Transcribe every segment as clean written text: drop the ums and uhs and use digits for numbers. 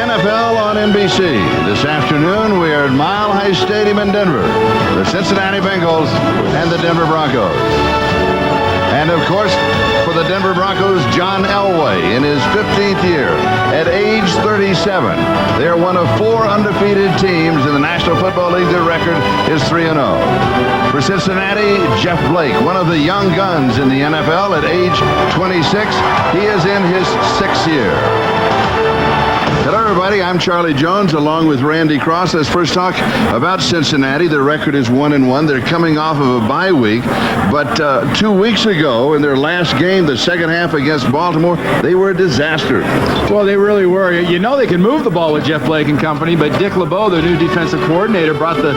NFL on NBC. This afternoon, we are at Mile High Stadium in Denver. The Cincinnati Bengals and the Denver Broncos. And, of course, for the Denver Broncos, John Elway in his 15th year at age 37. They're one of 4 undefeated teams in the National Football League. Their record is 3-0. For Cincinnati, Jeff Blake, one of the young guns in the NFL at age 26. He is in his 6th year. Hello, everybody. I'm Charlie Jones, along with Randy Cross. Let's first talk about Cincinnati. Their record is 1-1. They're coming off of a bye week, but 2 weeks ago, in their last game, the second half against Baltimore, they were a disaster. Well, they really were. You know they can move the ball with Jeff Blake and company, but Dick LeBeau, the new defensive coordinator, brought the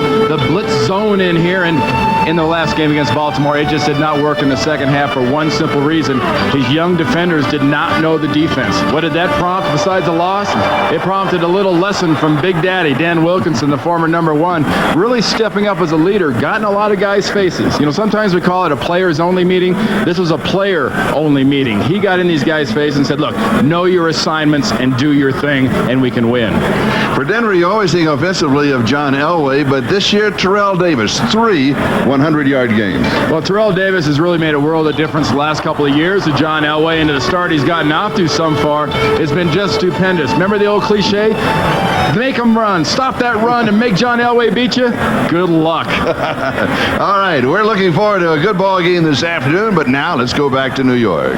blitz zone in here, and in the last game against Baltimore, it just did not work in the second half for one simple reason. His young defenders did not know the defense. What did that prompt besides a loss? It prompted a little lesson from Big Daddy, Dan Wilkinson, the former #1, really stepping up as a leader, got in a lot of guys' faces. You know, sometimes we call it a players-only meeting. This was a player-only meeting. He got in these guys' face and said, look, know your assignments and do your thing, and we can win. For Denver, you always think offensively of John Elway, but this year, Terrell Davis, 3 100-yard games. Well, Terrell Davis has really made a world of difference the last couple of years. John Elway, into the start he's gotten off to so far, has been just stupendous. Remember the old cliche? Make him run. Stop that run and make John Elway beat you? Good luck. All right, we're looking forward to a good ball game this afternoon, but now let's go back to New York.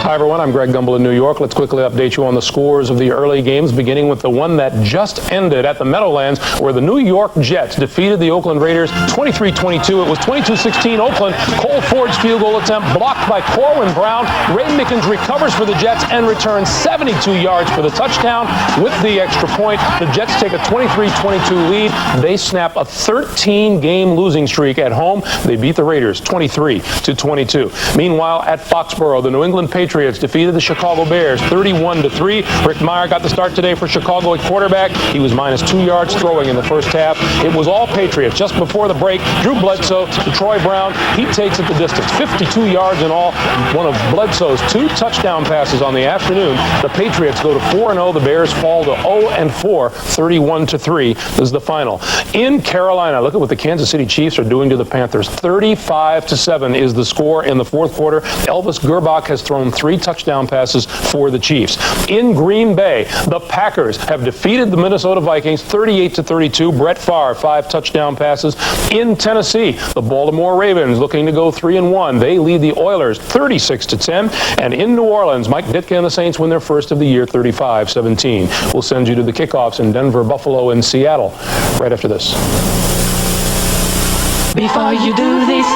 Hi, everyone. I'm Greg Gumbel in New York. Let's quickly update you on the scores of the early games, beginning with the one that just ended at the Meadowlands, where the New York Jets defeated the Oakland Raiders 23-22. It was 22-16 Oakland. Cole Ford's field goal attempt blocked by Corwin Brown. Ray Mickens recovers for the Jets and returns 72 yards for the touchdown. With the extra point, the Jets take a 23-22 lead. They snap a 13-game losing streak at home. They beat the Raiders 23-22. Meanwhile, at Foxborough, the New England Patriots defeated the Chicago Bears 31-3. Rick Meyer got the start today for Chicago at quarterback. He was -2 yards throwing in the first half. It was all Patriots. Just before the break, Drew Bledsoe to Troy Brown. He takes it the distance, 52 yards in all. One of Bledsoe's 2 touchdown passes on the afternoon. The Patriots go to 4-0. The Bears fall to 0-4. 31-3 is the final. In Carolina, look at what the Kansas City Chiefs are doing to the Panthers. 35-7 is the score in the fourth quarter. Elvis Gerbach has thrown 3 touchdown passes for the Chiefs. In Green Bay, the Packers have defeated the Minnesota Vikings 38-32. Brett Favre, 5 touchdown passes. In Tennessee, the Baltimore Ravens looking to go 3-1. They lead the Oilers 36-10. And in New Orleans, Mike Ditka and the Saints win their first of the year 35-17. We'll send you to the kickoffs in Denver, Buffalo, and Seattle right after this. Before you do this,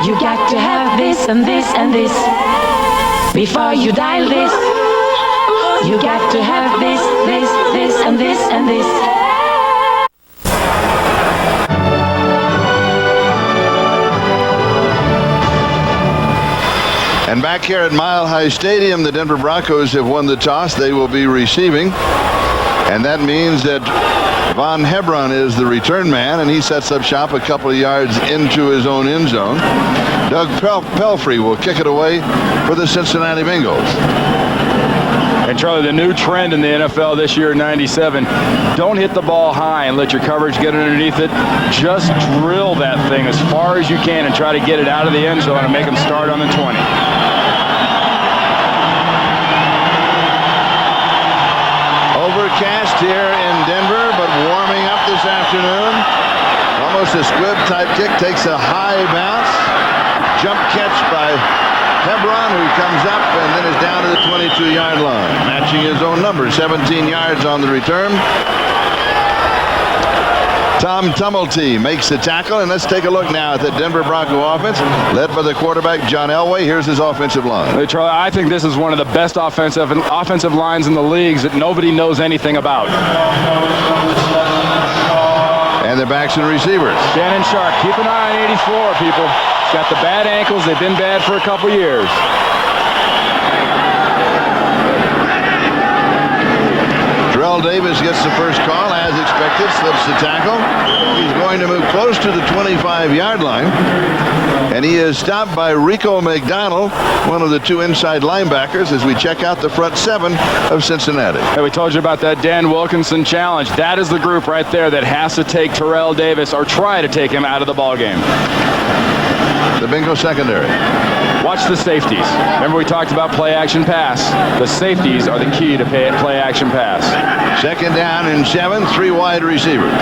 you got to have this and this and this. Before you dial this, you got to have this, and this, and this. And back here at Mile High Stadium, the Denver Broncos have won the toss. They will be receiving. And that means that Von Hebron is the return man, and he sets up shop a couple of yards into his own end zone. Doug Pelfrey will kick it away for the Cincinnati Bengals. And Charlie, the new trend in the NFL this year, 97, don't hit the ball high and let your coverage get underneath it. Just drill that thing as far as you can and try to get it out of the end zone and make them start on the 20. Overcast here in Denver, but warming up this afternoon. Almost a squib-type kick, takes a high bounce. Jump catch by Hebron, who comes up and then is down to the 22-yard line, matching his own number, 17 yards on the return. Tom Tumulty makes the tackle, and let's take a look now at the Denver Bronco offense, led by the quarterback, John Elway. Here's his offensive line. Hey, Charlie, I think this is one of the best offensive lines in the leagues that nobody knows anything about. And the backs and receivers. Shannon Sharp, keep an eye on 84, people. Got the bad ankles. They've been bad for a couple years. Terrell Davis gets the first call as expected, slips the tackle. He's going to move close to the 25-yard line. And he is stopped by Rico McDonald, one of the two inside linebackers, as we check out the front seven of Cincinnati. Hey, we told you about that Dan Wilkinson challenge. That is the group right there that has to take Terrell Davis or try to take him out of the ballgame. The Bengals secondary. Watch the safeties. Remember we talked about play-action pass. The safeties are the key to play-action pass. Second down and 7, 3 wide receivers.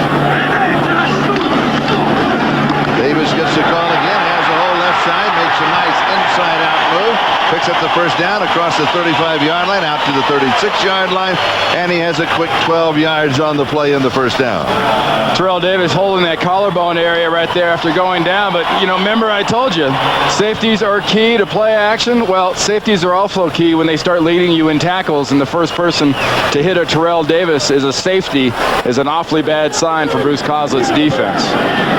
Davis gets the call again, has the whole left side, makes a nice inside-out move, picks up the first down across the 35-yard line, out to the 36-yard line, and he has a quick 12 yards on the play in the first down. Terrell Davis holding that collarbone area right there after going down, but, you know, remember I told you, safeties are key to play action. Well, safeties are also key when they start leading you in tackles, and the first person to hit a Terrell Davis is a safety is an awfully bad sign for Bruce Coslett's defense.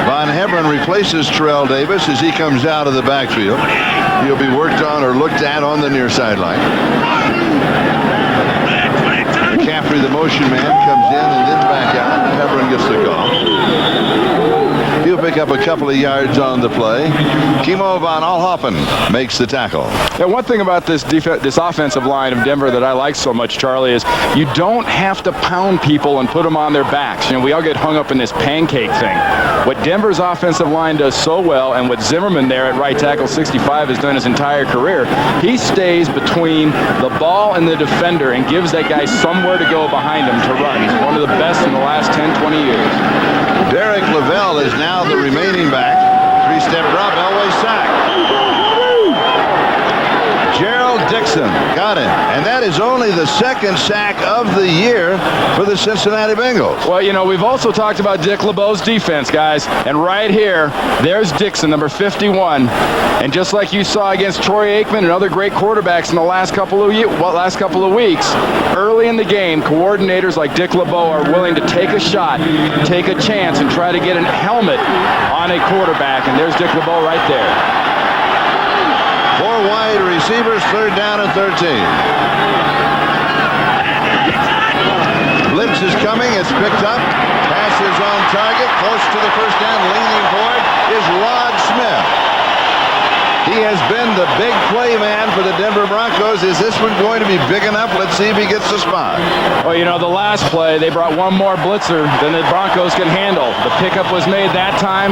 Von Hebron replaces Terrell Davis as he comes out of the backfield. He'll be worked on or looked at on the near sideline. McCaffrey, the motion man, comes in and then back out. Hebron gets the call. He'll pick up a couple of yards on the play. Kimo von Oelhoffen makes the tackle. Yeah, one thing about this offensive line of Denver that I like so much, Charlie, is you don't have to pound people and put them on their backs. You know, we all get hung up in this pancake thing. What Denver's offensive line does so well, and what Zimmerman there at right tackle 65 has done his entire career, he stays between the ball and the defender and gives that guy somewhere to go behind him to run. He's one of the best in the last 10, 20 years. Derek Lavelle is now the remaining back. Three-step drop, Elway sack. Gerald Dixon got it. And that is only the second sack of the year for the Cincinnati Bengals. Well, you know, we've also talked about Dick LeBeau's defense, guys. And right here, there's Dixon, number 51. And just like you saw against Troy Aikman and other great quarterbacks in the last couple of weeks, early in the game, coordinators like Dick LeBeau are willing to take a shot, take a chance, and try to get a helmet on a quarterback. And there's Dick LeBeau right there. 4 wide receivers, third down and 13. Blitz is coming, it's picked up. Pass is on target, close to the first down, leaning forward is Rod Smith. He has been the big play man for the Denver Broncos. Is this one going to be big enough? Let's see if he gets the spot. Well, you know, the last play, they brought one more blitzer than the Broncos can handle. The pickup was made that time.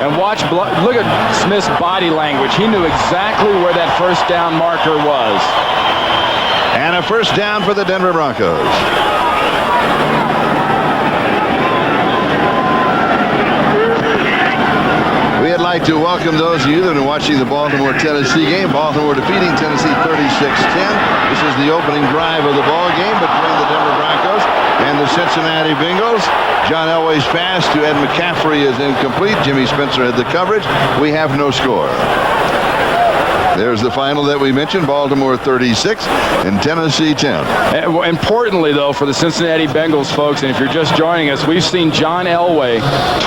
And look at Smith's body language. He knew exactly where that first down marker was. And a first down for the Denver Broncos. We'd like to welcome those of you that are watching the Baltimore-Tennessee game. Baltimore defeating Tennessee 36-10. This is the opening drive of the ball game between the Denver Broncos and the Cincinnati Bengals. John Elway's pass to Ed McCaffrey is incomplete. Jimmy Spencer had the coverage. We have no score. There's the final that we mentioned, Baltimore 36 and Tennessee 10. Importantly, though, for the Cincinnati Bengals, folks, and if you're just joining us, we've seen John Elway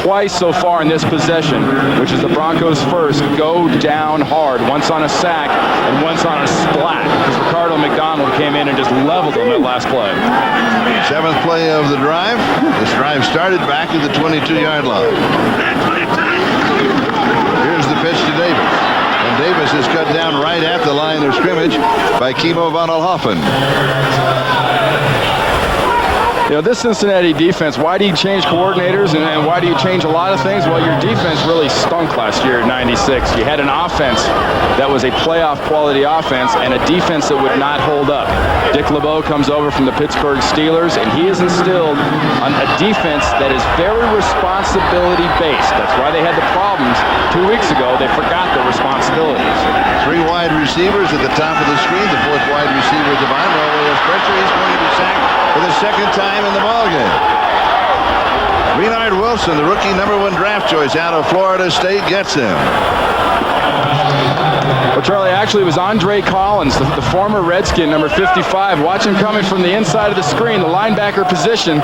twice so far in this possession, which is the Broncos' first, go down hard, once on a sack and once on a splat, because Ricardo McDonald came in and just leveled them at last play. 7th play of the drive. This drive started back at the 22-yard line. Here's the pitch to Davis. And Davis is cut down right at the line of scrimmage by Kimo von Oelhoffen. You know, this Cincinnati defense, why do you change coordinators and why do you change a lot of things? Well, your defense really stunk last year at 96. You had an offense that was a playoff quality offense and a defense that would not hold up. Dick LeBeau comes over from the Pittsburgh Steelers, and he has instilled on a defense that is very responsibility based. That's why they had the problems 2 weeks ago. They forgot their responsibilities. 3 wide receivers at the top of the screen. The 4th wide receiver at the bottom. Elway has pressure. He's going to be sacked for the second time in the ballgame. Renard Wilson, the rookie #1 draft choice out of Florida State, gets him. Well, Charlie, actually it was Andre Collins, the former Redskin, number 55. Watch him coming from the inside of the screen, the linebacker position,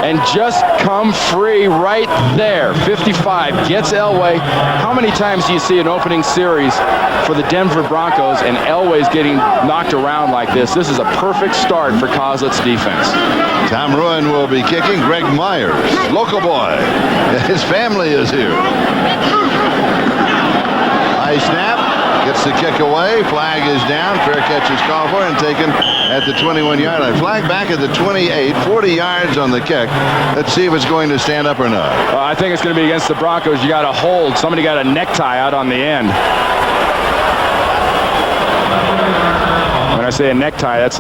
and just come free right there. 55 gets Elway. How many times do you see an opening series for the Denver Broncos and Elway's getting knocked around like this? This is a perfect start for Coslett's defense. Tom Ruin will be kicking. Greg Myers, local boy. His family is here. High snap. Gets the kick away. Flag is down. Fair catch is called for and taken at the 21-yard line. Flag back at the 28. 40 yards on the kick. Let's see if it's going to stand up or not. I think it's going to be against the Broncos. You got to hold. Somebody got a necktie out on the end. When I say a necktie, that's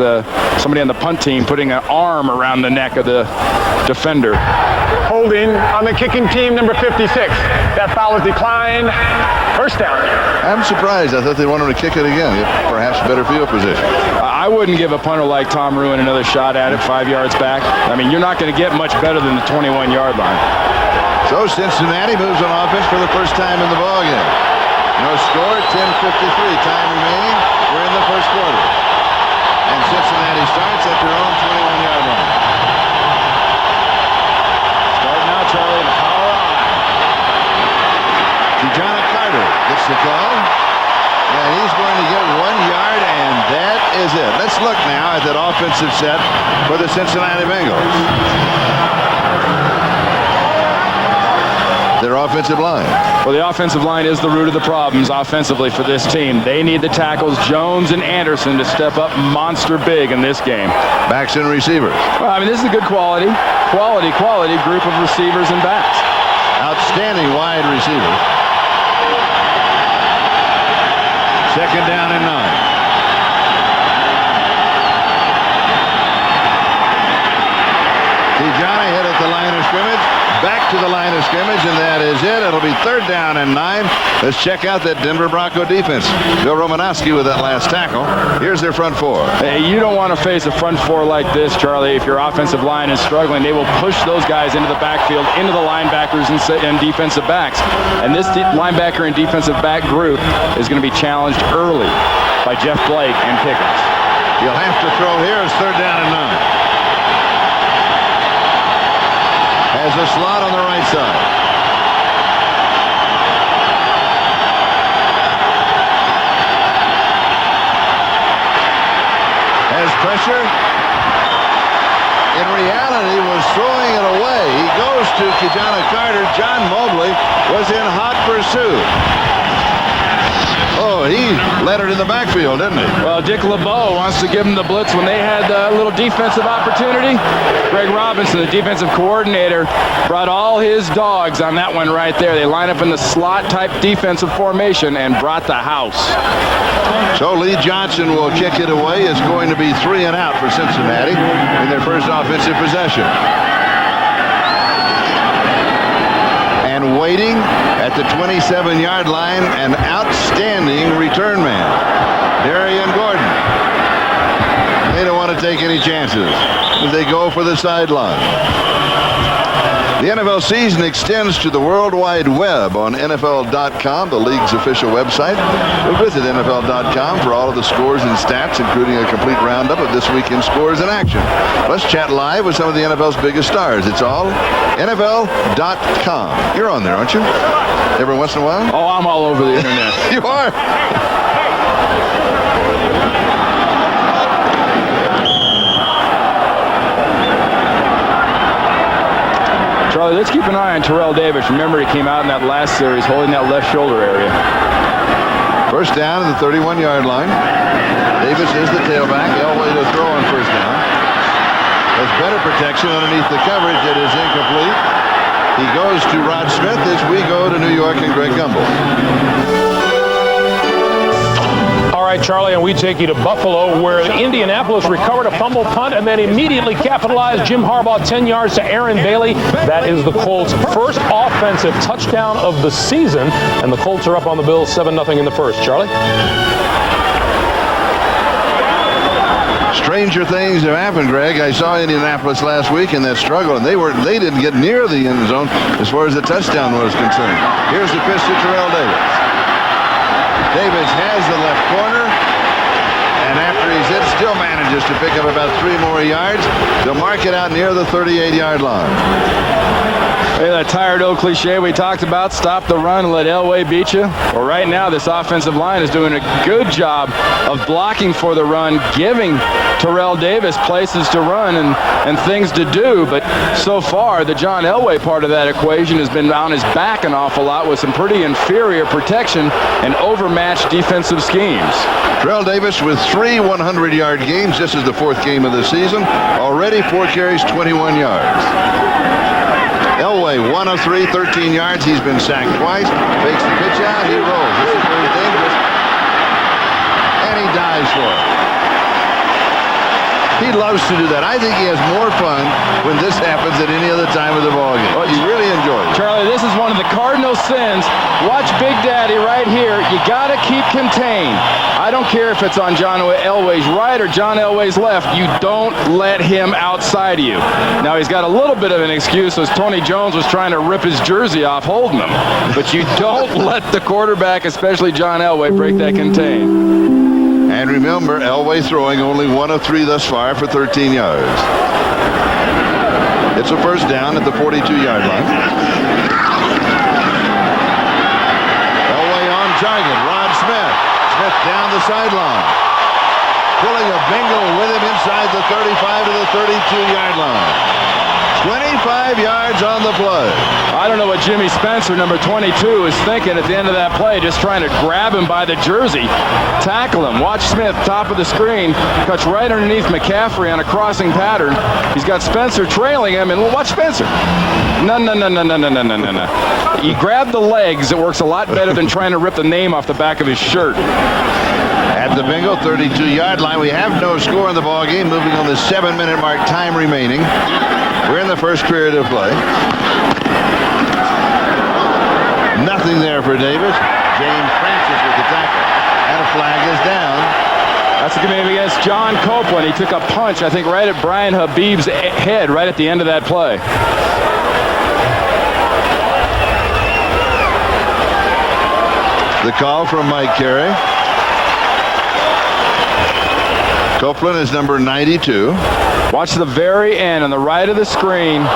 somebody on the punt team putting an arm around the neck of the defender. Holding on the kicking team, number 56. That foul is declined. First down. I'm surprised. I thought they wanted to kick it again. Perhaps better field position. I wouldn't give a punter like Tom Ruin another shot at it 5 yards back. I mean, you're not going to get much better than the 21-yard line. So Cincinnati moves on offense for the first time in the ballgame. No score, 10:53. Time remaining. We're in the first quarter. And Cincinnati starts at their own 21-yard line. Start now, Charlie. The power on. John Carter gets the call. And he's going to get 1 yard, and that is it. Let's look now at that offensive set for the Cincinnati Bengals. Their offensive line. Well, the offensive line is the root of the problems offensively for this team. They need the tackles, Jones and Anderson, to step up monster big in this game. Backs and receivers. Well, I mean, this is a good quality group of receivers and backs. Outstanding wide receivers. Second down and 9. Johnny hit at the line of scrimmage. Back to the line of scrimmage, and that is it. It'll be third down and 9. Let's check out that Denver Bronco defense. Bill Romanowski with that last tackle. Here's their front four. Hey, you don't want to face a front four like this, Charlie. If your offensive line is struggling, they will push those guys into the backfield, into the linebackers and defensive backs. And this linebacker and defensive back group is going to be challenged early by Jeff Blake and Pickens. You'll have to throw here. It's third down and 9. Has a slot on the right side. Has pressure. In reality, was throwing it away. He goes to Kijana Carter. John Mobley was in hot pursuit. Oh, he led it in the backfield, didn't he? Well, Dick LeBeau wants to give him the blitz when they had a little defensive opportunity. Greg Robinson, the defensive coordinator, brought all his dogs on that one right there. They line up in the slot-type defensive formation and brought the house. So Lee Johnson will kick it away. It's going to be 3 and out for Cincinnati in their first offensive possession. And waiting at the 27-yard line, an outstanding return man, Darian Gordon. They don't want to take any chances as they go for the sideline. The NFL season extends to the World Wide Web on NFL.com, the league's official website. We'll visit NFL.com for all of the scores and stats, including a complete roundup of this weekend's scores and action. Let's chat live with some of the NFL's biggest stars. It's all NFL.com. You're on there, aren't you? Every once in a while? Oh, I'm all over the internet. You are? Charlie, let's keep an eye on Terrell Davis. Remember, he came out in that last series holding that left shoulder area. First down at the 31-yard line. Davis is the tailback. Elway to throw on first down. There's better protection underneath the coverage. It is incomplete. He goes to Rod Smith as we go to New York and Greg Gumbel. All right, Charlie, and we take you to Buffalo, where Indianapolis recovered a fumble punt and then immediately capitalized. Jim Harbaugh 10 yards to Aaron Bailey. That is the Colts' first offensive touchdown of the season, and the Colts are up on the Bills 7-0 in the first. Charlie? Stranger things have happened, Greg. I saw Indianapolis last week in that struggle, and they didn't get near the end zone as far as the touchdown was concerned. Here's the pitch to Terrell Davis. Davis has the left corner. And after he's hit, still manages to pick up about 3 more yards. They'll mark it out near the 38-yard line. Hey, that tired old cliche we talked about, stop the run and let Elway beat you. Well, right now, this offensive line is doing a good job of blocking for the run, giving Terrell Davis places to run and things to do. But so far, the John Elway part of that equation has been on his back an awful lot with some pretty inferior protection and overmatched defensive schemes. Terrell Davis with 3 100-yard games. This is the 4th game of the season. Already 4 carries, 21 yards. Elway, 1 of 3, 13 yards. He's been sacked twice. Fakes the pitch out. He rolls. This is very dangerous. And he dives for it. He loves to do that. I think he has more fun when this happens than any other time of the ballgame. He really enjoys it. Charlie, this is one of the cardinal sins. Watch Big Daddy right here. You got to keep contained. I don't care if it's on John Elway's right or John Elway's left. You don't let him outside of you. Now, he's got a little bit of an excuse as Tony Jones was trying to rip his jersey off holding him. But you don't let the quarterback, especially John Elway, break that contain. And remember, Elway throwing only 1 of 3 thus far for 13 yards. It's a first down at the 42-yard line. Elway on target. Rod Smith. Smith down the sideline. Pulling a bingo with him inside the 35 to the 32-yard line. 25 yards on the play. I don't know what Jimmy Spencer, number 22, is thinking at the end of that play, just trying to grab him by the jersey, tackle him. Watch Smith, top of the screen, cuts right underneath McCaffrey on a crossing pattern. He's got Spencer trailing him, and watch Spencer. No. You grab the legs. It works a lot better than trying to rip the name off the back of his shirt. At the bingo 32-yard line, we have no score in the ball game. Moving on the 7-minute mark, time remaining. We're in the first period of play. Nothing there for Davis. James Francis with the tackle. And a flag is down. That's a game against John Copeland. He took a punch, I think, right at Brian Habib's head right at the end of that play. The call from Mike Carey. Copeland is number 92. Watch the very end on the right of the screen.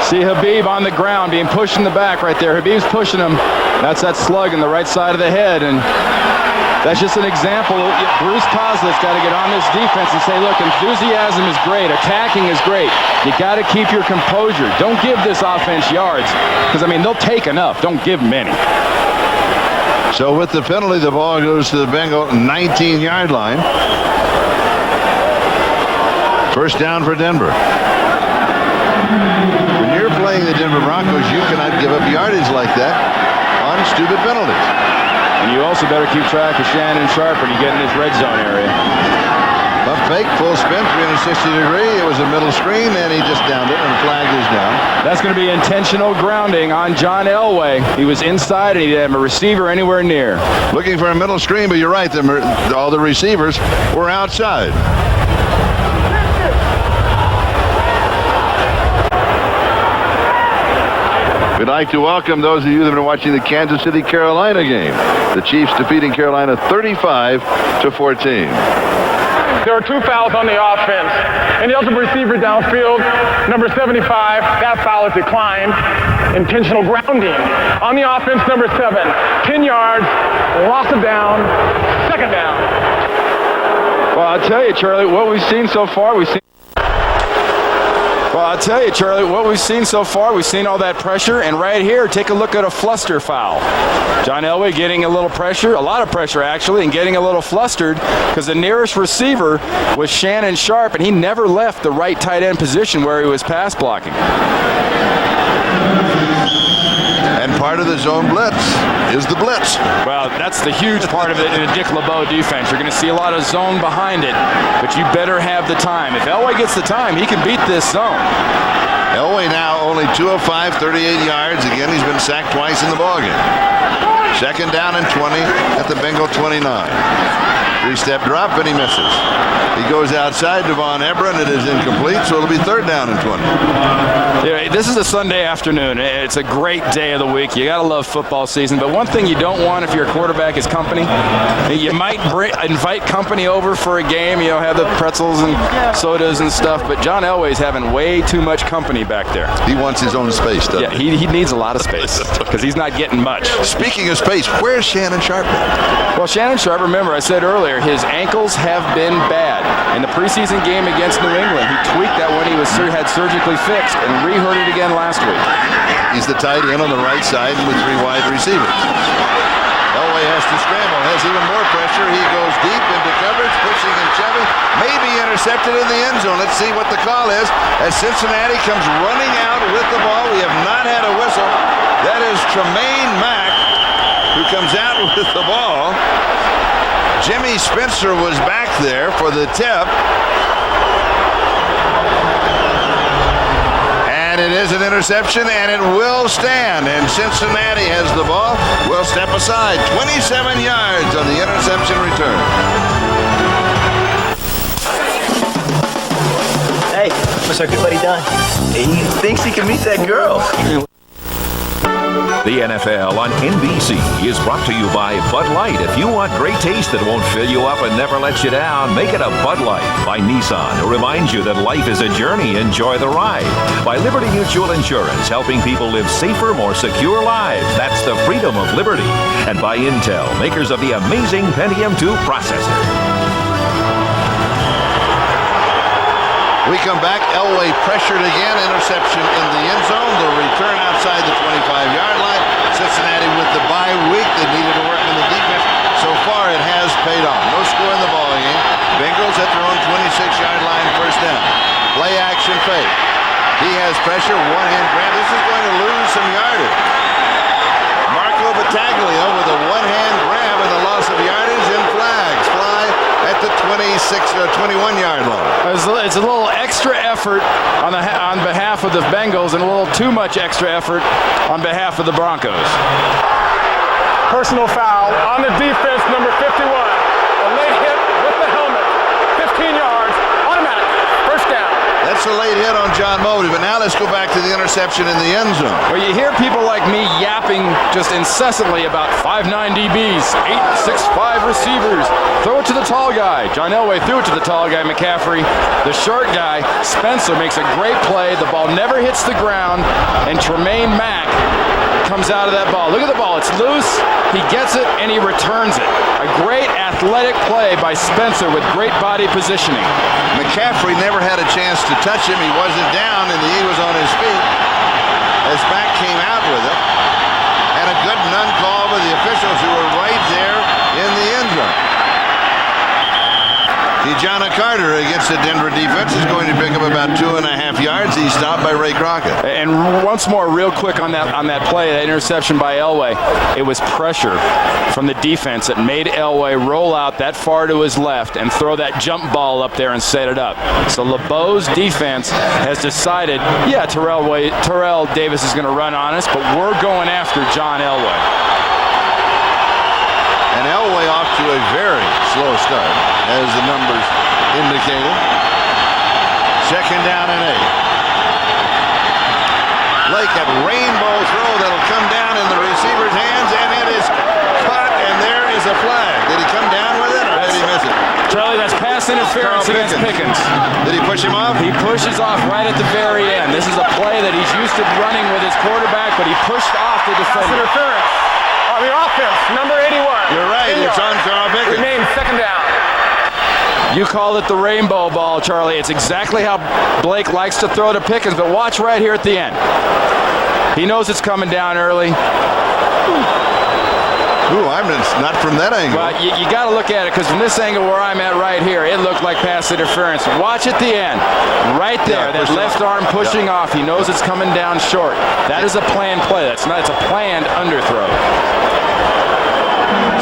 See Habib on the ground being pushed in the back right there. Habib's pushing him. That's that slug in the right side of the head. And that's just an example. Bruce Kozlik's got to get on this defense and say, look, enthusiasm is great. Attacking is great. You got to keep your composure. Don't give this offense yards. Because, I mean, they'll take enough. Don't give many. So with the penalty, the ball goes to the Bengal 19-yard line. First down for Denver. When you're playing the Denver Broncos, you cannot give up yardage like that on stupid penalties. And you also better keep track of Shannon Sharp when you get in this red zone area. Pump fake, full spin, 360 degree. It was a middle screen, and he just downed it, and the flag is down. That's going to be intentional grounding on John Elway. He was inside, and he didn't have a receiver anywhere near. Looking for a middle screen, but you're right. All the receivers were outside. We'd like to welcome those of you that have been watching the Kansas City-Carolina game. The Chiefs defeating Carolina 35-14. There are 2 fouls on the offense. Ineligible receiver downfield, number 75. That foul is declined. Intentional grounding. On the offense, number 7. 10 yards, loss of down, second down. Well, I'll tell you, Charlie, what we've seen so far, we've seen all that pressure, and right here, take a look at a fluster foul. John Elway getting a little pressure, a lot of pressure actually, and getting a little flustered because the nearest receiver was Shannon Sharp, and he never left the right tight end position where he was pass blocking. And part of the zone blitz is the blitz. Well, that's the huge part of it in a Dick LeBeau defense. You're going to see a lot of zone behind it, but you better have the time. If Elway gets the time, he can beat this zone. Elway now only 2 of 5, 38 yards. Again, he's been sacked twice in the ballgame. Second down and 20 at the Bengal 29. Three-step drop, and he misses. He goes outside to Von Ebron. It is incomplete, so it'll be third down and 20. Yeah, this is a Sunday afternoon. It's a great day of the week. You got to love football season. But one thing you don't want if your quarterback is company, you might invite company over for a game, have the pretzels and sodas and stuff. But John Elway's having way too much company back there. He wants his own space, doesn't he? Yeah, he needs a lot of space because he's not getting much. Speaking of space, where's Shannon Sharpe? Well, Shannon Sharpe, remember I said earlier, his ankles have been bad. In the preseason game against New England, he tweaked that when he had surgically fixed and re-hurt it again last week. He's the tight end on the right side with three wide receivers. Elway has to scramble, has even more pressure. He goes deep into coverage, pushing and shoving, maybe intercepted in the end zone. Let's see what the call is as Cincinnati comes running out with the ball. We have not had a whistle. That is Tremaine Mack who comes out with the ball. Jimmy Spencer was back there for the tip. And it is an interception, and it will stand. And Cincinnati has the ball. Will step aside. 27 yards on the interception return. Hey, what's our good buddy Don? He thinks he can meet that girl. The NFL on NBC is brought to you by Bud Light. If you want great taste that won't fill you up and never let you down, make it a Bud Light. By Nissan, to remind you that life is a journey. Enjoy the ride. By Liberty Mutual Insurance, helping people live safer, more secure lives. That's the freedom of liberty. And by Intel, makers of the amazing Pentium 2 processor. We come back. Elway pressured again. Interception in the end zone. The return outside the 25-yard line. Cincinnati with the bye week. They needed to work in the defense. So far, it has paid off. No score in the ball game. Bengals at their own 26-yard line, first down. Play action fake. He has pressure. One-hand grab. This is going to lose some yardage. Marco Battaglia with a one-hand grab and the loss of yardage, and flags fly at the 21-yard line. It's a little extra effort on behalf of the Bengals and a little too much extra effort on behalf of the Broncos. Personal foul on the defense, number 51. A late hit with the helmet. 15 yards, automatic. First down. That's a late hit on John Mobley, but now let's go back to the interception in the end zone. Well, you hear people like me yapping just incessantly about 5'9 DBs, 8'6'5 receivers. Throw it to the tall guy. John Elway threw it to the tall guy, McCaffrey. The short guy, Spencer, makes a great play. The ball never hits the ground, and Tremaine Mack comes out of that ball. Look at the ball. It's loose. He gets it, and he returns it. A great athletic play by Spencer with great body positioning. McCaffrey never had a chance to touch him. He wasn't down, and he was on his feet as Mack came out with it. And a good none call by the officials who were right there in the end zone. De'Jana Carter against the Denver defense is going to pick up about 2.5 yards. He's stopped by Ray Crockett. And once more, real quick on that play, that interception by Elway, it was pressure from the defense that made Elway roll out that far to his left and throw that jump ball up there and set it up. So LeBeau's defense has decided, yeah, Terrell Davis is going to run on us, but we're going after John Elway. And Elway off to a very slow start, as the numbers indicated. Second down and 8. Blake, a rainbow throw that'll come down in the receiver's hands, and it is caught, and there is a flag. Did he come down with it, or did he miss it? Charlie, that's pass interference against Pickens. Did he push him off? He pushes off right at the very end. This is a play that he's used to running with his quarterback, but he pushed off the defender. Pass interference on the offense, number 81. You're right, it's on Carl Pickens. Remains second down. You call it the rainbow ball, Charlie. It's exactly how Blake likes to throw to Pickens, but watch right here at the end. He knows it's coming down early. Ooh, I'm not from that angle. Well, you got to look at it, because from this angle where I'm at right here, it looked like pass interference. Watch at the end. Right there, that left arm pushing off. He knows it's coming down short. That is a planned play. It's a planned underthrow.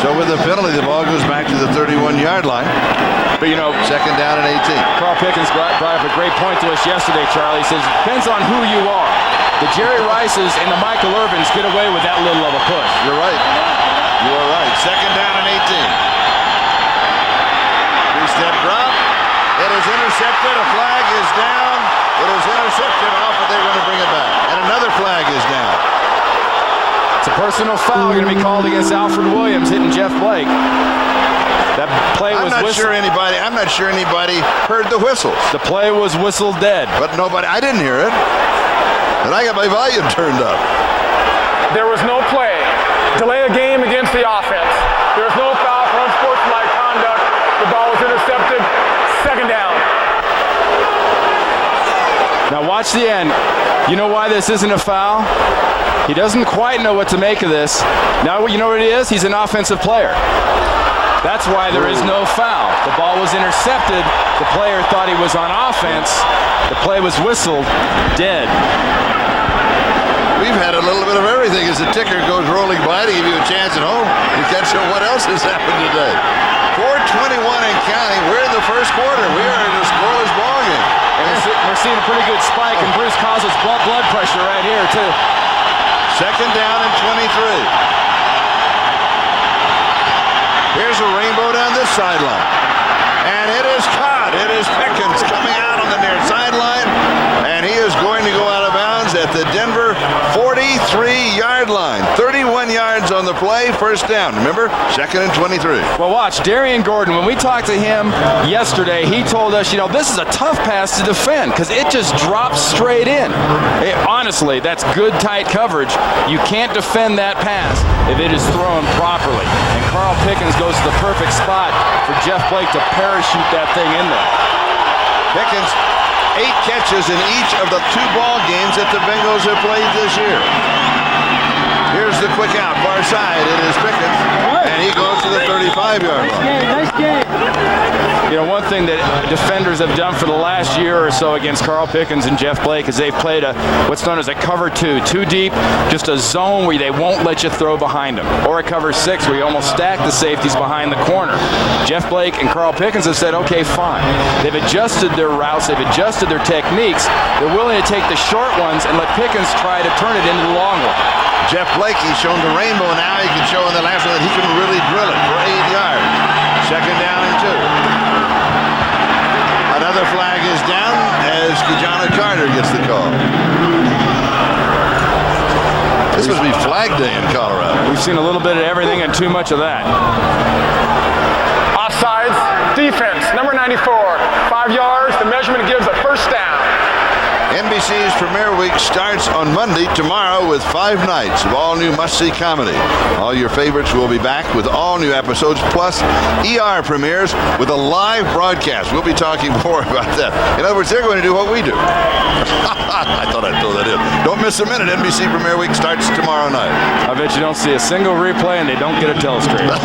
So with the penalty, the ball goes back to the 31-yard line. But, second down and 18. Carl Pickens brought up a great point to us yesterday, Charlie. He says, it depends on who you are. The Jerry Rices and the Michael Irvins get away with that little of a push. You're right. You are right. Second down and 18. Three-step drop. It is intercepted. A flag is down. It is intercepted off, but they're going to bring it back. And another flag is down. It's a personal foul going to be called against Alfred Williams hitting Jeff Blake. That play was I'm not sure anybody heard the whistles. The play was whistled dead. But nobody, I didn't hear it. And I got my volume turned up. There was no play. Delay a game against the offense. There was no foul for unsportsmanlike conduct. The ball was intercepted. Second down. Now watch the end. You know why this isn't a foul? He doesn't quite know what to make of this. Now you know what it is? He's an offensive player. That's why there is no foul. The ball was intercepted. The player thought he was on offense. The play was whistled dead. We've had a little bit of everything as the ticker goes rolling by to give you a chance at home. You can't show what else has happened today. 4:21 and counting. We're in the first quarter. We are in a scoreless ball game. And we're seeing a pretty good spike, and Bruce causes blood pressure right here, too. Second down and 23. Here's a rainbow down this sideline. And it is caught. It is Pickens coming out on the near sideline. And he is going to go out of bounds at the Denver 43-yard line. 31 yards on the play. First down. Remember, second and 23. Well, watch. Darian Gordon, when we talked to him yesterday, he told us, this is a tough pass to defend because it just drops straight in. Honestly, that's good, tight coverage. You can't defend that pass if it is thrown properly. And Carl Pickens goes to the perfect spot for Jeff Blake to parachute that thing in there. Pickens, 8 catches in each of the 2 ball games that the Bengals have played this year. Here's the quick out, far side. It is Pickens, and he goes to the 35-yard line. Nice game. One thing that defenders have done for the last year or so against Carl Pickens and Jeff Blake is they've played what's known as a cover 2, too deep, just a zone where they won't let you throw behind them, or a cover 6 where you almost stack the safeties behind the corner. Jeff Blake and Carl Pickens have said, okay, fine. They've adjusted their routes, they've adjusted their techniques. They're willing to take the short ones and let Pickens try to turn it into the long one. Jeff Blake, he's shown the rainbow. Now he can show in the last one that he can really drill it for 8 yards. Second down and 2. Another flag is down as Kijana Carter gets the call. This must be Flag Day in Colorado. We've seen a little bit of everything and too much of that. Offsides, defense, number 94. 5 yards. The measurement gives a first down. NBC's premiere week starts on Monday tomorrow with 5 nights of all-new must-see comedy. All your favorites will be back with all new episodes, plus ER premieres with a live broadcast. We'll be talking more about that. In other words, they're going to do what we do. I thought I'd throw that in. Don't miss a minute. NBC premiere week starts tomorrow night. I bet you don't see a single replay and they don't get a telestrator.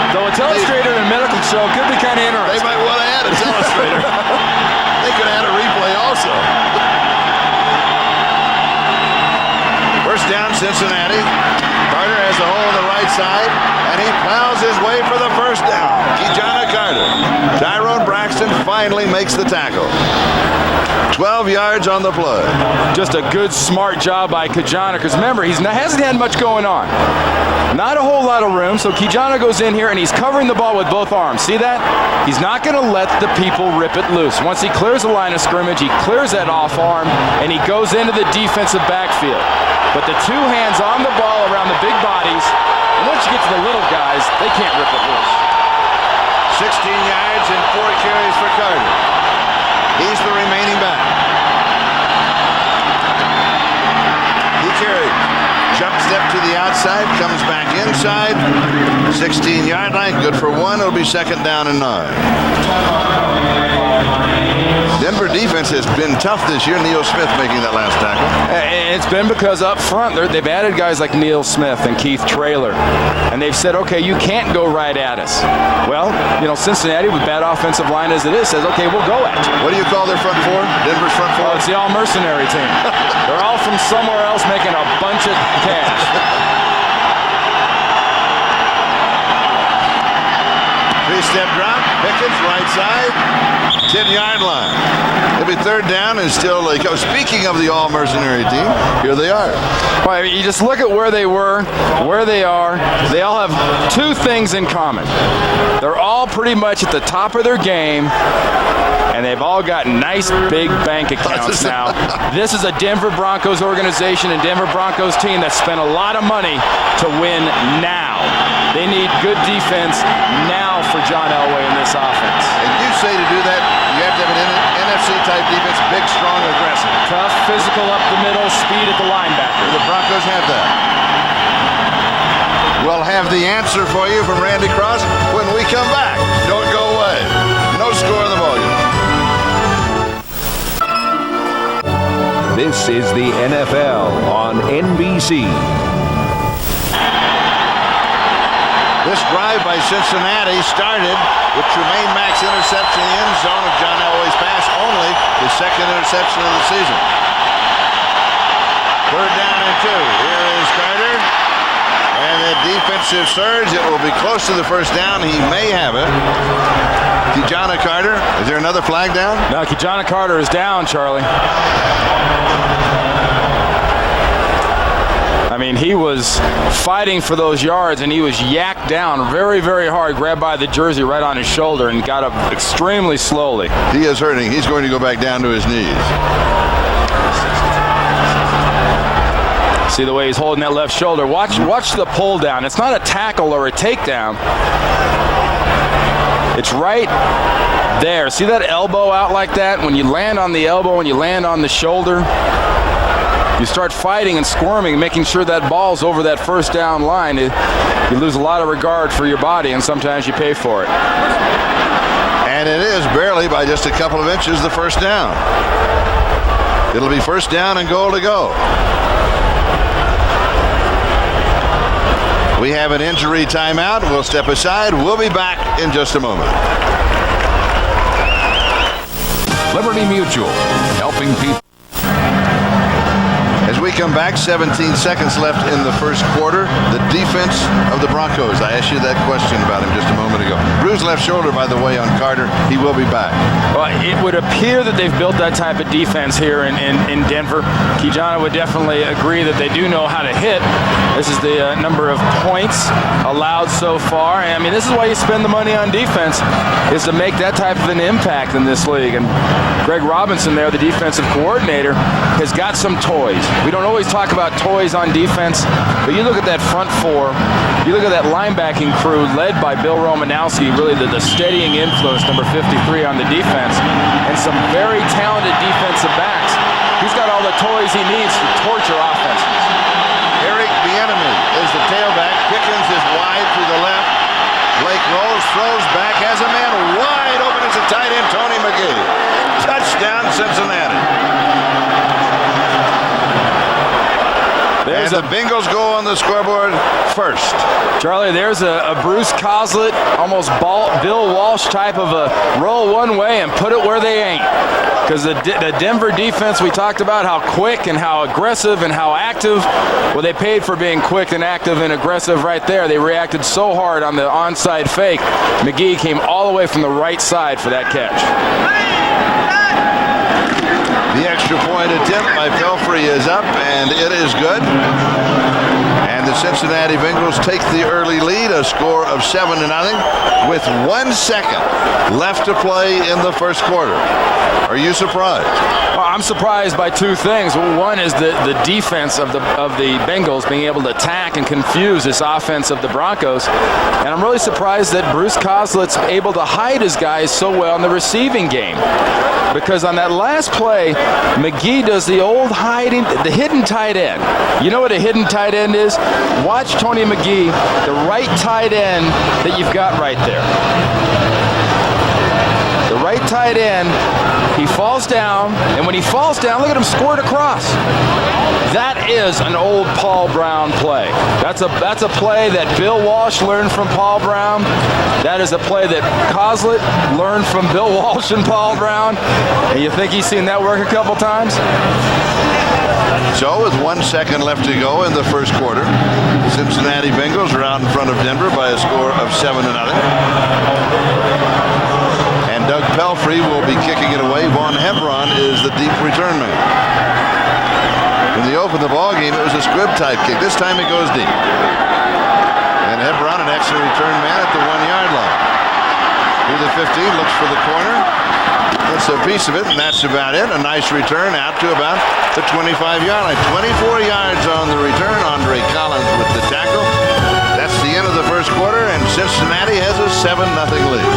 Though a telestrator in a medical show could be kind of interesting. They might want to add a telestrator. They could add a replay also. First down, Cincinnati. Carter has the hole on the right side, and he plows his way for the first down. Kijana Carter. Tyrone Braxton finally makes the tackle. 12 yards on the play. Just a good, smart job by Kijana, because remember, he hasn't had much going on. Not a whole lot of room, so Kijana goes in here and he's covering the ball with both arms. See that? He's not going to let the people rip it loose. Once he clears the line of scrimmage, he clears that off arm, and he goes into the defensive backfield. But the 2 hands on the ball around the big bodies, and once you get to the little guys, they can't rip it loose. 16 yards and 4 carries for Carter. He's the remaining back. He carries. Jump step to the outside, comes back inside. 16-yard line, good for 1. It'll be second down and 9. Denver defense has been tough this year. Neil Smith making that last tackle. It's been because up front, they've added guys like Neil Smith and Keith Traylor. And they've said, okay, you can't go right at us. Well, Cincinnati, with bad offensive line as it is, says, okay, we'll go at you. What do you call their front four? Denver's front four? Oh, it's the all-mercenary team. They're all from somewhere else making a bunch of cash. Three-step drop. Pickens, right side. 10-yard line. It'll be third down and still go. Speaking of the all-mercenary team, here they are. Well, you just look at where they were, where they are. They all have two things in common. They're all pretty much at the top of their game, and they've all got nice big bank accounts now. This is a Denver Broncos organization and Denver Broncos team that spent a lot of money to win now. They need good defense now for John Elway in this offense. And you say to do that, you have to have an NFC-type defense, big, strong, aggressive. Tough, physical up the middle, speed at the linebacker. The Broncos have that. We'll have the answer for you from Randy Cross when we come back. Don't go away. No score in the volume. This is the NFL on NBC. This drive by Cincinnati started with Tremaine Mack's interception in the end zone of John Elway's pass, only his second interception of the season. Third down and 2. Here is Carter. And the defensive surge. It will be close to the first down. He may have it. Kijana Carter. Is there another flag down? No, Kijana Carter is down, Charlie. I mean, he was fighting for those yards, and he was yacked down very, very hard, grabbed by the jersey right on his shoulder, and got up extremely slowly. He is hurting. He's going to go back down to his knees. See the way he's holding that left shoulder. Watch the pull down. It's not a tackle or a takedown. It's right there. See that elbow out like that? When you land on the elbow and you land on the shoulder, you start fighting and squirming, making sure that ball's over that first down line. You lose a lot of regard for your body, and sometimes you pay for it. And it is barely by just a couple of inches the first down. It'll be first down and goal to go. We have an injury timeout. We'll step aside. We'll be back in just a moment. Liberty Mutual, helping people. As we come back, 17 seconds left in the first quarter. The defense of the Broncos. I asked you that question about him just a moment ago. Bruised left shoulder, by the way, on Carter. He will be back. Well, it would appear that they've built that type of defense here in Denver. Kijana would definitely agree that they do know how to hit. This is the number of points allowed so far. And I mean, this is why you spend the money on defense, is to make that type of an impact in this league. And Greg Robinson there, the defensive coordinator, has got some toys. We don't always talk about toys on defense, but you look at that front four, you look at that linebacking crew led by Bill Romanowski, really the steadying influence, number 53 on the defense, and some very talented defensive backs. He's got all the toys he needs to torture offenses. Eric Bieniemy is the tailback. Pickens is wide to the left. Blake rolls, throws back, has a man wide open. It's a tight end, Tony McGee. Touchdown, Cincinnati. And the Bengals go on the scoreboard first. Charlie, there's a Bruce Coslett, almost Bill Walsh type of a roll one way and put it where they ain't. Because the Denver defense, we talked about how quick and how aggressive and how active. Well, they paid for being quick and active and aggressive right there. They reacted so hard on the onside fake. McGee came all the way from the right side for that catch. The extra point attempt by Pelfrey is up, and it is good. And the Cincinnati Bengals take the early lead, a score of 7-0, with 1 second left to play in the first quarter. Are you surprised? Well, I'm surprised by two things. One is the defense of the Bengals being able to attack and confuse this offense of the Broncos. And I'm really surprised that Bruce Coslett's able to hide his guys so well in the receiving game. Because on that last play, McGee does the old hiding, the hidden tight end. You know what a hidden tight end is? Watch Tony McGee, the right tight end that you've got right there. The right tight end, he falls down, and when he falls down, look at him squirt across. That is an old Paul Brown play. That's a play that Bill Walsh learned from Paul Brown. That is a play that Coslett learned from Bill Walsh and Paul Brown. And you think he's seen that work a couple times? So with 1 second left to go in the first quarter, Cincinnati Bengals are out in front of Denver by a score of 7-0. And Doug Pelfrey will be kicking it away. Vaughn Hebron is the deep return man. When they opened the ball game, it was a squib-type kick. This time it goes deep. And Hebron, an excellent return man at the 1-yard line. To the 15, looks for the corner. That's a piece of it, and that's about it. A nice return out to about the 25-yard line. 24 yards on the return. Andre Collins with the tackle. That's the end of the first quarter, and Cincinnati has a 7-0 lead.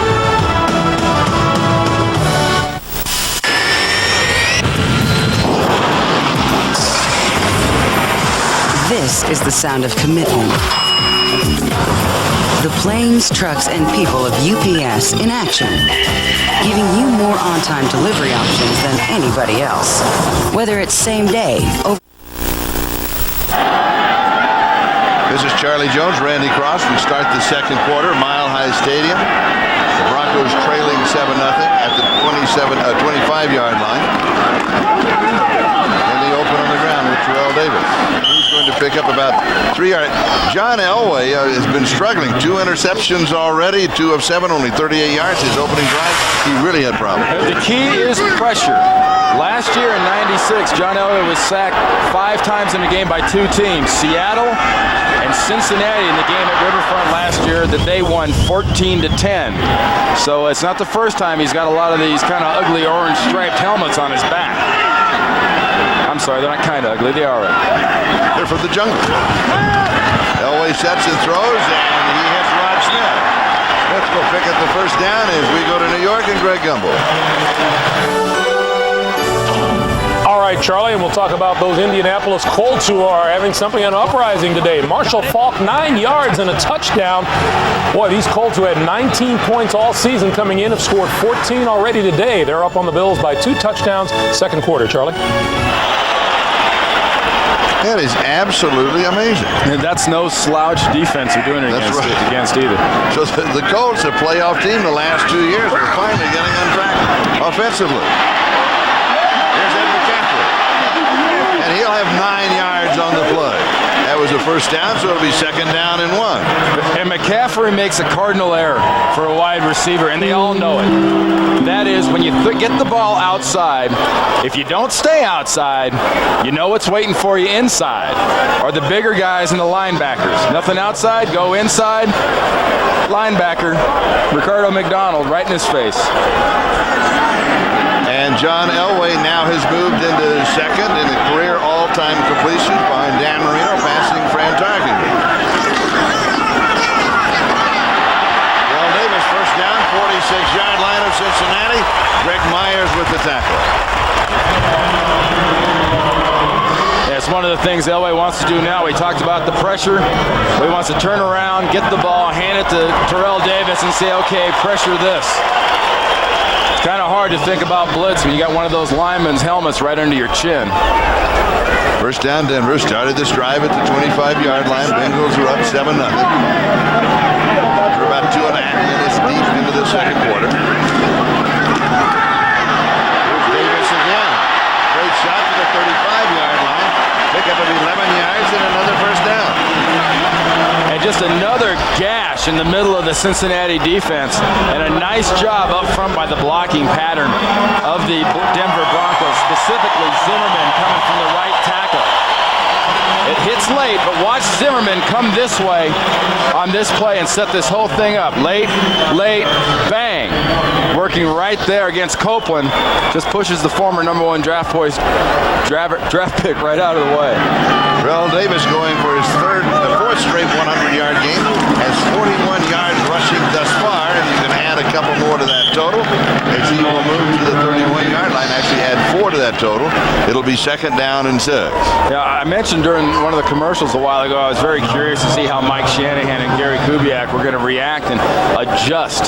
This is the sound of commitment. The planes, trucks, and people of UPS in action, giving you more on-time delivery options than anybody else. Whether it's same day, over... This is Charlie Jones, Randy Cross. We start the second quarter, Mile High Stadium. The Broncos trailing 7-0 at the 25-yard line. And they open on the ground with Terrell Davis. He's going to pick up about 3 yards. John Elway has been struggling. 2 interceptions already, 2 of 7, only 38 yards. His opening drive, he really had problems. The key is pressure. Last year in '96, John Elway was sacked 5 times in a game by 2 teams, Seattle and Cincinnati, in the game at Riverfront last year that they won 14-10. So it's not the first time he's got a lot of these kind of ugly orange striped helmets on his back. I'm sorry, they're not kind of ugly, they are ugly. They're from the jungle. Elway sets and throws, and he hits Rod Smith. Let's go pick up the first down as we go to New York and Greg Gumbel. All right, Charlie, and we'll talk about those Indianapolis Colts who are having something of an uprising today. Marshall Faulk, 9 yards and a touchdown. Boy, these Colts who had 19 points all season coming in have scored 14 already today. They're up on the Bills by 2 touchdowns. Second quarter, Charlie. That is absolutely amazing. And that's no slouch defense you're doing it against either. So the Colts, a playoff team the last 2 years, are finally getting on track offensively. Here's Ed McCaffrey. And he'll have 9 yards on the play. That was a first down, so it'll be second down and 1. And McCaffrey makes a cardinal error for a wide receiver, and they all know it. That is, when you get the ball outside, if you don't stay outside, you know what's waiting for you inside, are the bigger guys and the linebackers. Nothing outside, go inside, linebacker, Ricardo McDonald, right in his face. And John Elway now has moved into second in the career all-time completions behind Dan Marino, passing Fran Tarkenton. Terrell Davis, first down, 46-yard line of Cincinnati. Greg Myers with the tackle. Yeah, it's one of the things Elway wants to do now. We talked about the pressure. He wants to turn around, get the ball, hand it to Terrell Davis and say, okay, pressure this. Kind of hard to think about blitz when you got one of those linemen's helmets right under your chin. First down, Denver started this drive at the 25-yard line. Bengals are up 7-0. We're about 2.5 minutes deep into the second quarter. Here's Davis again. Great shot to the 35-yard line. Pickup of 11 yards and another first down. And just another gash in the middle of the Cincinnati defense, and a nice job up front by the blocking pattern of the Denver Broncos, specifically Zimmerman coming from the right tackle. It hits late, but watch Zimmerman come this way on this play and set this whole thing up. Late, bang. Working right there against Copeland, just pushes the former #1 draft pick right out of the way. Terrell Davis going for his fourth straight 100-yard game, has 41 yards rushing thus far, and you can add a couple more to that total as he will move to the 31-yard line. Actually add 4 to that total. It'll be second down and 6. Yeah, I mentioned during one of the commercials a while ago, I was very curious to see how Mike Shanahan and Gary Kubiak were going to react and adjust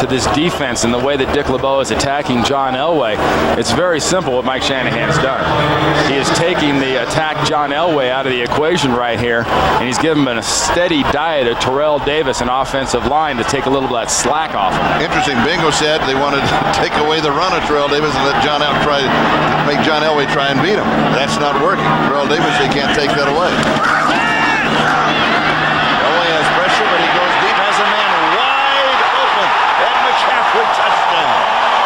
to this defense and the way that Dick LeBeau is attacking John Elway. It's very simple what Mike Shanahan's done. He is taking the attack John Elway out of the equation right here, and he's given him a steady diet of Terrell Davis and offensive line to take a little bit of that slack off him. Interesting. Bingo said they wanted to take away the run of Terrell Davis and let make John Elway try and beat him. That's not working. Terrell Davis, they can't take that away. Elway has pressure, but he goes deep, has a man wide open. Ed McCaffrey, touchdown.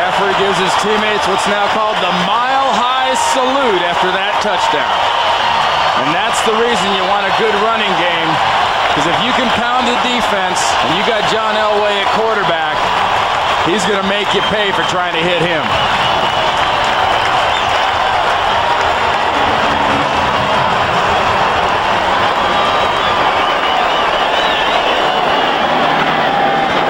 McCaffrey gives his teammates what's now called the mile-high salute after that touchdown. And that's the reason you want a good running game, because if you can pound the defense and you got John Elway at quarterback, he's going to make you pay for trying to hit him.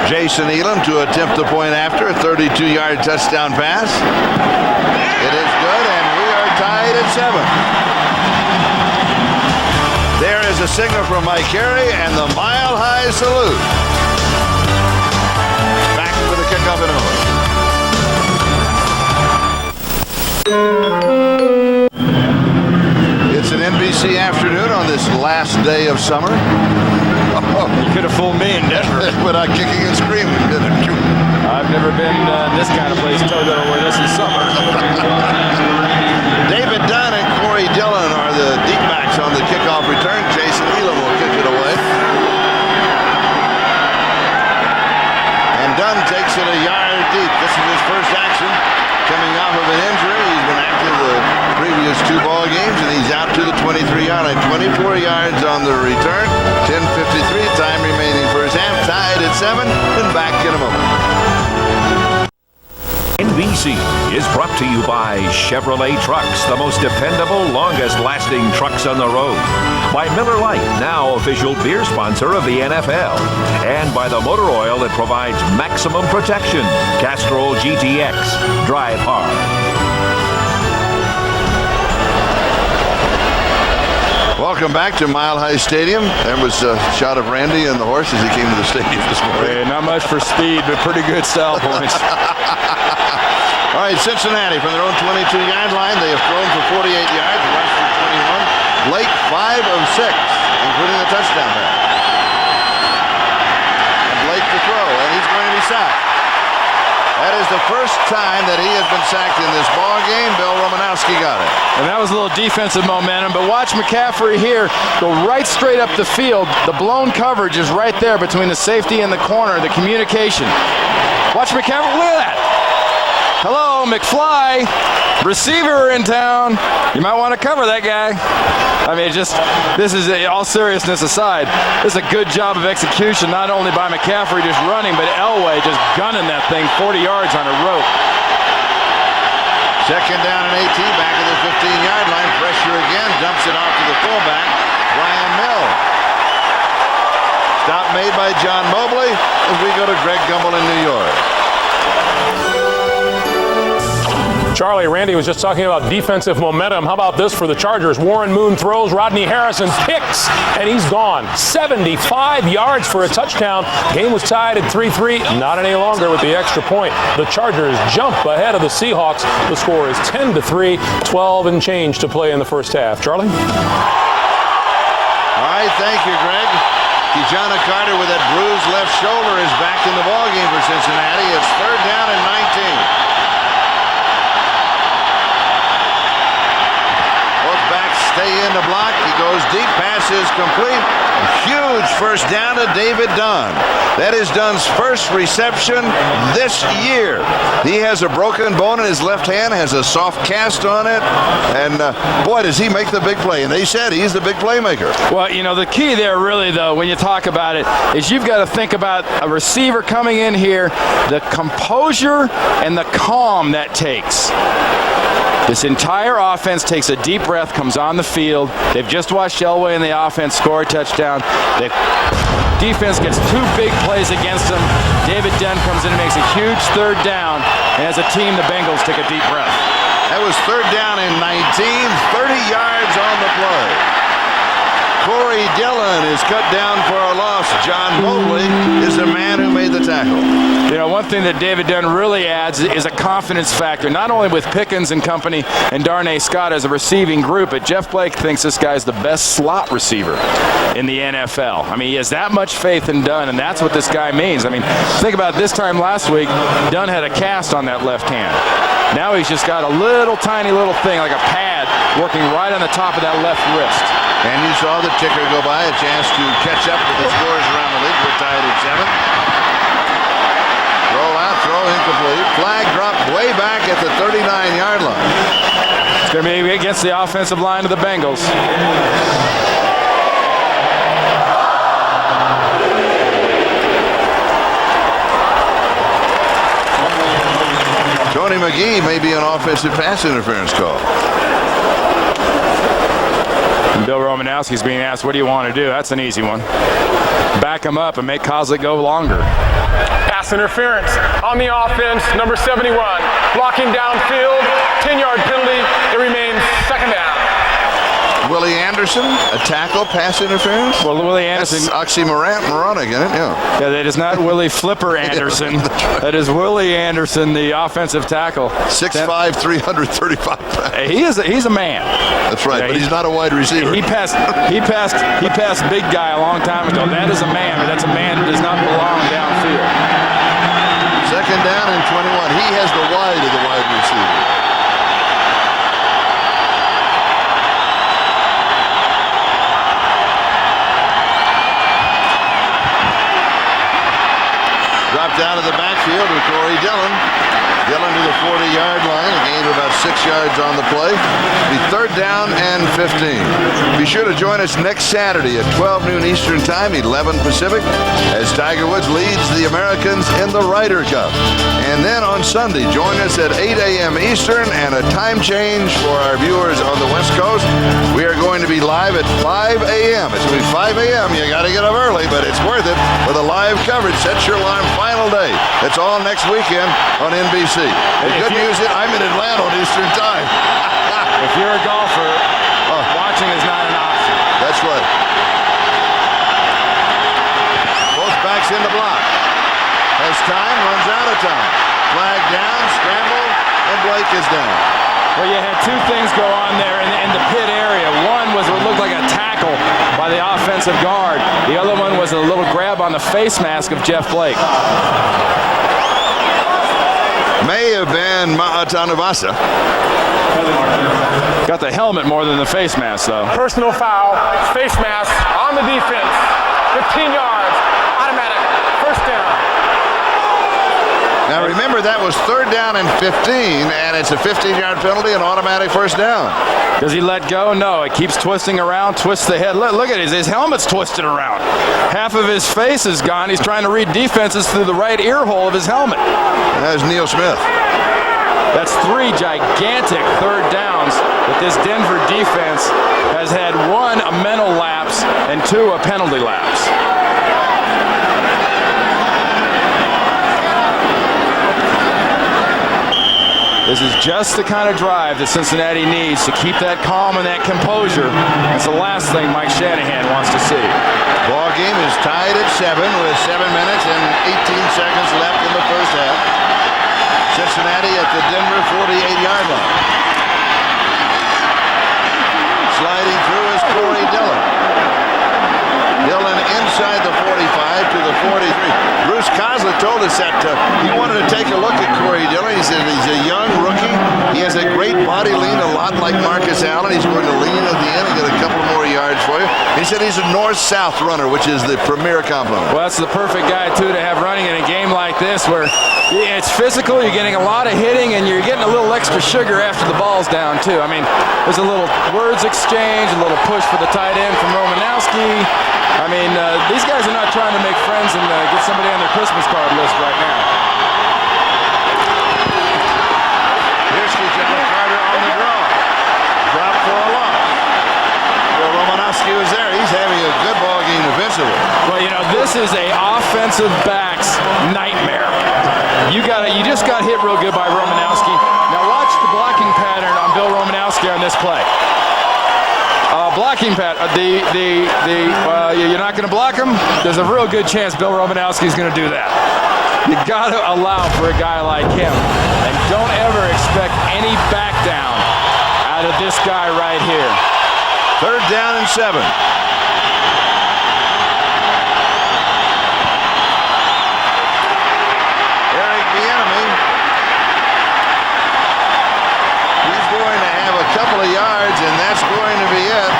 Jason Elam to attempt the point after a 32-yard touchdown pass. It is good, and we are tied at 7. There is a signal from Mike Carey and the mile-high salute. Back for the kickoff in a moment. It's an NBC afternoon on this last day of summer. You could have fooled me in Denver. Without kicking and screaming, didn't you? I've never been in this kind of place till where this is summer. David Dunn and Corey Dillon are the deep backs on the kickoff return. Jason Elam will kick it away. And Dunn takes it a yard deep. This is his first action coming off of an injury. He's been active the previous 2 ball games, and he's out to the 23-yard line. 24 yards on the return. 10:53 time remaining for his half. Tied at 7, and back in a moment. NBC is brought to you by Chevrolet Trucks, the most dependable, longest-lasting trucks on the road. By Miller Lite, now official beer sponsor of the NFL. And by the motor oil that provides maximum protection. Castrol GTX. Drive hard. Welcome back to Mile High Stadium. There was a shot of Randy and the horse as he came to the stadium this morning. Not much for speed, but pretty good style points. All right, Cincinnati from their own 22-yard line. They have thrown for 48 yards, rushed for 21. Blake 5 of 6, including the touchdown pass. And Blake to throw, and he's going to be sacked. That is the first time that he has been sacked in this ball game. Bill Romanowski got it. And that was a little defensive momentum, but watch McCaffrey here go right straight up the field. The blown coverage is right there between the safety and the corner, the communication. Watch McCaffrey, look at that. Hello, McFly. Receiver in town. You might want to cover that guy. I mean, this is, all seriousness aside, this is a good job of execution, not only by McCaffrey just running, but Elway just gunning that thing 40 yards on a rope. Second down and 18, back at the 15-yard line. Pressure again, dumps it off to the fullback, Brian Mill. Stop made by John Mobley as we go to Greg Gumbel in New York. Charlie, Randy was just talking about defensive momentum. How about this for the Chargers? Warren Moon throws, Rodney Harrison picks, and he's gone. 75 yards for a touchdown. Game was tied at 3-3. Not any longer with the extra point. The Chargers jump ahead of the Seahawks. The score is 10-3, 12 and change to play in the first half. Charlie? All right, thank you, Greg. Kijana Carter with that bruised left shoulder is back in the ballgame for Cincinnati. It's third down and 19. Stay in the block. He goes deep. Pass is complete. Huge first down to David Dunn. That is Dunn's first reception this year. He has a broken bone in his left hand, has a soft cast on it, and boy, does he make the big play. And they said he's the big playmaker. Well, you know, the key there really, though, when you talk about it, is you've got to think about a receiver coming in here, the composure and the calm that takes. This entire offense takes a deep breath, comes on the field. They've just watched Elway and the offense score a touchdown. The defense gets 2 big plays against them. David Dunn comes in and makes a huge third down. And as a team, the Bengals take a deep breath. That was third down and 19, 30 yards on the play. Corey Dillon is cut down for a loss. John Mobley is the man who made the tackle. You know, one thing that David Dunn really adds is a confidence factor, not only with Pickens and company and Darnay Scott as a receiving group, but Jeff Blake thinks this guy's the best slot receiver in the NFL. I mean, he has that much faith in Dunn, and that's what this guy means. I mean, think about this time last week, Dunn had a cast on that left hand. Now he's just got a tiny little thing, like a pad, working right on the top of that left wrist. And you saw the ticker go by, a chance to catch up with the scores around the league. We're tied at 7. Roll out, throw incomplete. Flag drop. against the offensive line of the Bengals. Tony McGee may be an offensive pass interference call. And Bill Romanowski's being asked, what do you want to do? That's an easy one. Back him up and make Kozlik go longer. Pass interference on the offense, number 71. Blocking downfield, 10-yard penalty. It remains second down. Willie Anderson, a tackle, pass interference? Well, Willie Anderson. That's oxymoronic, isn't it? Yeah. Yeah, that is not Willie Flipper Anderson. That is Willie Anderson, the offensive tackle. 6'5", 335 pounds. He's a man. That's right, but he's not a wide receiver. He passed big guy a long time ago. That is a man, but that's a man who does not belong downfield. Second down and 21. He has the wide of the wide receiver. Dropped out of the backfield with Corey Dillon. Dillon to the 40-yard line, a gain of about 6 yards on the play. The third down and 15. Be sure to join us next Saturday at 12 noon Eastern Time, 11 Pacific, as Tiger Woods leads the Americans in the Ryder Cup. And then on Sunday, join us at 8 a.m. Eastern and a time change for our viewers on the West Coast. We are going to be live at 5 a.m. It's going to be 5 a.m. You got to get up early, but it's worth it for the live coverage. Set your alarm, final day. It's all next weekend on NBC. The good news is I'm in Atlanta on Eastern Time. If you're a golfer, watching is not an option. That's right. Both backs in the block. Has time, runs out of time. Flag down, scramble, and Blake is down. Well, you had two things go on there in the pit area. One was what looked like a tackle by the offensive guard. The other one was a little grab on the face mask of Jeff Blake. May have been Ma'atanavasa. Got the helmet more than the face mask, though. Personal foul, face mask on the defense. 15 yards, automatic, first down. Now remember, that was third down and 15, and it's a 15-yard penalty and automatic first down. Does he let go? No, it keeps twisting around, twists the head. Look at his helmet's twisted around. Half of his face is gone. He's trying to read defenses through the right ear hole of his helmet. That was Neil Smith. That's 3 gigantic third downs that this Denver defense has had. 1, a mental lapse, and 2, a penalty lapse. This is just the kind of drive that Cincinnati needs to keep that calm and that composure. That's the last thing Mike Shanahan wants to see. Ball game is tied at 7 with 7 minutes and 18 seconds left in the first half. Cincinnati at the Denver 48-yard line. Sliding through is Corey Dillon. Dillon inside the 45 to the 43. Bruce Kozlik told us that he wanted to take a look at Corey Dillon. He said he's a young rookie. He has a great body lean, a lot like Marcus Allen. He's going to lean at the end and get a couple more yards for you. He said he's a north-south runner, which is the premier compliment. Well, that's the perfect guy, too, to have running in a game like this where it's physical, you're getting a lot of hitting, and you're getting a little extra sugar after the ball's down, too. I mean, there's a little words exchange, a little push for the tight end from Romanowski. I mean, these guys are not trying to make friends and get somebody on their Christmas card list right now. Here's Carter on the draw. Drop for a loss. Well, Romanowski was there. He's having a good ball game defensively. Well, you know, this is a offensive back's nightmare. You just got hit real good by Romanowski. Now watch the blocking pattern on Bill Romanowski on this play. Blocking pattern. You're not going to block him? There's a real good chance Bill Romanowski's going to do that. You got to allow for a guy like him, and don't ever expect any back down out of this guy right here. Third down and 7. Eric Bieniemy. He's going to have a couple of yards, and that's going to be it.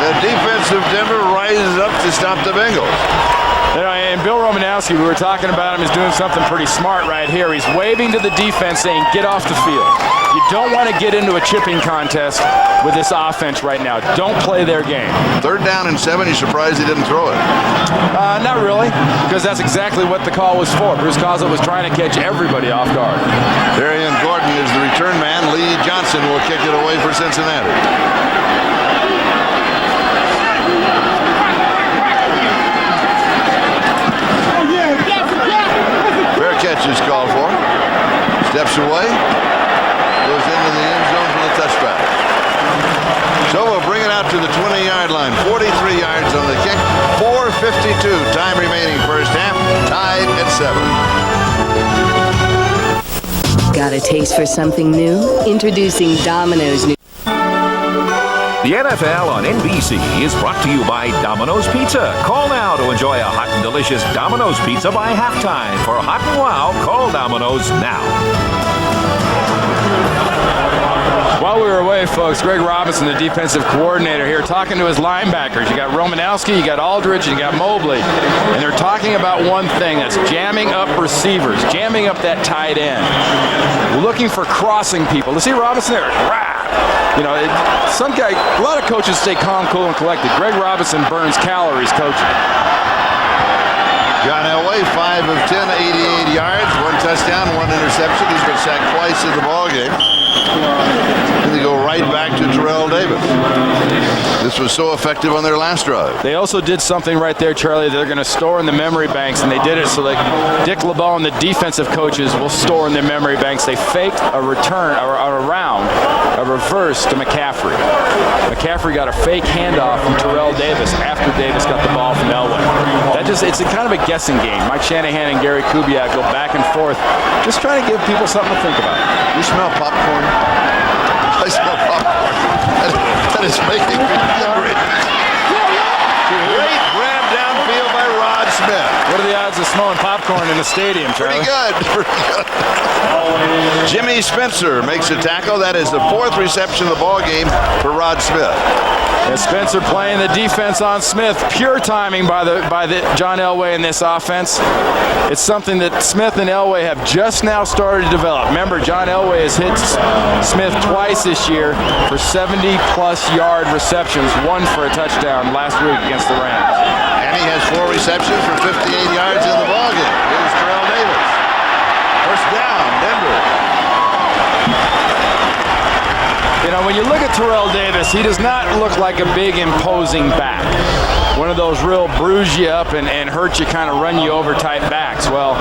The defense of Denver rises up to stop the Bengals. And Bill Romanowski, we were talking about him, is doing something pretty smart right here. He's waving to the defense saying, get off the field. You don't want to get into a chipping contest with this offense right now. Don't play their game. 3rd down and 7. He's surprised he didn't throw it. Not really, because that's exactly what the call was for. Bruce Coslet was trying to catch everybody off guard. Darian Gordon is the return man. Lee Johnson will kick it away for Cincinnati. Fair catch is called for. Steps away. Goes into the end zone for the touchback. So we'll bring it out to the 20-yard line. 43 yards on the kick. 4:52 time remaining first half. Tied at 7. Got a taste for something new? Introducing Domino's new. The NFL on NBC is brought to you by Domino's Pizza. Call now to enjoy a hot and delicious Domino's Pizza by halftime. For hot and wow, call Domino's now. While we were away, folks, Greg Robinson, the defensive coordinator here, talking to his linebackers. You got Romanowski, you got Aldridge, you got Mobley. And they're talking about one thing, that's jamming up receivers, jamming up that tight end. Looking for crossing people. To see Robinson there, you know, some guy, a lot of coaches stay calm, cool, and collected. Greg Robinson burns calories coaching. John Elway, 5 of 10, 88 yards, 1 touchdown, 1 interception. He's been sacked twice in the ballgame. And they go right back to Terrell Davis. This was so effective on their last drive. They also did something right there, Charlie. They're going to store in the memory banks, and they did it so that Dick LeBeau and the defensive coaches will store in their memory banks. They faked a return, or a round, a reverse to McCaffrey. McCaffrey got a fake handoff from Terrell Davis after Davis got the ball from Elway. It's a kind of a guessing game. Mike Shanahan and Gary Kubiak go back and forth, just trying to give people something to think about. You smell popcorn? I smell popcorn. That is making me hungry. Great grab downfield by Rod Smith. What are the odds of smelling popcorn in the stadium, Charlie? Pretty good. Jimmy Spencer makes a tackle. That is the 4th reception of the ball game for Rod Smith. And Spencer playing the defense on Smith. Pure timing by the John Elway in this offense. It's something that Smith and Elway have just now started to develop. Remember, John Elway has hit Smith twice this year for 70-plus yard receptions, 1 for a touchdown last week against the Rams. And he has 4 receptions for 58 yards in the ballgame. Here's Terrell Davis. First down, Denver. You know, when you look at Terrell Davis, he does not look like a big, imposing back. One of those real bruise you up and hurt you, kind of run you over type backs. Well,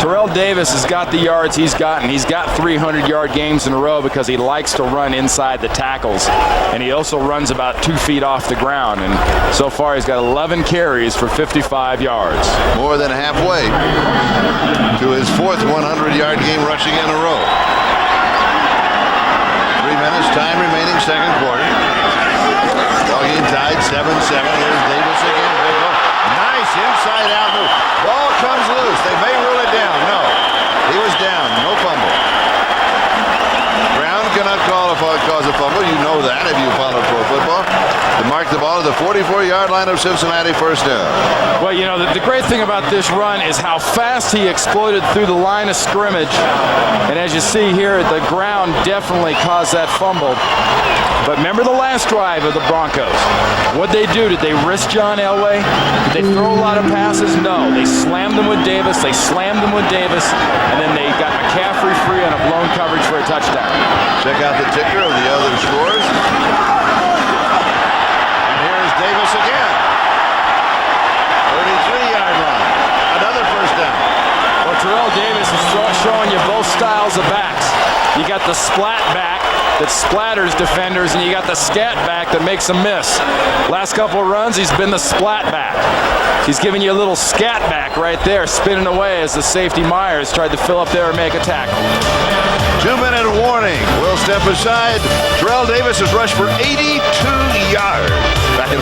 Terrell Davis has got the yards he's gotten. He's got 300-yard games in a row because he likes to run inside the tackles. And he also runs about 2 feet off the ground. And so far, he's got 11 carries for 55 yards. More than halfway to his 4th 100-yard game rushing in a row. 3 minutes, time remaining, second quarter. Ball game tied 7-7. Here's Davis again. Nice inside-out move. Ball comes loose. They may rule it down. No. He was down. No fumble. Brown cannot cause a fumble. You know that if you follow pro football. To mark the ball at the 44-yard line of Cincinnati, first down. Well, you know, the great thing about this run is how fast he exploded through the line of scrimmage. And as you see here, the ground definitely caused that fumble. But remember the last drive of the Broncos. What'd they do? Did they risk John Elway? Did they throw a lot of passes? No. They slammed them with Davis. They slammed them with Davis. And then they got McCaffrey free on a blown coverage for a touchdown. Check out the ticker of the other scores. And here's Davis again. 33-yard line. Another first down. Well, Terrell Davis is showing you both styles of backs. You got the splat back that splatters defenders, and you got the scat back that makes them miss. Last couple of runs, he's been the splat back. He's giving you a little scat back right there, spinning away as the safety Myers tried to fill up there and make a tackle. 2-minute warning. We'll step aside. Terrell Davis has rushed for 82 yards. Back in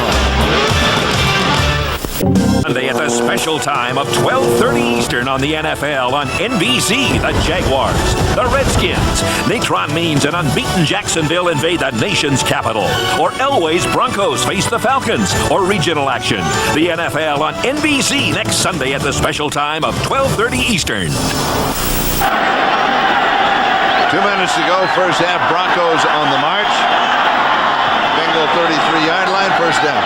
line. Sunday at the special time of 12:30 Eastern on the NFL on NBC. The Jaguars, the Redskins, Natron Means and unbeaten Jacksonville invade the nation's capital. Or Elway's Broncos face the Falcons. Or regional action. The NFL on NBC next Sunday at the special time of 12:30 Eastern. 2 minutes to go, first half. Broncos on the march. Bengal 33-yard line, first down.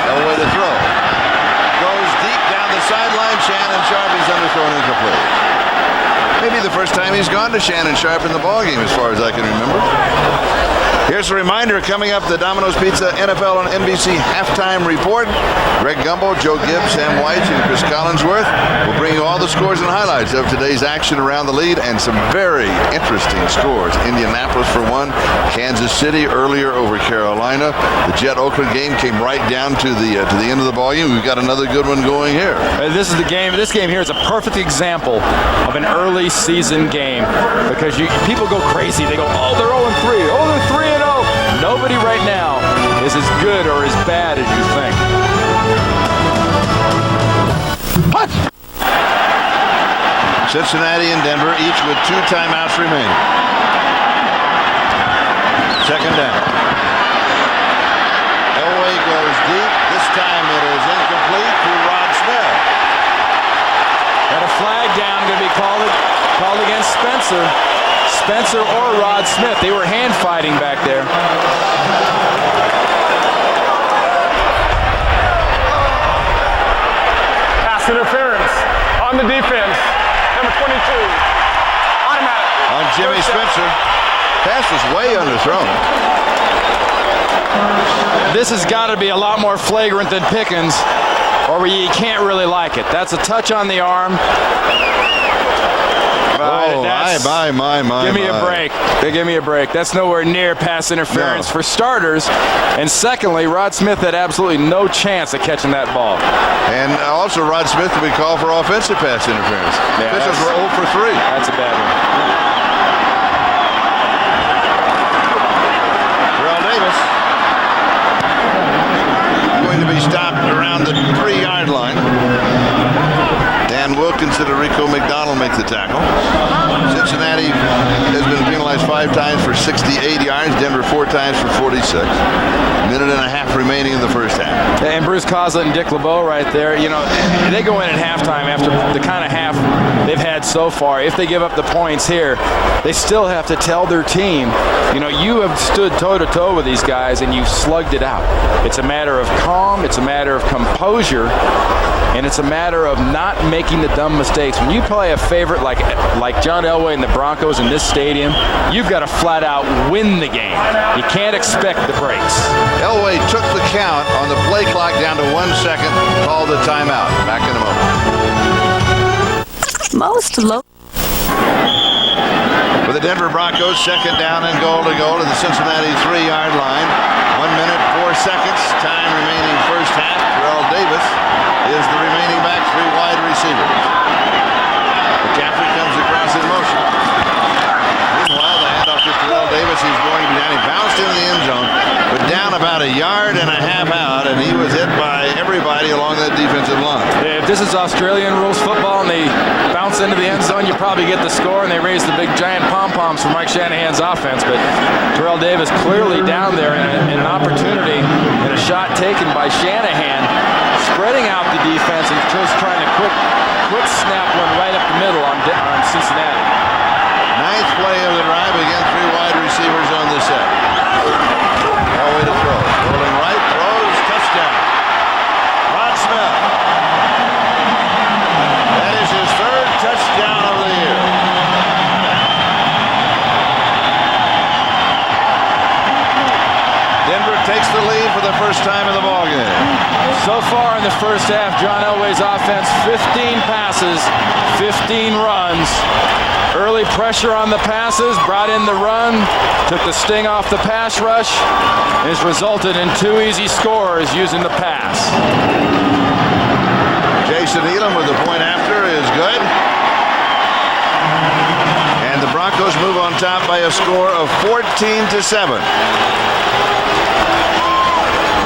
Elway to throw. Goes deep down the sideline. Shannon Sharp is underthrown incomplete. Maybe the first time he's gone to Shannon Sharp in the ballgame, as far as I can remember. Here's a reminder coming up: the Domino's Pizza NFL on NBC halftime report. Greg Gumbel, Joe Gibbs, Sam White, and Chris Collinsworth will bring you all the scores and highlights of today's action around the league and some very interesting scores. Indianapolis for one, Kansas City earlier over Carolina. The Jet-Oakland game came right down to the end of the volume. We've got another good one going here. This is the game. This game here is a perfect example of an early season game because people go crazy. They go, oh, they're 0-3. Oh, they're 3-0. Nobody right now is as good or as bad as you think. What? Cincinnati and Denver, each with 2 timeouts remaining. Second down. Elway goes deep. This time it is incomplete to Rod Smith. Got a flag down going to be called against Spencer. Spencer or Rod Smith. They were hand fighting back there. Pass interference on the defense. Number 22. Automatic. On Jimmy Spencer. Pass was way underthrown. This has got to be a lot more flagrant than Pickens, or you can't really like it. That's a touch on the arm. Oh, Give me a break. Give me a break. That's nowhere near pass interference for starters. And secondly, Rod Smith had absolutely no chance of catching that ball. And also Rod Smith to be called for offensive pass interference. Yeah, Officials were 0 for 3. That's a bad one. Terrell Davis going to be stopped around the 3-yard line. Dan Wilkins and Rico McDonald make the tackle. Cincinnati has been penalized 5 times for 68 yards. Denver 4 times for 46. Minute and a half remaining in the first half. And Bruce Coslett and Dick LeBeau right there. You know, they go in at halftime after the kind of half they've had so far. If they give up the points here, they still have to tell their team, you know, you have stood toe-to-toe with these guys and you've slugged it out. It's a matter of calm. It's a matter of composure. And it's a matter of not making the dumb mistakes. When you play a favorite like John Elway and the Broncos in this stadium, you've got to flat out win the game. You can't expect the breaks. Elway took the count on the play clock down to 1 second, called the timeout. Back in a moment. Most low. For the Denver Broncos, second down and goal to go to the Cincinnati 3-yard line. 1 minute, 4 seconds. Time remaining first half. Terrell Davis is the remaining back, 3 wide receivers. McCaffrey comes across in motion. Meanwhile, the handoff to Terrell Davis. He's going to be down. He bounced into the end zone, but down about 1.5 yards out, and he was hit by everybody along that defensive line. If this is Australian rules football and they bounce into the end zone, you probably get the score, and they raise the big giant pom-poms for Mike Shanahan's offense. But Terrell Davis clearly down there in an opportunity and a shot taken by Shanahan, spreading out the defense and just trying to quick snap one right up the middle on Cincinnati. 9th play of the drive. Again, 3 wide receivers on this set. Elway to throw. Rolling right, throws, touchdown. Rod Smith. That is his 3rd touchdown of the year. Denver takes the lead for the first time in the ballgame. So far in the first half, John Elway's offense, 15 passes, 15 runs. Early pressure on the passes, brought in the run, took the sting off the pass rush, and has resulted in 2 easy scores using the pass. Jason Elam with the point after is good. And the Broncos move on top by a score of 14-7.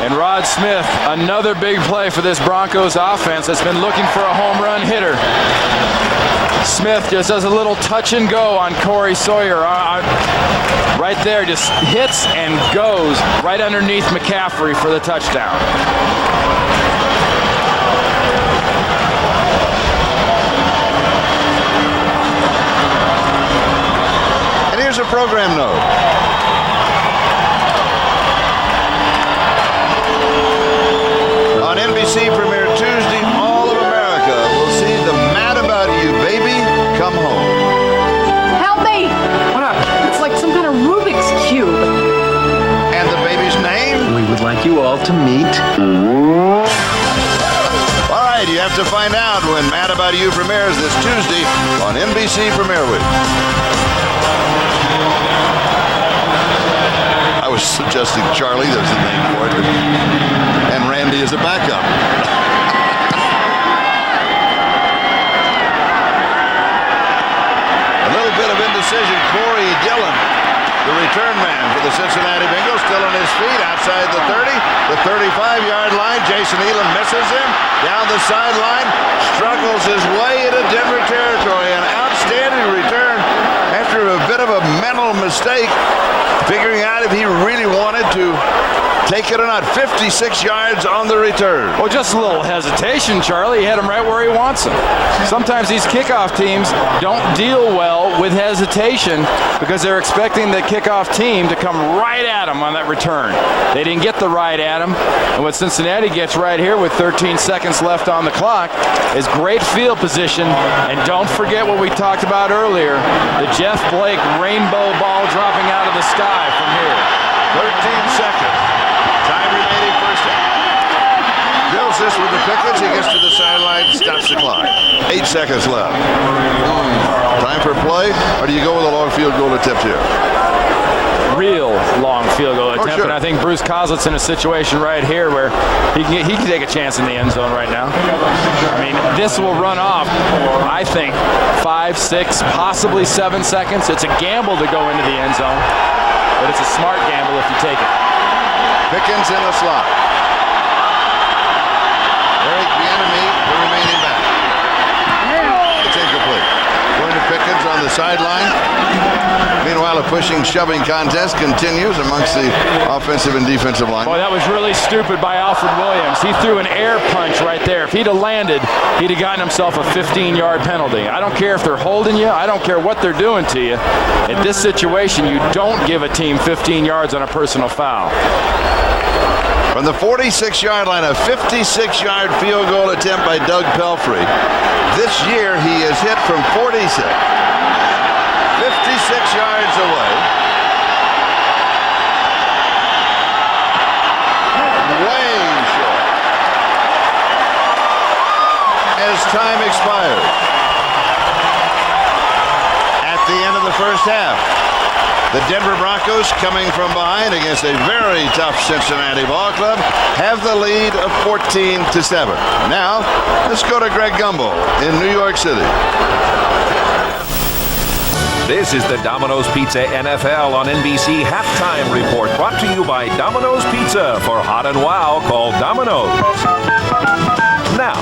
And Rod Smith, another big play for this Broncos offense that's been looking for a home run hitter. Smith just does a little touch and go on Corey Sawyer. Right there, just hits and goes right underneath McCaffrey for the touchdown. And here's a program note. On NBC premiere Tuesday, all of America will see the Mad About You Baby Come Home. Help me! What up? It's like some kind of Rubik's Cube. And the baby's name? We would like you all to meet. All right, you have to find out when Mad About You premieres this Tuesday on NBC Premiere Week. I was suggesting Charlie, there's a name for it, and Randy as a backup. A little bit of indecision. Corey Dillon, the return man for the Cincinnati Bengals, still on his feet outside the 30, the 35-yard line. Jason Elam misses him down the sideline, struggles his way into Denver territory. An outstanding return after a bit of a mental mistake, figuring out if he really wanted to take it or not. 56 yards on the return. Well, just a little hesitation, Charlie. He had him right where he wants him. Sometimes these kickoff teams don't deal well with hesitation because they're expecting the kickoff team to come right at them on that return. They didn't get the right at them. And what Cincinnati gets right here with 13 seconds left on the clock is great field position. And don't forget what we talked about earlier, the Jeff Blake rainbow ball dropping out of the sky from here. 13 seconds. Time remaining first half. Drills this with the Pickens. He gets to the sideline, stops the clock. 8 seconds left. Time for play, or do you go with a long field goal attempt here? Real long field goal attempt, sure. and I think Bruce Kozlitt's in a situation right here where he can take a chance in the end zone right now. I mean, this will run off, I think, 5, 6, possibly 7 seconds. It's a gamble to go into the end zone, but it's a smart gamble if you take it. Pickens in the slot. Eric Bieniemy, the remaining back. It's incomplete. Going to Pickens on the sideline. Meanwhile, a pushing, shoving contest continues amongst the offensive and defensive line. Boy, that was really stupid by Alfred Williams. He threw an air punch right there. If he'd have landed, he'd have gotten himself a 15-yard penalty. I don't care if they're holding you. I don't care what they're doing to you. In this situation, you don't give a team 15 yards on a personal foul. From the 46-yard line, a 56-yard field goal attempt by Doug Pelfrey. This year, he is hit from 46. 56 yards away. Way short. As time expires. At the end of the first half, the Denver Broncos, coming from behind against a very tough Cincinnati ball club, have the lead of 14-7. Now, let's go to Greg Gumbel in New York City. This is the Domino's Pizza NFL on NBC Halftime Report, brought to you by Domino's Pizza. For hot and wow, call Domino's. Now,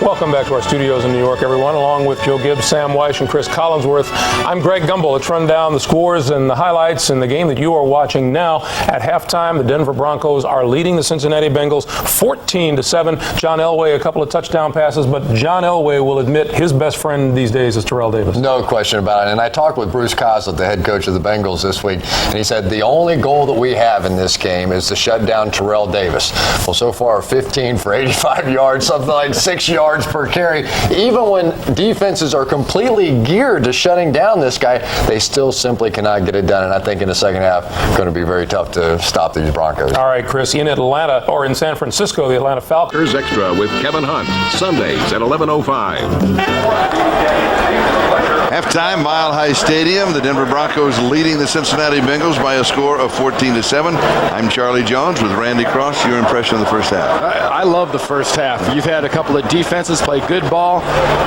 welcome back to our studios in New York, everyone. Along with Joe Gibbs, Sam Weish, and Chris Collinsworth, I'm Greg Gumbel. Let's run down the scores and the highlights in the game that you are watching now. At halftime, the Denver Broncos are leading the Cincinnati Bengals 14-7. John Elway, a couple of touchdown passes, but John Elway will admit his best friend these days is Terrell Davis. No question about it. And I talked with Bruce Kozlitt, the head coach of the Bengals this week, and he said the only goal that we have in this game is to shut down Terrell Davis. Well, so far, 15 for 85 yards, something like 6 yards per carry. Even when defenses are completely geared to shutting down this guy, they still simply cannot get it done. And I think in the second half, it's going to be very tough to stop these Broncos. All right, Chris, in Atlanta, or in San Francisco, the Atlanta Falcons. Extra with Kevin Hunt, Sundays at 11:05. Halftime, Mile High Stadium. The Denver Broncos leading the Cincinnati Bengals by a score of 14-7. I'm Charlie Jones with Randy Cross. Your impression of the first half? I love the first half. You've had a couple of defenses play good ball.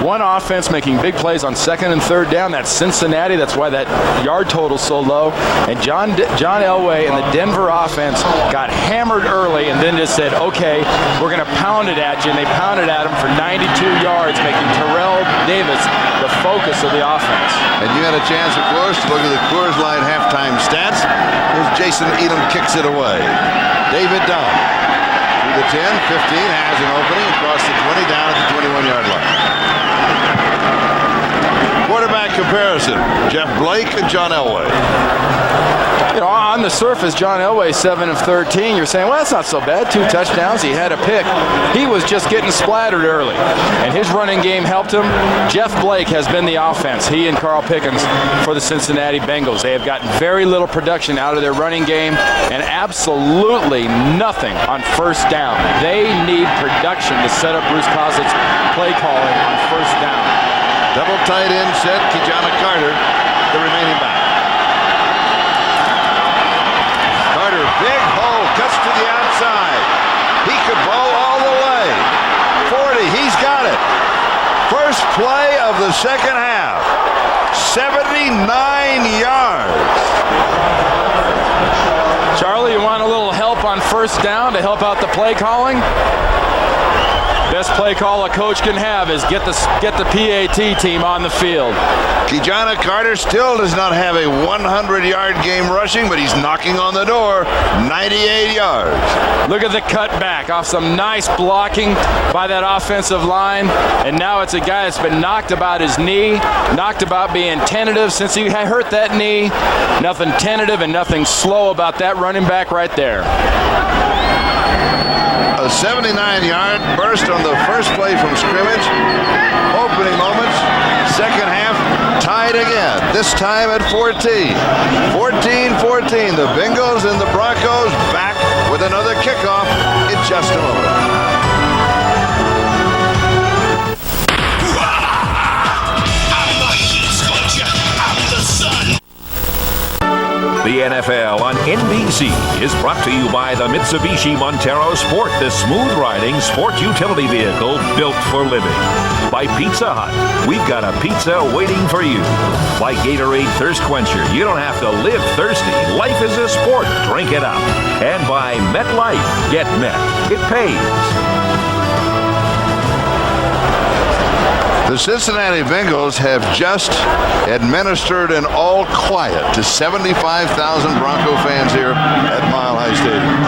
One offense making big plays on second and third down. That's Cincinnati. That's why that yard total's so low. And John Elway and the Denver offense got hammered early and then just said, okay, we're going to pound it at you. And they pounded at him for 92 yards, making Terrell Davis the focus of the offense. And you had a chance, of course, to look at the Coors Light halftime stats as Jason Elam kicks it away. David Dunn through the 10, 15, has an opening across the 20, down at the 21-yard line. Quarterback comparison, Jeff Blake and John Elway. You know, on the surface, John Elway 7 of 13. You're saying, well, that's not so bad. 2 touchdowns. He had a pick. He was just getting splattered early, and his running game helped him. Jeff Blake has been the offense. He and Carl Pickens for the Cincinnati Bengals. They have gotten very little production out of their running game, and absolutely nothing on first down. They need production to set up Bruce Coslett's play calling on first down. Double tight end set, Kijana Carter, the remaining back. Carter, big hole, cuts to the outside. He could roll all the way. 40, he's got it. First play of the second half. 79 yards. Charlie, you want a little help on first down to help out the play calling? Best play call a coach can have is get the PAT team on the field. Kijana Carter still does not have a 100-yard game rushing, but he's knocking on the door. 98 yards. Look at the cutback off some nice blocking by that offensive line. And now it's a guy that's been knocked about his knee, knocked about being tentative since he hurt that knee. Nothing tentative and nothing slow about that running back right there. A 79-yard burst on the first play from scrimmage. Opening moments. Second half, tied again. This time at 14. 14-14. The Bengals and the Broncos back with another kickoff in just a moment. The NFL on NBC is brought to you by the Mitsubishi Montero Sport, the smooth-riding sport utility vehicle built for living. By Pizza Hut, we've got a pizza waiting for you. By Gatorade Thirst Quencher, you don't have to live thirsty. Life is a sport. Drink it up. And by MetLife, get Met. It pays. The Cincinnati Bengals have just administered an all quiet to 75,000 Bronco fans here at Mile High Stadium.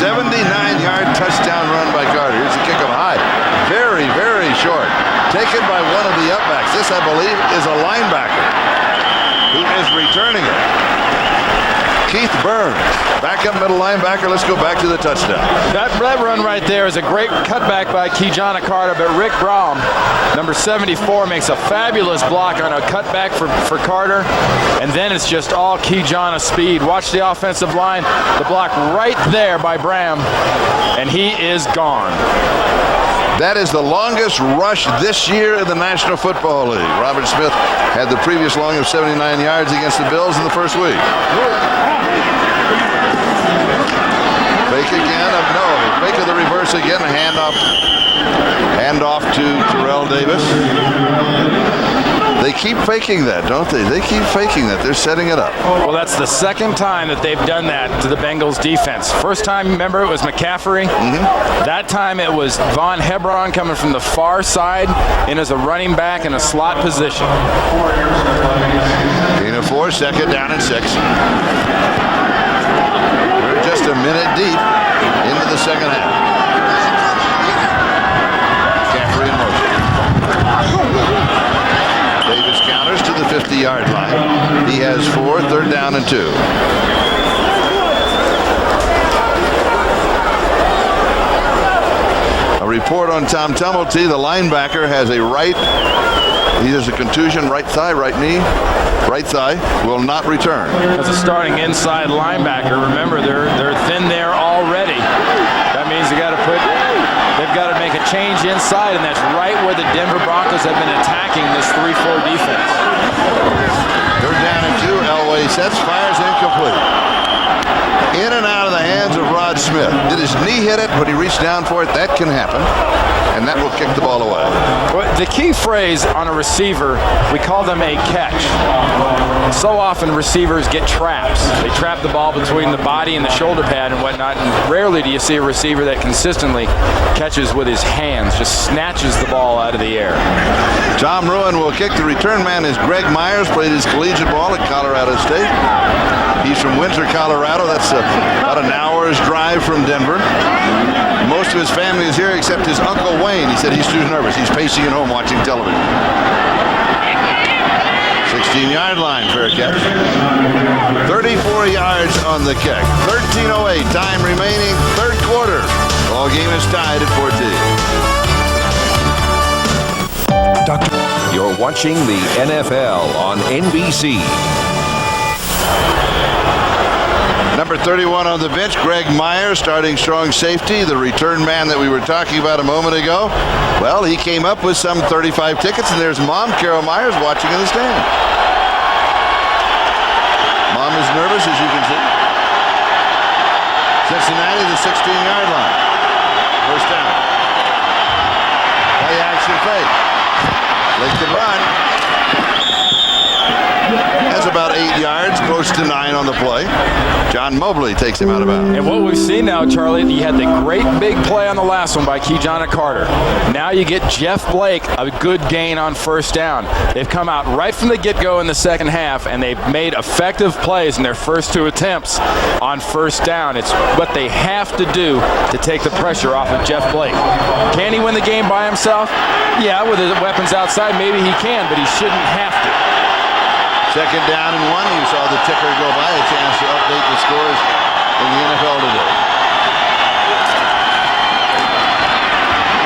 79-yard touchdown run by Carter. Here's the kickoff high. Very, very short. Taken by one of the upbacks. This, I believe, is a linebacker who is returning it. Keith Burns, backup middle linebacker. Let's go back to the touchdown. That run right there is a great cutback by Kijana Carter, but Rick Braum, number 74, makes a fabulous block on a cutback for Carter, and then it's just all Kijana speed. Watch the offensive line, the block right there by Braum, and he is gone. That is the longest rush this year in the National Football League. Robert Smith had the previous long of 79 yards against the Bills in the first week. Fake again. No, fake of the reverse again. Hand off to Terrell Davis. They keep faking that, don't they? They keep faking that. They're setting it up. Well, that's the second time that they've done that to the Bengals defense. First time, remember, it was McCaffrey. That time it was Von Hebron coming from the far side in as a running back in a slot position. Gain of 4, second down and 6. We're just a minute deep into the second half. McCaffrey in motion. Davis counters to the 50-yard line. He has 4, third down and 2. A report on Tom Tumulty, the linebacker has a he has a contusion, right thigh, right knee, right thigh, will not return. As a starting inside linebacker, remember they're thin there already. That means they've got to make a change inside, and that's right where the Denver Broncos have been attacking this 3-4 defense. Third down and 2. Elway sets, fires, incomplete. In and out of the hands of Rod Smith. Did his knee hit it, but he reached down for it? That can happen. And that will kick the ball away. Well, the key phrase on a receiver, we call them a catch. So often receivers get traps. They trap the ball between the body and the shoulder pad and whatnot, and rarely do you see a receiver that consistently catches with his hands, just snatches the ball out of the air. Tom Ruin will kick. The return man is Greg Myers, played his collegiate ball at Colorado State. He's from Windsor, Colorado. That's about an hour's drive from Denver. Most of his family is here except his Uncle Wayne. He said he's too nervous. He's pacing at home watching television. 16-yard line, fair catch. 34 yards on the kick. 13:08, time remaining, third quarter. Ball game is tied at 14. You're watching the NFL on NBC. Number 31 on the bench, Greg Myers, starting strong safety, the return man that we were talking about a moment ago. Well, he came up with some 35 tickets, and there's Mom, Carol Myers, watching in the stand. Mom is nervous, as you can see. Cincinnati, the 16-yard line. First down. Play action fake. Blake can run. Has about 8 yards, close to 9 on the play. John Mobley takes him out of bounds. And what we've seen now, Charlie, you had the great big play on the last one by Keyjana Carter. Now you get Jeff Blake, a good gain on first down. They've come out right from the get-go in the second half, and they've made effective plays in their first 2 attempts on first down. It's what they have to do to take the pressure off of Jeff Blake. Can he win the game by himself? Yeah, with his weapons outside, maybe he can, but he shouldn't have to. Second down and 1. You saw the ticker go by. A chance to update the scores in the NFL today.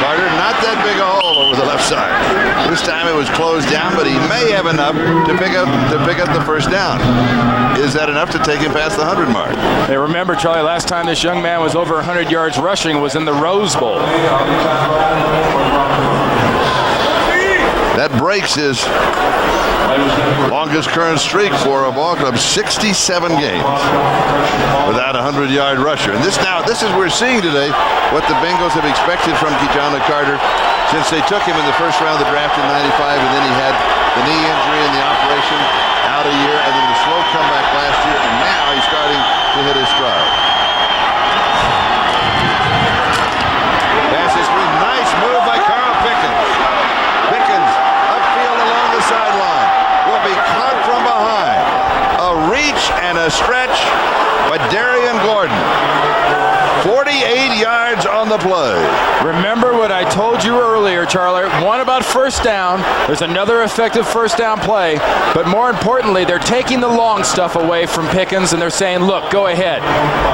Carter, not that big a hole over the left side. This time it was closed down, but he may have enough to pick up the first down. Is that enough to take him past the 100 mark? Hey, remember, Charlie, last time this young man was over 100 yards rushing was in the Rose Bowl. That breaks his longest current streak for a ball club, 67 games without a 100-yard rusher. And this is we're seeing today what the Bengals have expected from Keyjana Carter since they took him in the first round of the draft in '95, and then he had the knee injury and the operation out a year, and then the slow comeback last year, and now he's starting to hit his stride. Passes screen, nice move by Carl Pickens. Pickens upfield along the sideline. Will be caught from behind. A reach and a stretch by Darian Gordon. 48 yards on the play. Remember what I told you earlier, Charlie. One about first down. There's another effective first down play. But more importantly, they're taking the long stuff away from Pickens, and they're saying, look, go ahead.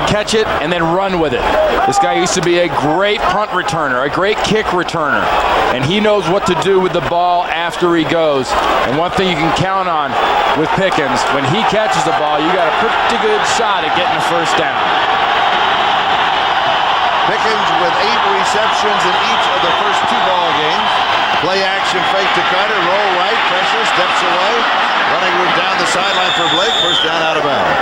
Catch it and then run with it. This guy used to be a great punt returner, a great kick returner. And he knows what to do with the ball after he goes. And one thing you can count on with Pickens, when he catches the ball, you got a pretty good shot at getting the first down. Pickens with 8 receptions in each of the first 2 ball games. Play action fake to Carter, roll right, pressure, steps away. Running route down the sideline for Blake, first down out of bounds.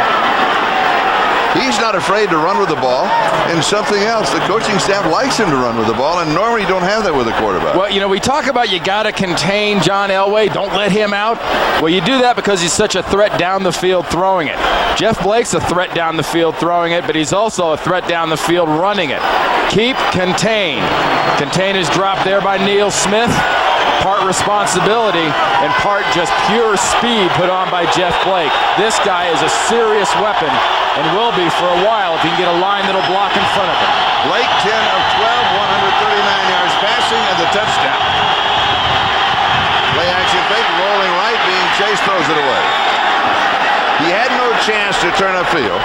He's not afraid to run with the ball, and something else, the coaching staff likes him to run with the ball, and normally you don't have that with a quarterback. Well, you know, we talk about you got to contain John Elway, don't let him out. Well, you do that because he's such a threat down the field throwing it. Jeff Blake's a threat down the field throwing it, but he's also a threat down the field running it. Keep contain. Contain is dropped there by Neil Smith. Part responsibility and part just pure speed put on by Jeff Blake. This guy is a serious weapon and will be for a while if he can get a line that'll block in front of him. Blake 10 of 12, 139 yards passing and the touchdown. Play action fake, rolling right, being chased, throws it away. He had no chance to turn upfield.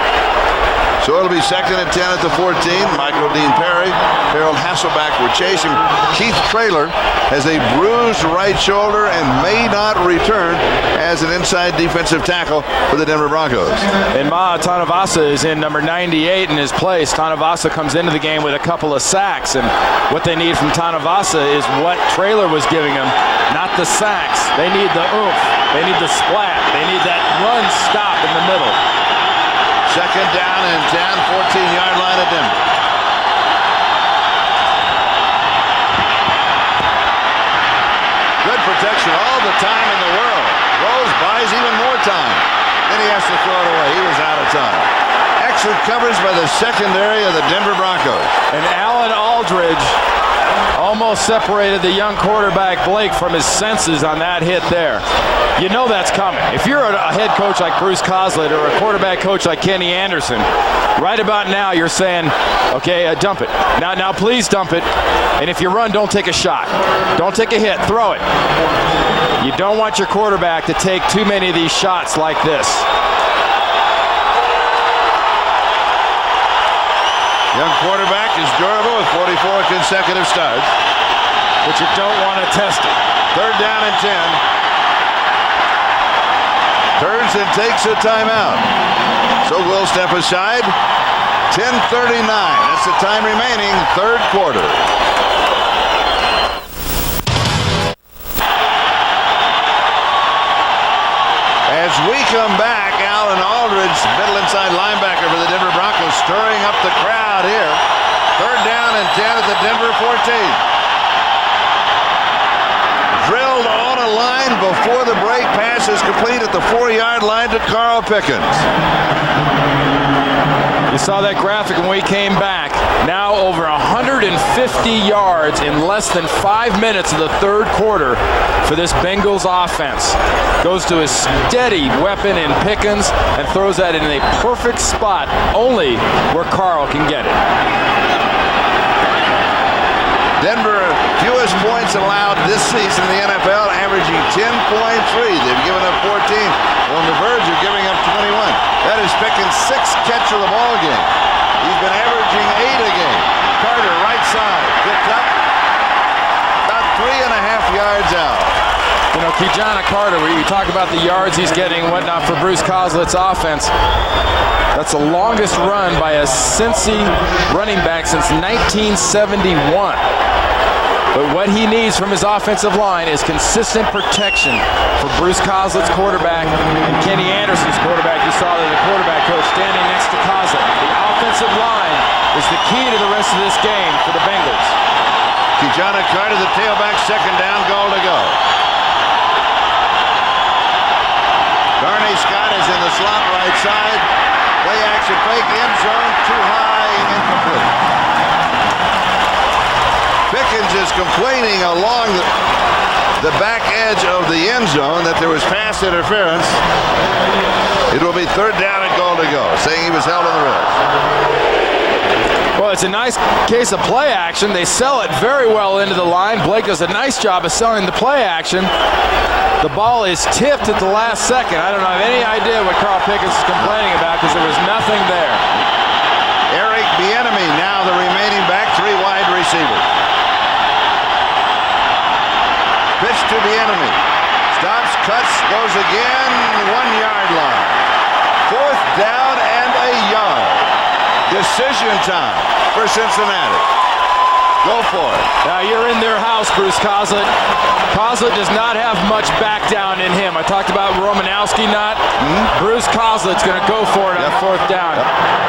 So it'll be 2nd and 10 at the 14. Michael Dean Perry, Harold Hasselback will chase him. Keith Traylor has a bruised right shoulder and may not return as an inside defensive tackle for the Denver Broncos. And Ma Tanavasa is in number 98 in his place. Tanavasa comes into the game with a couple of sacks, and what they need from Tanavasa is what Traylor was giving them, not the sacks. They need the oomph. They need the splat. They need that run stop in the middle. 2nd down and 10, 14-yard line of Denver. Good protection all the time in the world. Rose buys even more time. Then he has to throw it away. He was out of time. Excellent coverage by the secondary of the Denver Broncos. And Alan Aldridge almost separated the young quarterback Blake from his senses on that hit there. You know that's coming. If you're a head coach like Bruce Coslett or a quarterback coach like Kenny Anderson, right about now you're saying, okay, dump it. Now please dump it. And if you run, don't take a shot. Don't take a hit. Throw it. You don't want your quarterback to take too many of these shots like this. Young quarterback is durable with 44 consecutive starts. But you don't want to test it. 3rd down and 10. Turns and takes a timeout. So we'll step aside. 10:39. That's the time remaining. 3rd quarter. As we come back, Alan Aldridge, middle inside linebacker for the Denver Broncos, stirring up the crowd here. 3rd down and 10 at the Denver 14. Drilled on a line before the break. Pass is complete at the 4-yard line to Carl Pickens. You saw that graphic when we came back. Now over 150 yards in less than 5 minutes of the 3rd quarter for this Bengals offense. Goes to his steady weapon in Pickens and throws that in a perfect spot, only where Carl can get it. Denver, fewest points allowed this season in the NFL, averaging 10.3. They've given up 14. On the verge of giving up 21. That is Pickens' 6th catch of the ball game. He's been averaging 8 a game. Carter, right side, picked up about 3.5 yards out. You know, Kijana Carter, where you talk about the yards he's getting and whatnot for Bruce Coslett's offense, that's the longest run by a Cincy running back since 1971. But what he needs from his offensive line is consistent protection for Bruce Coslett's quarterback and Kenny Anderson's quarterback. You saw that the quarterback coach standing next to Coslett. The offensive line is the key to the rest of this game for the Bengals. Kijana Carter, the tailback, 2nd down, goal to go. Darnay Scott is in the slot right side. Play action fake, end zone, too high, incomplete. Pickens is complaining along the back edge of the end zone that there was pass interference. It will be 3rd down and goal to go, saying he was held on the wrist. Well, it's a nice case of play action. They sell it very well into the line. Blake does a nice job of selling the play action. The ball is tipped at the last second. I don't have any idea what Carl Pickens is complaining about because there was nothing there. Eric Bieniemy, now the remaining back, 3 wide receivers. Pitch to Bieniemy. Stops, cuts, goes again, 1-yard line. 4th down and a yard. Decision time for Cincinnati. Go for it. Now you're in their house, Bruce Coslett. Coslett does not have much back down in him. I talked about Romanowski not. Bruce Coslett's going to go for it on 4th down.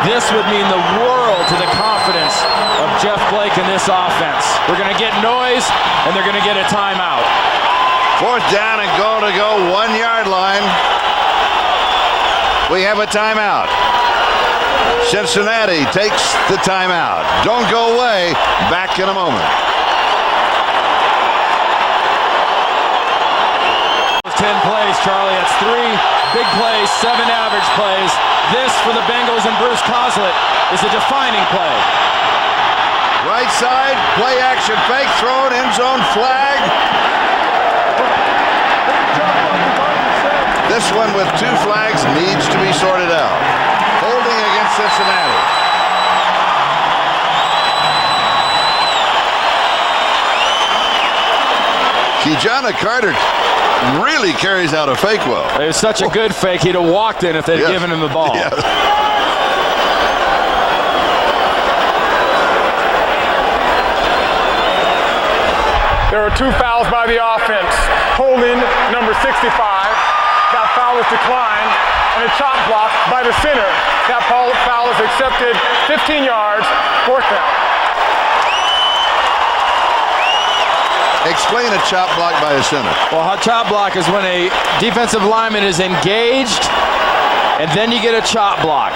This would mean the world to the confidence of Jeff Blake in this offense. We're going to get noise, and they're going to get a timeout. 4th down and goal to go, 1-yard line. We have a timeout. Cincinnati takes the timeout. Don't go away. Back in a moment. 10 plays, Charlie. That's 3 big plays, 7 average plays. This for the Bengals and Bruce Coslett is a defining play. Right side, play action fake, thrown, end zone flag. The this one with 2 flags needs to be sorted out. Holding against Cincinnati. Kijana Carter really carries out a fake well. It was such a good fake, he'd have walked in if they'd given him the ball. Yes. There are 2 fouls by the offense. Holding number 65. That foul is declined. And a chop block by the center. That foul is accepted. 15 yards, 4th down. Explain a chop block by a center. Well, a chop block is when a defensive lineman is engaged and then you get a chop block.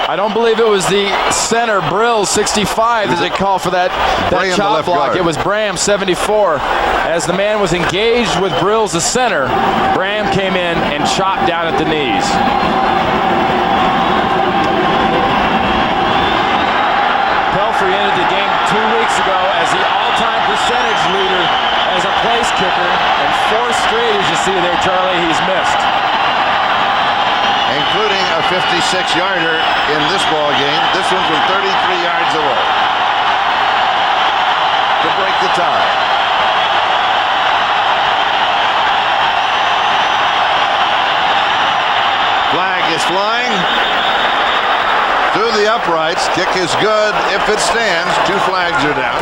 I don't believe it was the center, Brill, 65, that they called for that chop block. It was Bram, 74. As the man was engaged with Brill's the center, Bram came in and chopped down at the knees. Pelfrey ended the game 2 weeks ago as the all-time percentage leader as a place kicker, and 4 straight, as you see there, Charlie, he's missed. Including a 56-yarder in this ball game. This one from 33 yards away to break the tie. Flag is flying through the uprights. Kick is good if it stands. 2 flags are down.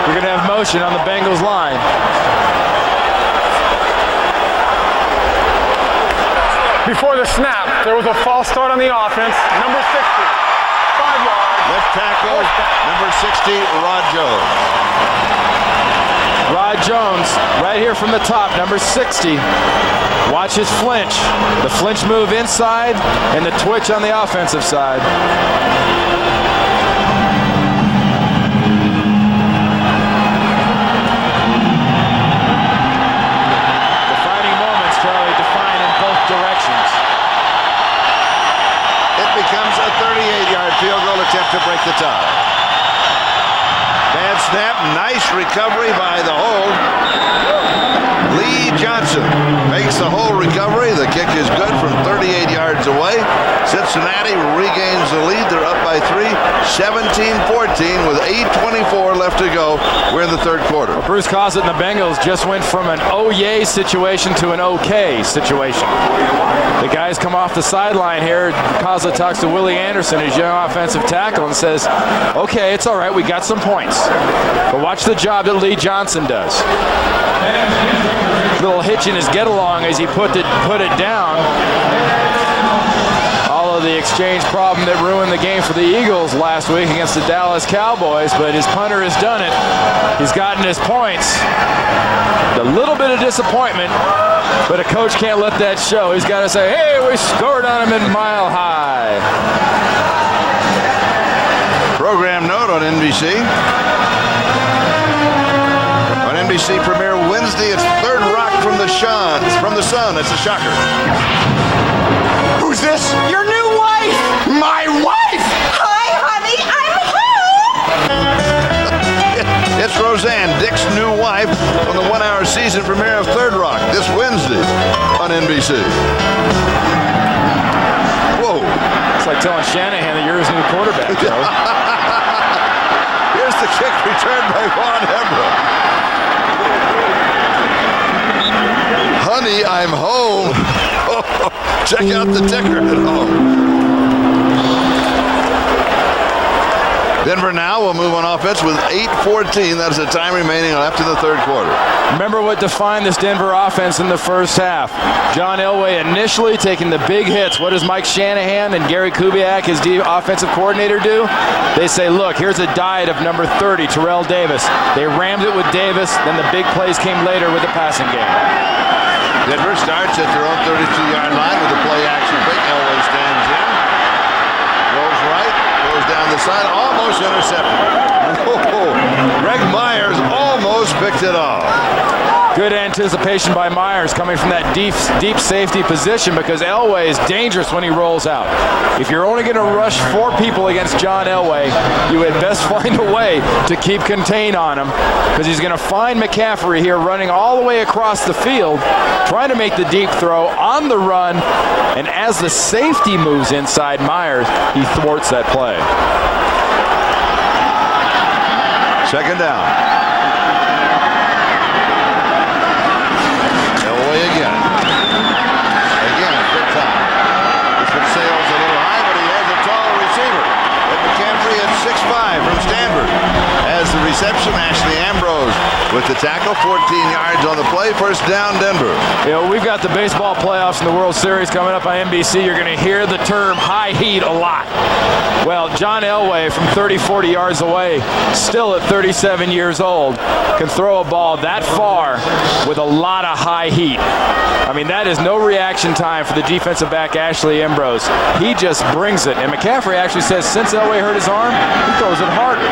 We're going to have motion on the Bengals line. Before the snap, there was a false start on the offense. Number 60, 5 yards. Left tackle, number 60, Rod Jones. Rod Jones, right here from the top, number 60. Watch his flinch. The flinch move inside and the twitch on the offensive side. Directions. It becomes a 38-yard field goal attempt to break the tie. Bad snap, nice recovery by the hold. Lee Johnson makes the whole recovery. The kick is good from 38 yards away. Cincinnati regains the lead. They're up by 3, 17-14 with 8:24 left to go. We're in the 3rd quarter. Well, Bruce Coslet and the Bengals just went from an oh yay situation to an okay situation. The guys come off the sideline here. Coslet talks to Willie Anderson, his young offensive tackle, and says, okay, it's all right, we got some points. But watch the job that Lee Johnson does. Little hitch in his get-along as he put it down. All of the exchange problem that ruined the game for the Eagles last week against the Dallas Cowboys, but his punter has done it. He's gotten his points. A little bit of disappointment, but a coach can't let that show. He's got to say, hey, we scored on him in Mile High. Program note on NBC. On NBC premiere Wednesday, it's Third Rock from the Sun. That's a shocker. Who's this? Your new wife! My wife! Hi, honey, I'm home! It's Roseanne, Dick's new wife, on the 1-hour season premiere of Third Rock this Wednesday on NBC. Whoa. It's like telling Shanahan that you're his new quarterback, Joe. Here's the kick returned by Vaughn Hebra. Honey, I'm home. Check out the ticker at home. Denver now will move on offense with 8:14. That is the time remaining left in the 3rd quarter. Remember what defined this Denver offense in the first half. John Elway initially taking the big hits. What does Mike Shanahan and Gary Kubiak, his offensive coordinator, do? They say, look, here's a diet of number 30, Terrell Davis. They rammed it with Davis. Then the big plays came later with the passing game. Denver starts at their own 32-yard line with a play-action fake. Elway stands in. Rolls right. Goes down the side. Almost intercepted. Greg Myers almost Broncos picked it off. Good anticipation by Myers coming from that deep safety position, because Elway is dangerous when he rolls out. If you're only going to rush 4 people against John Elway, you had best find a way to keep contained on him, because he's going to find McCaffrey here running all the way across the field, trying to make the deep throw on the run, and as the safety moves inside Myers, he thwarts that play. Second down. Again, good time. This one sails a little high, but he has a tall receiver. And McCaffrey at 6'5" from Stanford. As the reception, Ashley Ambrose with the tackle, 14 yards on the play. First down, Denver. You know, we've got the baseball playoffs and the World Series coming up on NBC. You're going to hear the term high heat a lot. Well, John Elway from 30, 40 yards away, still at 37 years old, can throw a ball that far with a lot of high heat. I mean, that is no reaction time for the defensive back, Ashley Ambrose. He just brings it. And McCaffrey actually says since Elway hurt his arm, he throws it harder.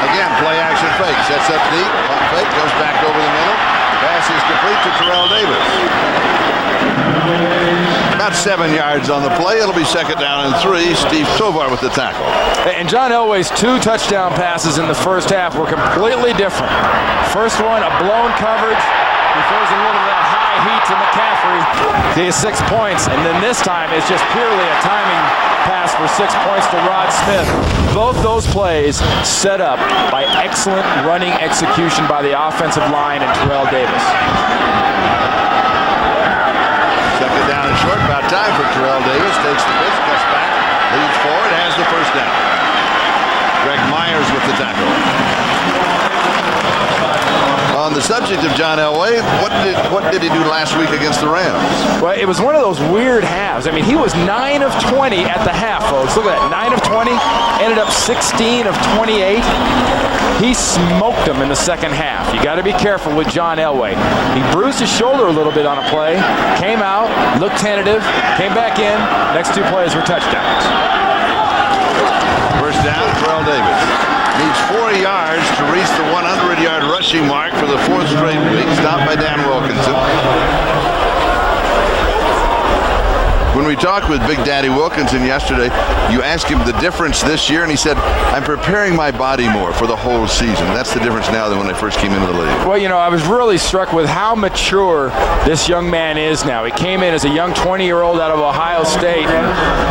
Again, play action fake. Sets up deep. Pump fake. Goes back over the middle. Pass is complete to Terrell Davis. About 7 yards on the play. It'll be second down and 3. Steve Tovar with the tackle. And John Elway's 2 touchdown passes in the first half were completely different. First one, a blown coverage. He throws a little of that high heat to McCaffrey. He has 6 points. And then this time it's just purely a timing pass for 6 points to Rod Smith. Both those plays set up by excellent running execution by the offensive line and Terrell Davis. Second down and short. About time for Terrell Davis. Takes the pitch, cuts back, leads forward, has the first down. Greg Myers with the tackle. On the subject of John Elway, what did he do last week against the Rams? Well, it was one of those weird halves. I mean, he was 9 of 20 at the half, folks. Look at that, 9 of 20, ended up 16 of 28. He smoked them in the second half. You got to be careful with John Elway. He bruised his shoulder a little bit on a play, came out, looked tentative, came back in. Next 2 plays were touchdowns. First down, Terrell Davis. Needs 4 yards to reach the 100-yard rushing mark for the 4th straight week. Stopped by Dan Wilkinson. When we talked with Big Daddy Wilkinson yesterday, you asked him the difference this year, and he said, I'm preparing my body more for the whole season. That's the difference now than when I first came into the league. Well, you know, I was really struck with how mature this young man is now. He came in as a young 20-year-old out of Ohio State.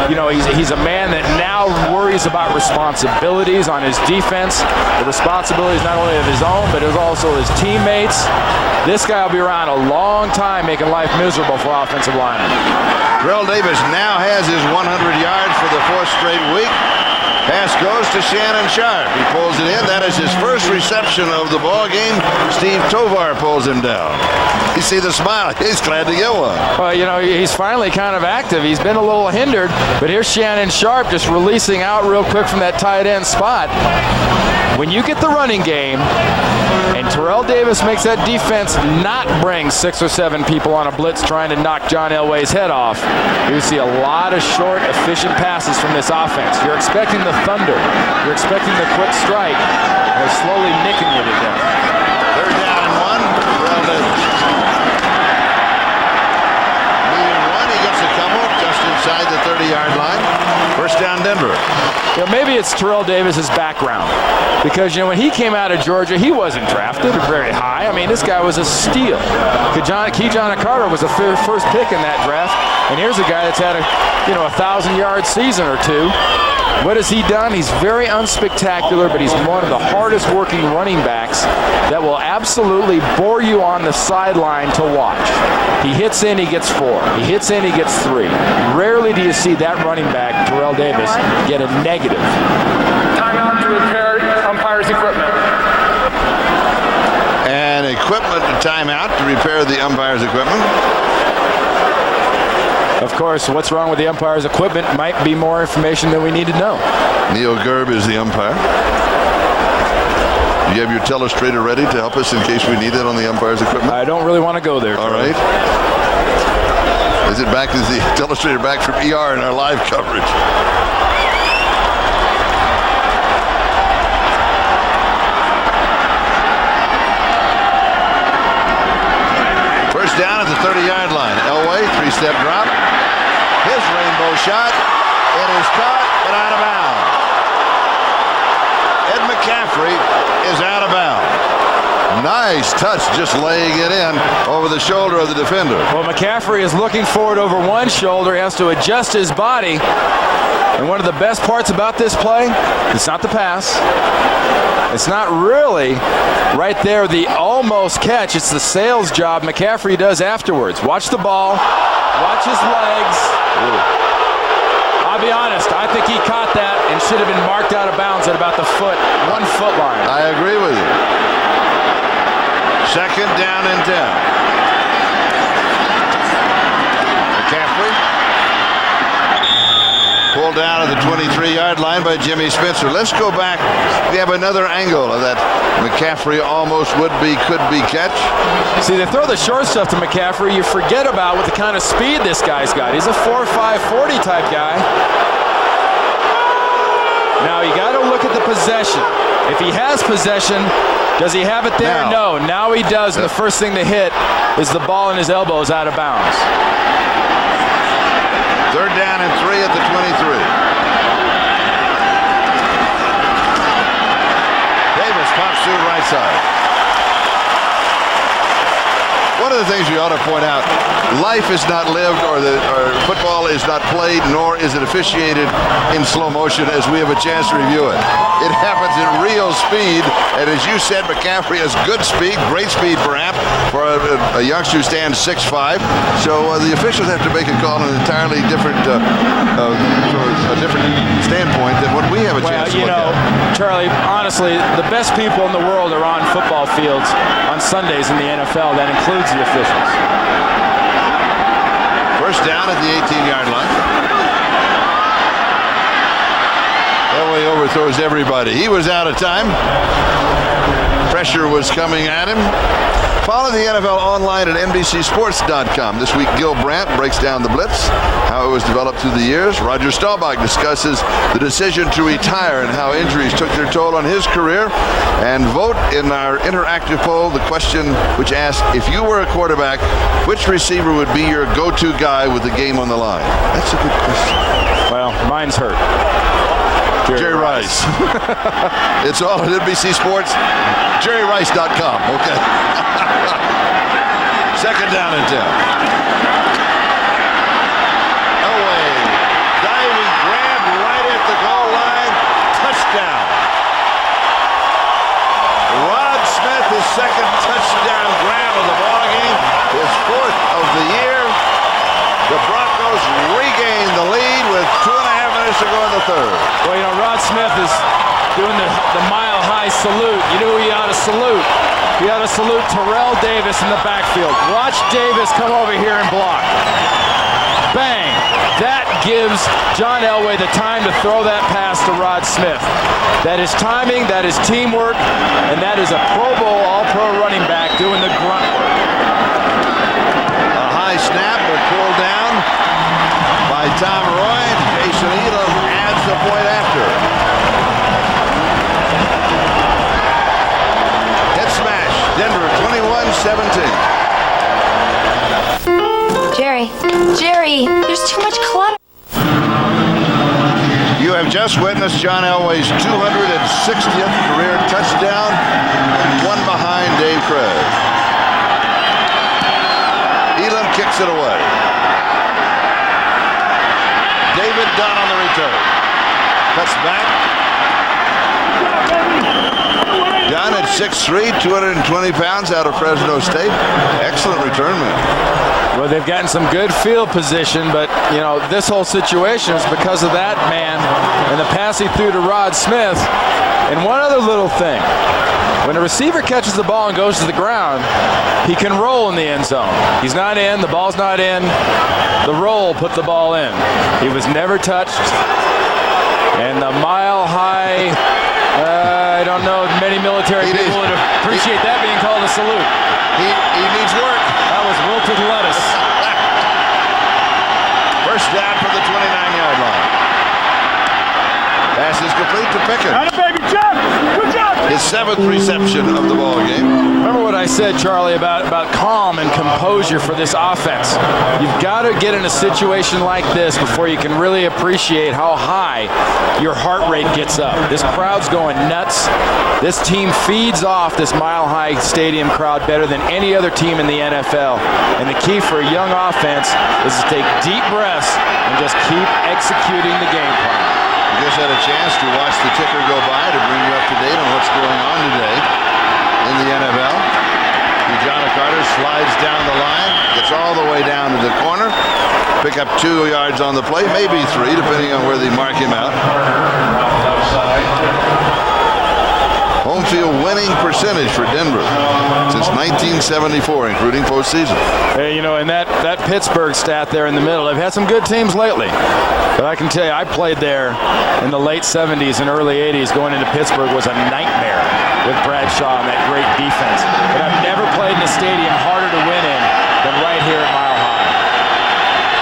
You know, he's a man that now worries about responsibilities on his defense. The responsibilities not only of his own, but also his teammates. This guy will be around a long time making life miserable for offensive linemen. Terrell Davis now has his 100 yards for the 4th straight week. Pass goes to Shannon Sharp. He pulls it in. That is his first reception of the ball game. Steve Tovar pulls him down. You see the smile. He's glad to get one. Well, you know, he's finally kind of active. He's been a little hindered, but here's Shannon Sharp just releasing out real quick from that tight end spot. When you get the running game, and Terrell Davis makes that defense not bring 6 or 7 people on a blitz trying to knock John Elway's head off, you see a lot of short, efficient passes from this offense. You're expecting the thunder. You're expecting the quick strike. They're slowly nicking you to death. Third down and 1. Terrell Davis. Needing 1. He gets a couple just inside the 30-yard line. First down, Denver. You know, maybe it's Terrell Davis's background. Because, you know, when he came out of Georgia, he wasn't drafted very high. I mean, this guy was a steal. Kejon Carter was the first pick in that draft. And here's a guy that's had a 1,000-yard season or 2. What has he done? He's very unspectacular, but he's one of the hardest working running backs that will absolutely bore you on the sideline to watch. He hits in, he gets 4. He hits in, he gets 3. Rarely do you see that running back, Terrell Davis, get a negative. Timeout to repair umpire's equipment. And equipment timeout to repair the umpire's equipment. Of course, what's wrong with the umpire's equipment might be more information than we need to know. Neil Gerb is the umpire. You have your telestrator ready to help us in case we need it on the umpire's equipment? I don't really want to go there. All right. Is the telestrator back from ER in our live coverage? down at the 30-yard line. Elway, 3-step drop. His rainbow shot. It is caught, but out of bounds. Ed McCaffrey is out of bounds. Nice touch, just laying it in over the shoulder of the defender. Well, McCaffrey is looking forward over one shoulder. He has to adjust his body. And one of the best parts about this play, it's not the pass. It's not really right there the almost catch. It's the sales job McCaffrey does afterwards. Watch the ball. Watch his legs. I'll be honest, I think he caught that and should have been marked out of bounds at about the 1 foot line. I agree with you. Second down and 10. McCaffrey pulled down at the 23-yard line by Jimmy Spencer. Let's go back. We have another angle of that McCaffrey almost would-be, could-be catch. See, they throw the short stuff to McCaffrey. You forget about what the kind of speed this guy's got. He's a 4.5 40 type guy. Now, you got to look at the possession. If he has possession, does he have it there? No. Now he does, and the first thing to hit is the ball in his elbows out of bounds. Third down and 3 at the 23. Davis pops to the right side. One of the things we ought to point out, life is not lived or football is not played, nor is it officiated in slow motion as we have a chance to review it. It happens in real speed, and as you said, McCaffrey has good speed, great speed perhaps, for a youngster who stands 6'5". So the officials have to make a call on an entirely different, from a different standpoint than what we have a chance to look at. Charlie, honestly, the best people in the world are on football fields on Sundays in the NFL. That includes the officials. First down at the 18-yard line. Elway overthrows everybody. He was out of time. Pressure was coming at him. Follow the NFL online at NBCSports.com. This week, Gil Brandt breaks down the blitz, how it was developed through the years. Roger Staubach discusses the decision to retire and how injuries took their toll on his career. And vote in our interactive poll the question which asks, if you were a quarterback, which receiver would be your go-to guy with the game on the line? That's a good question. Well, mine's hurt. Jerry Rice. It's all at NBC Sports. JerryRice.com. Okay. Second down and 10. Elway. Diving grab right at the goal line. Touchdown. Rod Smith, his second touchdown grab of the ballgame. His 4th of the year. The Broncos regain the lead with 2.5 minutes to go in the third. Well, Rod Smith is doing the mile-high salute. You know who he ought to salute? He ought to salute Terrell Davis in the backfield. Watch Davis come over here and block. Bang! That gives John Elway the time to throw that pass to Rod Smith. That is timing, that is teamwork, and that is a Pro Bowl, all-pro running back doing the grunt work. A high snap, but pulled down by Tom Roy. Jason Elam adds the point after. Head smash, Denver 21-17. Jerry, there's too much clutter. You have just witnessed John Elway's 260th career touchdown, one behind Dave Craig. Elam kicks it away. David Dunn on the return. Cuts back. Dunn at 6'3", 220 pounds out of Fresno State. Excellent return man. Well, they've gotten some good field position, but, this whole situation is because of that man and the pass he threw to Rod Smith. And one other little thing. When a receiver catches the ball and goes to the ground, he can roll in the end zone. He's not in, the ball's not in. The roll put the ball in. He was never touched. And the mile-high, I don't know many military people would appreciate that being called a salute. He needs work. That was wilted lettuce. First down from the 29-yard line. Pass is complete to Pickens. Baby, jump! Good job! His 7th reception of the ball game. Remember what I said, Charlie, about calm and composure for this offense. You've got to get in a situation like this before you can really appreciate how high your heart rate gets up. This crowd's going nuts. This team feeds off this Mile High Stadium crowd better than any other team in the NFL. And the key for a young offense is to take deep breaths and just keep executing the game plan. You just had a chance to watch the ticker go by to bring you up to date on what's going on today in the NFL. John Carter slides down the line, gets all the way down to the corner, pick up 2 yards on the play, maybe 3, depending on where they mark him out. Home field winning percentage for Denver since 1974, including postseason. Hey, you know, and that Pittsburgh stat there in the middle, they've had some good teams lately. But I can tell you, I played there in the late 70s and early 80s. Going into Pittsburgh was a nightmare with Bradshaw and that great defense. But I've never played in a stadium harder to win in than right here at Mile High.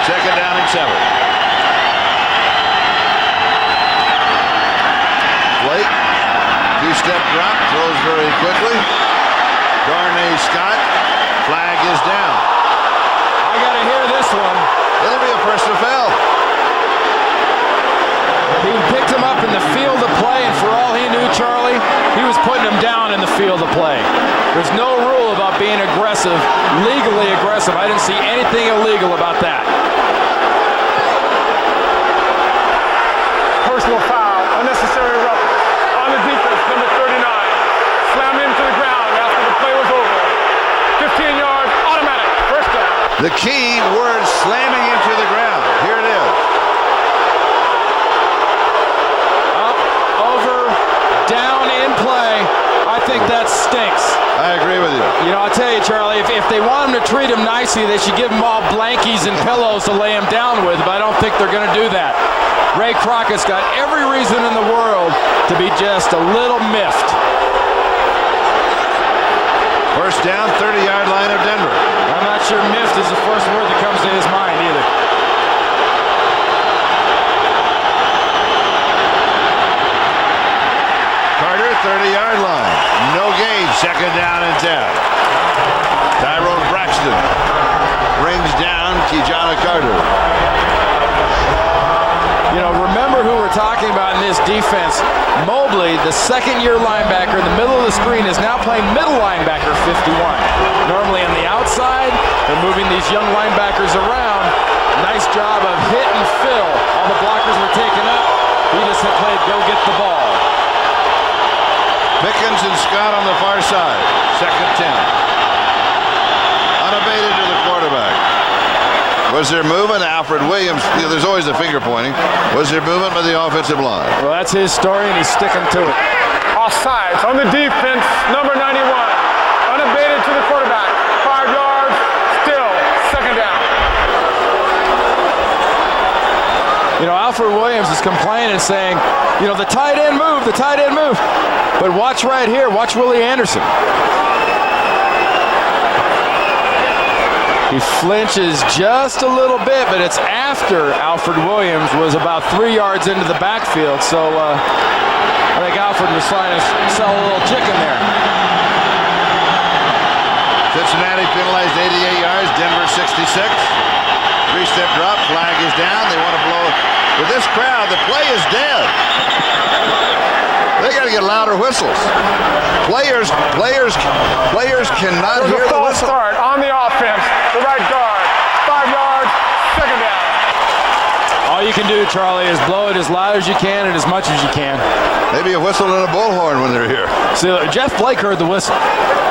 Second down and 7. Blake, 2-step drop, throws very quickly. Darnay Scott, flag is down. I got to hear this one. It'll be a personal foul. He picked him up in the field of play, and for all he knew, Charlie, he was putting him down in the field of play. There's no rule about being aggressive, legally aggressive. I didn't see anything illegal about that. Personal foul, unnecessary rough on the defense, number 39. Slammed into the ground after the play was over. 15 yards, automatic, first down. The key word, slamming into the ground. Here it is. Up, over, down, in play. I think that stinks. I agree with you. You know, I'll tell you, Charlie, if they want him to treat him nicely, they should give him all blankies and pillows to lay him down with, but I don't think they're going to do that. Ray Crockett's got every reason in the world to be just a little miffed. First down, 30-yard line of Denver. I'm not sure miffed is the first word that comes to his mind either. Carter, 30-yard line. No gain, second down and 10. Tyrone Braxton brings down Ki-Jana Carter. You know, remember who we're talking about in this defense. Mobley, the second-year linebacker in the middle of the screen, is now playing middle linebacker 51. Normally on the outside, they're moving these young linebackers around. Nice job of hit and fill. All the blockers were taken up. He just had played go get the ball. Pickens and Scott on the far side. Second 10. Unabated to the quarterback. Was there movement? Alfred Williams, you know, there's always a finger pointing. Was there movement by the offensive line? Well, that's his story, and he's sticking to it. Offsides on the defense, number 91. Unabated to the quarterback. 5 yards, still second down. You know, Alfred Williams is complaining, saying, you know, the tight end moved, the tight end moved. But watch right here. Watch Willie Anderson. He flinches just a little bit, but it's after Alfred Williams was about 3 yards into the backfield. So I think Alfred was trying to sell a little chicken there. Cincinnati penalized 88 yards, Denver 66. 3-step drop, flag is down. They want to blow. With this crowd, the play is dead. They got to get louder whistles. Players cannot hear the whistle. Start on the offense, the right guard, 5 yards, second down. All you can do, Charlie, is blow it as loud as you can and as much as you can. Maybe a whistle and a bullhorn when they're here. See, Jeff Blake heard the whistle,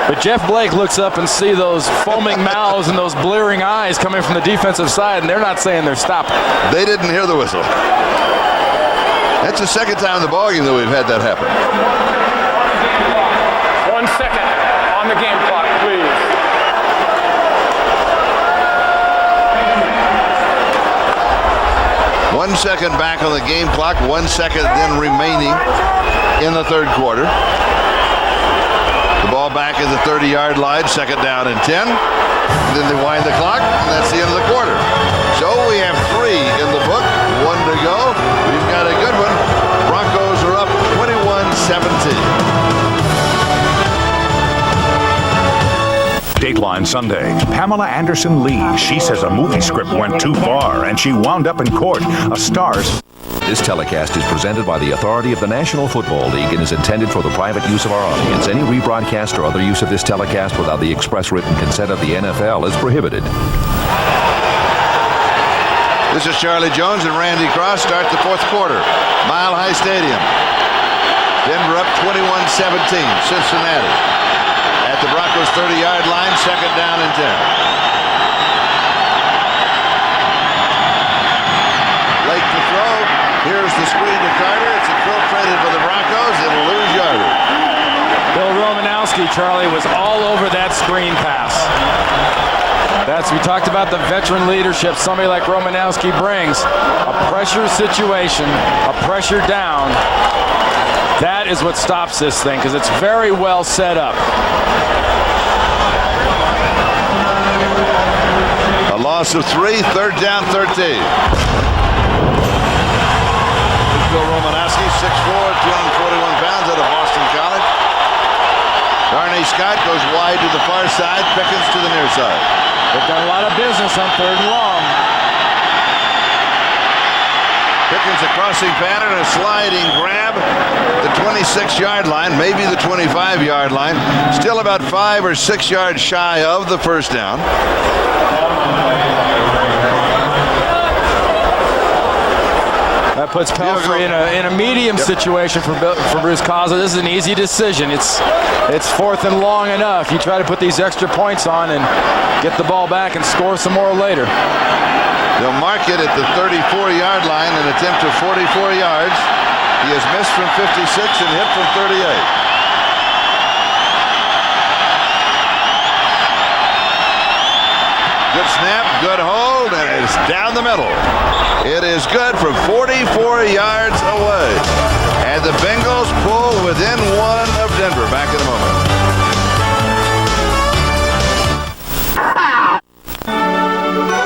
but Jeff Blake looks up and see those foaming mouths and those blearing eyes coming from the defensive side, and they're not saying they're stopping. They didn't hear the whistle. That's the second time in the ballgame that we've had that happen. 1 second on the game clock, please. One second back on the game clock, 1 second then remaining in the third quarter. The ball back at the 30-yard line, second down and 10. And then they wind the clock, and that's the end of the quarter. So we have 3 in the book, 1 to go. We've got a good one. Broncos are up 21-17. Dateline Sunday. Pamela Anderson Lee. She says a movie script went too far and she wound up in court. A star's. This telecast is presented by the authority of the National Football League and is intended for the private use of our audience. Any rebroadcast or other use of this telecast without the express written consent of the NFL is prohibited. This is Charlie Jones and Randy Cross start the fourth quarter. Mile High Stadium. Denver up 21-17. Cincinnati at the Broncos 30-yard line, second down and 10. Lake to throw. Here's the screen to Carter. It's infiltrated by the Broncos. It'll lose yardage. Bill Romanowski, Charlie, was all over that screen pass. We talked about the veteran leadership somebody like Romanowski brings. A pressure situation, a pressure down. That is what stops this thing because it's very well set up. A loss of 3, third down, 13. Bill Romanowski, 6'4", 241 pounds out of Boston College. Darnay Scott goes wide to the far side, Pickens to the near side. They've done a lot of business on third and long. Pickens a crossing pattern, a sliding grab. The 26-yard line, maybe the 25-yard line. Still about 5 or 6 yards shy of the first down. That puts Pelfrey in a medium situation for Bruce Cosler. This is an easy decision. It's fourth and long enough. You try to put these extra points on and get the ball back and score some more later. They'll mark it at the 34-yard line and attempt to 44 yards. He has missed from 56 and hit from 38. Good snap, good hold, and it's down the middle. It is good from 44 yards away. And the Bengals pull within 1 of Denver. Back in a moment.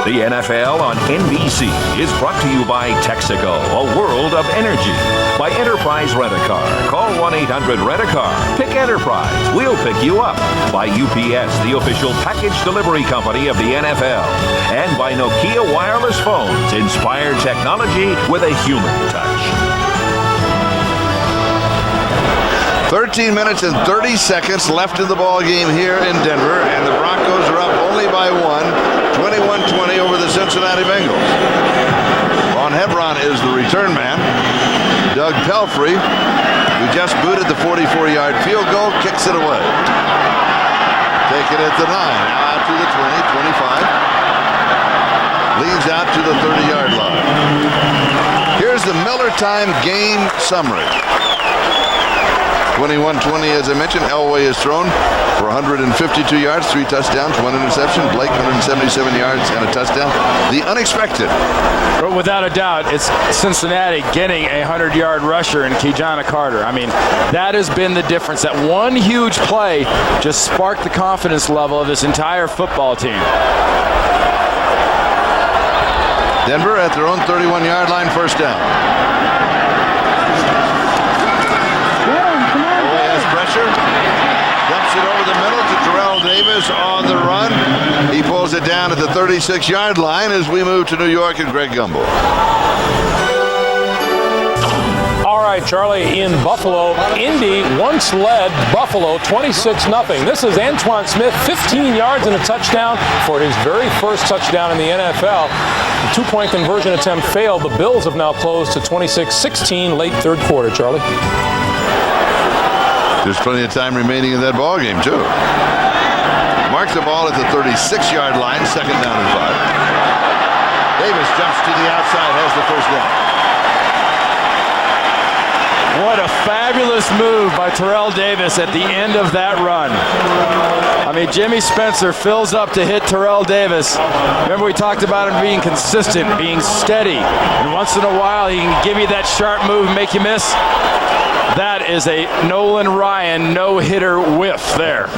The NFL on NBC is brought to you by Texaco, a world of energy. By Enterprise Rent-A-Car. Call 1-800-RENT-A-CAR. Pick Enterprise. We'll pick you up. By UPS, the official package delivery company of the NFL. And by Nokia Wireless Phones. Inspired technology with a human touch. 13 minutes and 30 seconds left in the ball game here in Denver, and the Broncos are up only by 1, 21-20 over the Cincinnati Bengals. Ron Hebron is the return man. Doug Pelfrey, who just booted the 44-yard field goal, kicks it away. Take it at the 9, now out to the 20, 25. Leads out to the 30-yard line. Here's the Miller Time game summary. 21-20, as I mentioned. Elway has thrown for 152 yards, 3 touchdowns, 1 interception. Blake, 177 yards and a touchdown. The unexpected. But without a doubt, it's Cincinnati getting a 100-yard rusher in Keyjana Carter. I mean, that has been the difference. That one huge play just sparked the confidence level of this entire football team. Denver at their own 31-yard line, first down. Dumps it over the middle to Terrell Davis on the run. He pulls it down at the 36-yard line as we move to New York and Greg Gumbel. All right, Charlie, in Buffalo, Indy once led Buffalo 26-0. This is Antoine Smith, 15 yards and a touchdown for his very first touchdown in the NFL. The two-point conversion attempt failed. The Bills have now closed to 26-16 late third quarter, Charlie. There's plenty of time remaining in that ball game, too. Mark the ball at the 36-yard line, second down and 5. Davis jumps to the outside, has the first down. What a fabulous move by Terrell Davis at the end of that run. I mean, Jimmy Spencer fills up to hit Terrell Davis. Remember we talked about him being consistent, being steady. And once in a while, he can give you that sharp move and make you miss. That is a Nolan Ryan no-hitter whiff there.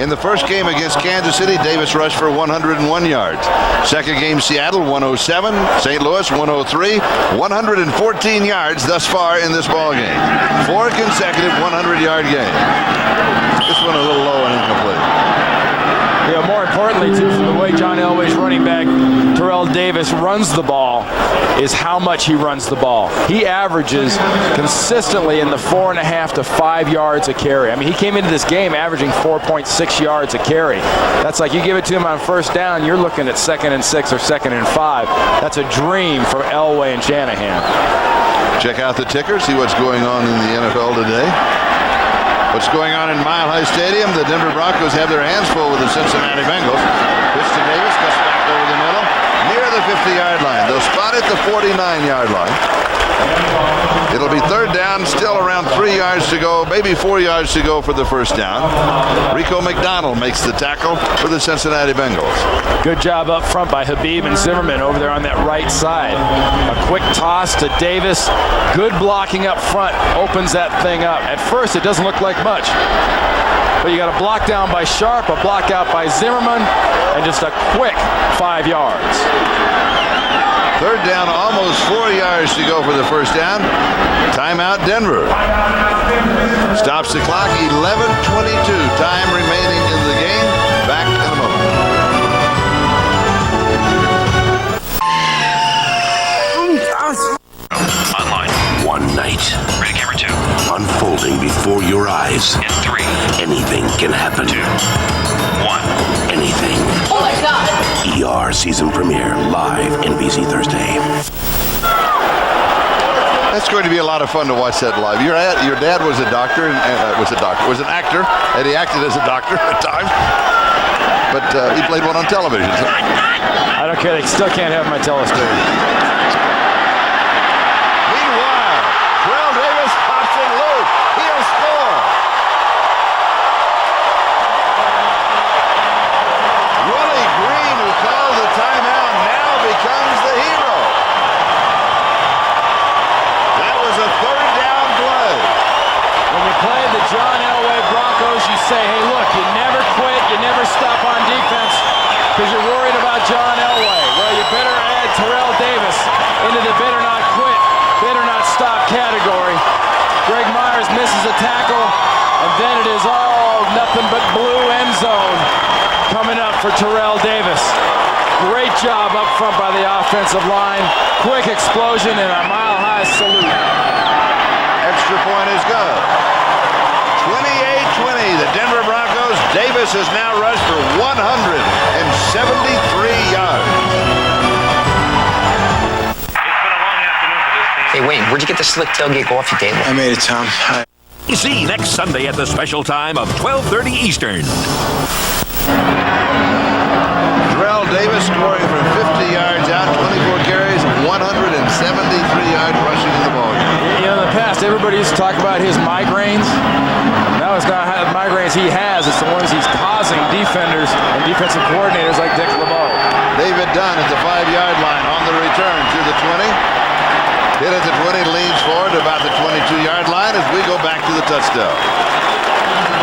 In the first game against Kansas City, Davis rushed for 101 yards. Second game, Seattle, 107. St. Louis, 103. 114 yards thus far in this ball game. 4 consecutive 100-yard games. This one a little low and incomplete. More importantly, too, from the way John Elway's running back, Terrell Davis, runs the ball, is how much he runs the ball. He averages consistently in the 4.5 to 5 yards a carry. I mean, he came into this game averaging 4.6 yards a carry. That's like you give it to him on first down, you're looking at 2nd and 6 or 2nd and 5. That's a dream for Elway and Shanahan. Check out the ticker, see what's going on in the NFL today. What's going on in Mile High Stadium? The Denver Broncos have their hands full with the Cincinnati Bengals. Pitch to Davis, cuts back over the middle, near the 50-yard line. They'll spot it at the 49-yard line. It'll be 3rd down, still around 3 yards to go, maybe 4 yards to go for the first down. Rico McDonald makes the tackle for the Cincinnati Bengals. Good job up front by Habib and Zimmerman over there on that right side. A quick toss to Davis. Good blocking up front opens that thing up. At first, it doesn't look like much. But you got a block down by Sharp, a block out by Zimmerman, and just a quick 5 yards. 3rd down, almost 4 yards to go for the first down. Timeout, Denver. Stops the clock, 11:22. Time remaining in the game. Back in a moment. Online. One night. Ready, camera 2. Unfolding before your eyes. In 3. Anything can happen. 2. 1. Anything. Oh my God. ER season premiere live NBC Thursday. That's going to be a lot of fun to watch that live. Your dad was a doctor, was an actor, and he acted as a doctor at times. But he played one on television. So. I don't care. They still can't have my telescope. Meanwhile, Terrell Davis pops it loose. He'll score. Willie Green, who called the timeout, now becomes the hero. That was a 3rd down play. When you play the John Elway Broncos, you say, hey, look, you never quit, you never stop on defense because you're worried about John Elway. Well, you better add Terrell Davis into the better not quit, better not stop category. Greg Myers misses a tackle, and then it is all nothing but blue end zone coming up for Terrell Davis. Great job up front by the offensive line. Quick explosion and a mile-high salute. Extra point is good. 28-20, the Denver Broncos. Davis has now rushed for 173 yards. Hey, Wayne, where'd you get the slick tailgate coffee table? I made it, Tom. See next Sunday at the special time of 12:30 Eastern. Terrell Davis scoring from 50 yards out, 24 carries, 173 yards rushing in the ballgame. In the past, everybody used to talk about his migraines. Now it's not the migraines he has, it's the ones he's causing defenders and defensive coordinators like Dick LeBeau. David Dunn at the 5-yard line on the return to the 20. Hit at the 20, leans forward to about the 22-yard line as we go back to the touchdown.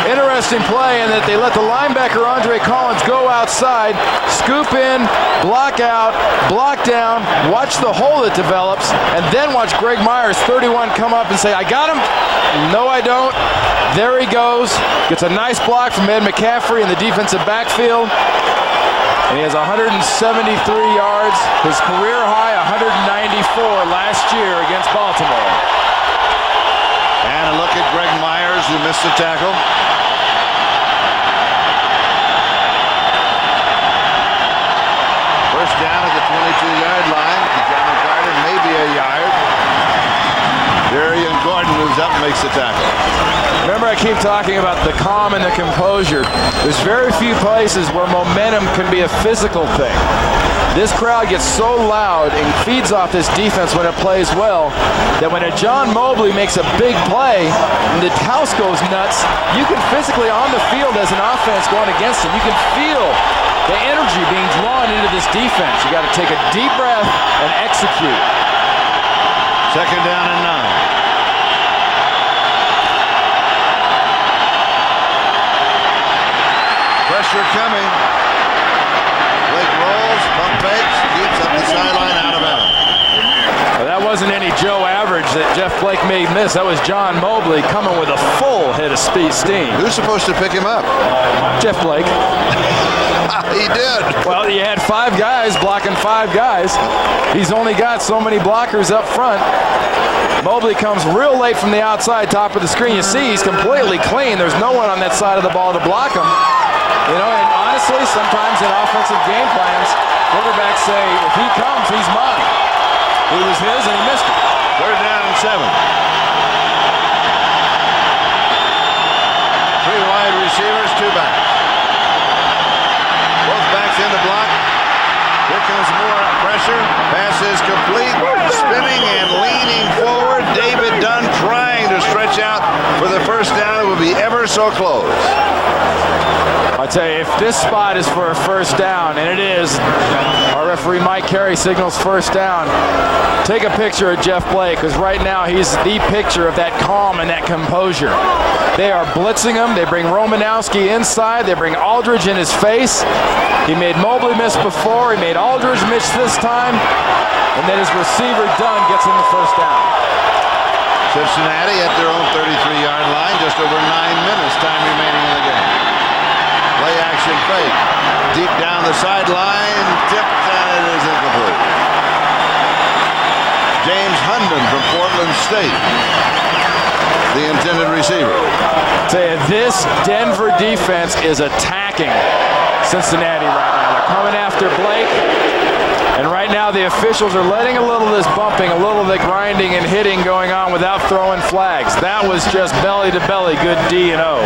Interesting play in that they let the linebacker Andre Collins go outside, scoop in, block out, block down, watch the hole that develops, and then watch Greg Myers, 31, come up and say, I got him. No, I don't. There he goes. Gets a nice block from Ed McCaffrey in the defensive backfield. And he has 173 yards, his career high 194 last year against Baltimore. And a look at Greg Myers, who missed the tackle. First down at the 22-yard line. John Carter, maybe a yard. Darian Gordon moves up and makes the tackle. Remember, I keep talking about the calm and the composure. There's very few places where momentum can be a physical thing. This crowd gets so loud and feeds off this defense when it plays well that when a John Mobley makes a big play and the house goes nuts, you can physically on the field as an offense going against him, you can feel the energy being drawn into this defense. You got to take a deep breath and execute. Second down and 9. Pressure coming. Blake rolls, pump fakes, keeps up the sideline, out of bounds. Well, that wasn't any Joe Average that Jeff Blake may miss. That was John Mobley coming with a full head of steam. Who's supposed to pick him up? Jeff Blake. He did. Well, he had 5 guys blocking 5 guys. He's only got so many blockers up front. Mobley comes real late from the outside, top of the screen. You see he's completely clean. There's no one on that side of the ball to block him. You know, and honestly, sometimes in offensive game plans, quarterbacks say, if he comes, he's mine. He was his and he missed it. 3rd down and 7. 3 wide receivers, 2 backs. Both backs in the block. Here comes more pressure. Pass is complete. Spinning and leaning forward. David Dunn trying to stretch out for the first down. It will be ever so close. I tell you, if this spot is for a first down, and it is, our referee Mike Carey signals first down. Take a picture of Jeff Blake, because right now he's the picture of that calm and that composure. They are blitzing him. They bring Romanowski inside. They bring Aldridge in his face. He made Mobley miss before. He made Aldridge miss this time. And then his receiver Dunn gets him the first down. Cincinnati at their own 33-yard line. Just over 9 minutes time remaining in the game. Play action fake. Deep down the sideline. Tipped and it is incomplete. James Hunden from Portland State, the intended receiver. This Denver defense is attacking Cincinnati right now. They're coming after Blake. And right now the officials are letting a little of this bumping, a little of the grinding and hitting going on without throwing flags. That was just belly to belly. Good D&O.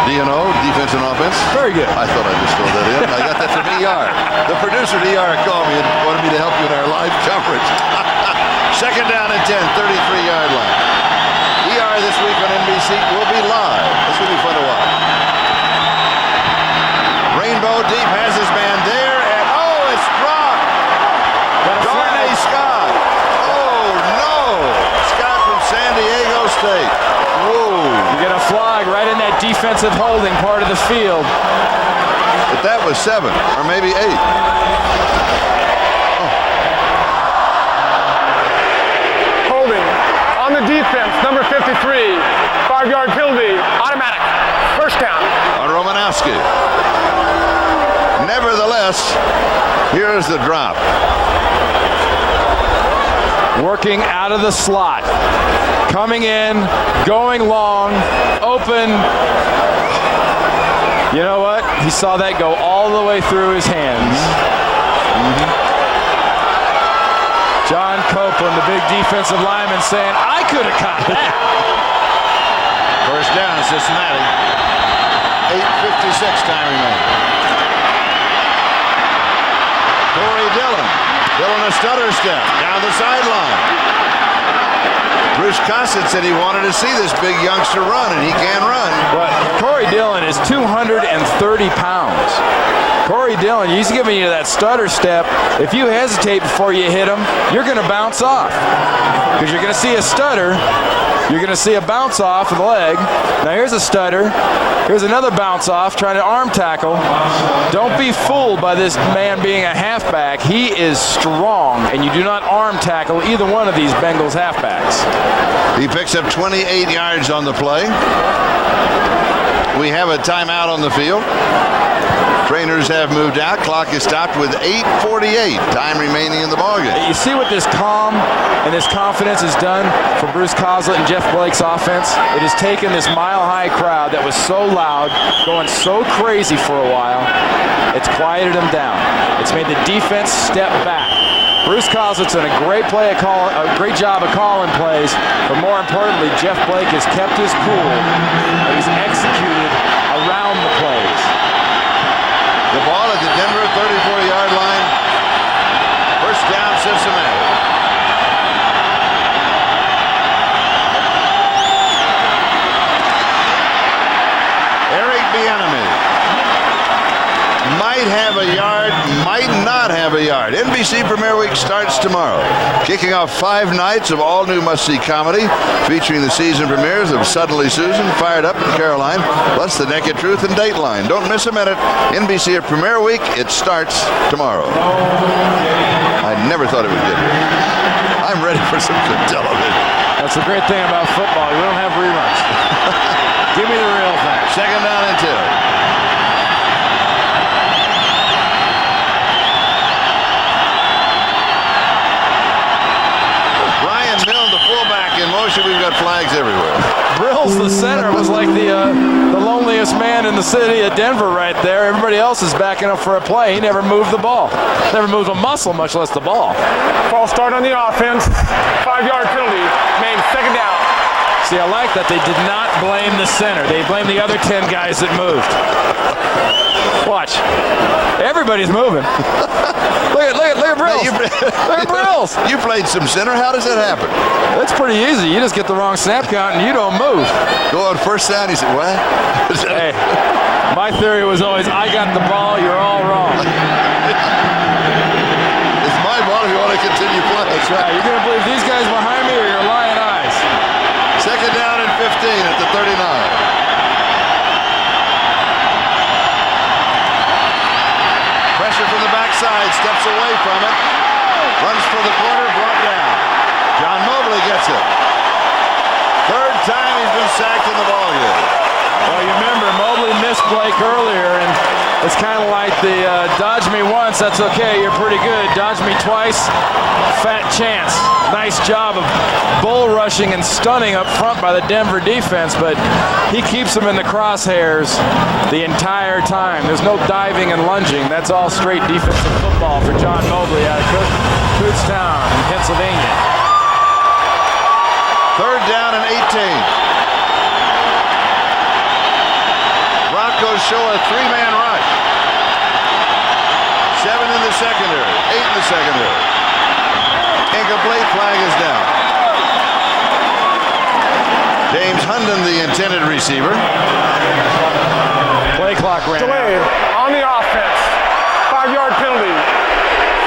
D&O, defense and offense? Very good. I thought I just throw that in. I got that from ER. The producer at ER called me and wanted me to help you in our live coverage. 2nd down and 10, 33-yard line. ER this week on NBC will be live. This will be fun to watch. Rainbow deep has his man there, and it's dropped. Darnay Scott. Oh, no. Scott from San Diego State. Whoa. You get a flag right in that defensive holding part of the field. But that was 7, or maybe 8. Holding on the defense, number 53. 5-yard penalty, automatic. First down. On Romanowski. Nevertheless, here's the drop. Working out of the slot. Coming in, going long, open. You know what? He saw that go all the way through his hands. John Copeland, the big defensive lineman, saying, I could have caught that. First down, Cincinnati. 8:56 time remaining. Corey Dillon. Dillon a stutter step down the sideline. Bruce Cossett said he wanted to see this big youngster run, and he can run. But Corey Dillon is 230 pounds. Corey Dillon, he's giving you that stutter step. If you hesitate before you hit him, you're going to bounce off. Because you're going to see a stutter. You're going to see a bounce off of the leg. Now here's a stutter. Here's another bounce off trying to arm tackle. Don't be fooled by this man being a halfback. He is strong, and you do not arm tackle either one of these Bengals halfbacks. He picks up 28 yards on the play. We have a timeout on the field. Trainers have moved out. Clock is stopped with 8:48. Time remaining in the ballgame. You see what this calm and this confidence has done for Bruce Coslett and Jeff Blake's offense? It has taken this mile-high crowd that was so loud, going so crazy for a while. It's quieted them down. It's made the defense step back. Bruce Coslett's done a great job of calling plays, but more importantly, Jeff Blake has kept his cool. He's executed around the plays. The ball at the Denver 34-yard line. First down, Cincinnati. Eric Bieniemy might have a yard, might not have a yard. NBC Premier Week starts tomorrow. Kicking off 5 nights of all-new must-see comedy, featuring the season premieres of Suddenly Susan, Fired Up, and Caroline, plus The Naked Truth and Dateline. Don't miss a minute. NBC at Premier Week, it starts tomorrow. I never thought it would get here. I'm ready for some good television. That's the great thing about football. We don't have reruns. Give me the real thing. Second down and 2. Brian Milne, the fullback, in motion. We've got flags everywhere. Brills, the center, was like the loneliest man in the city of Denver right there. Everybody else is backing up for a play. He never moved the ball. Never moved a muscle, much less the ball. False start on the offense. 5-yard penalty. Made second down. See, I like that they did not blame the center. They blamed the other 10 guys that moved. Watch. Everybody's moving. Look at Brills. Look at Brills. You played some center. How does that happen? It's pretty easy. You just get the wrong snap count and you don't move. Go on first down. He said, what? Hey, my theory was always, I got the ball, you're all wrong. It's my ball if you want to continue playing. That's right. You're going to believe these guys behind me or your lying eyes. Second down and 15 at the 39. Pressure from the backside, steps away from it, runs for the corner, brought down. John Mobley gets it. Third time he's been sacked in the ballgame. Well, you remember, Mobley missed Blake earlier, and it's kind of like the dodge me once, that's okay, you're pretty good. Dodge me twice, fat chance. Nice job of bull rushing and stunning up front by the Denver defense, but he keeps them in the crosshairs the entire time. There's no diving and lunging. That's all straight defensive football for John Mobley out of Kutztown in Pennsylvania. Third down and 18. Broncos show a 3-man rush. 7 in the secondary, 8 in the secondary. Incomplete, flag is down. James Hunden, the intended receiver. Play clock ran Delayed on the offense. 5-yard penalty.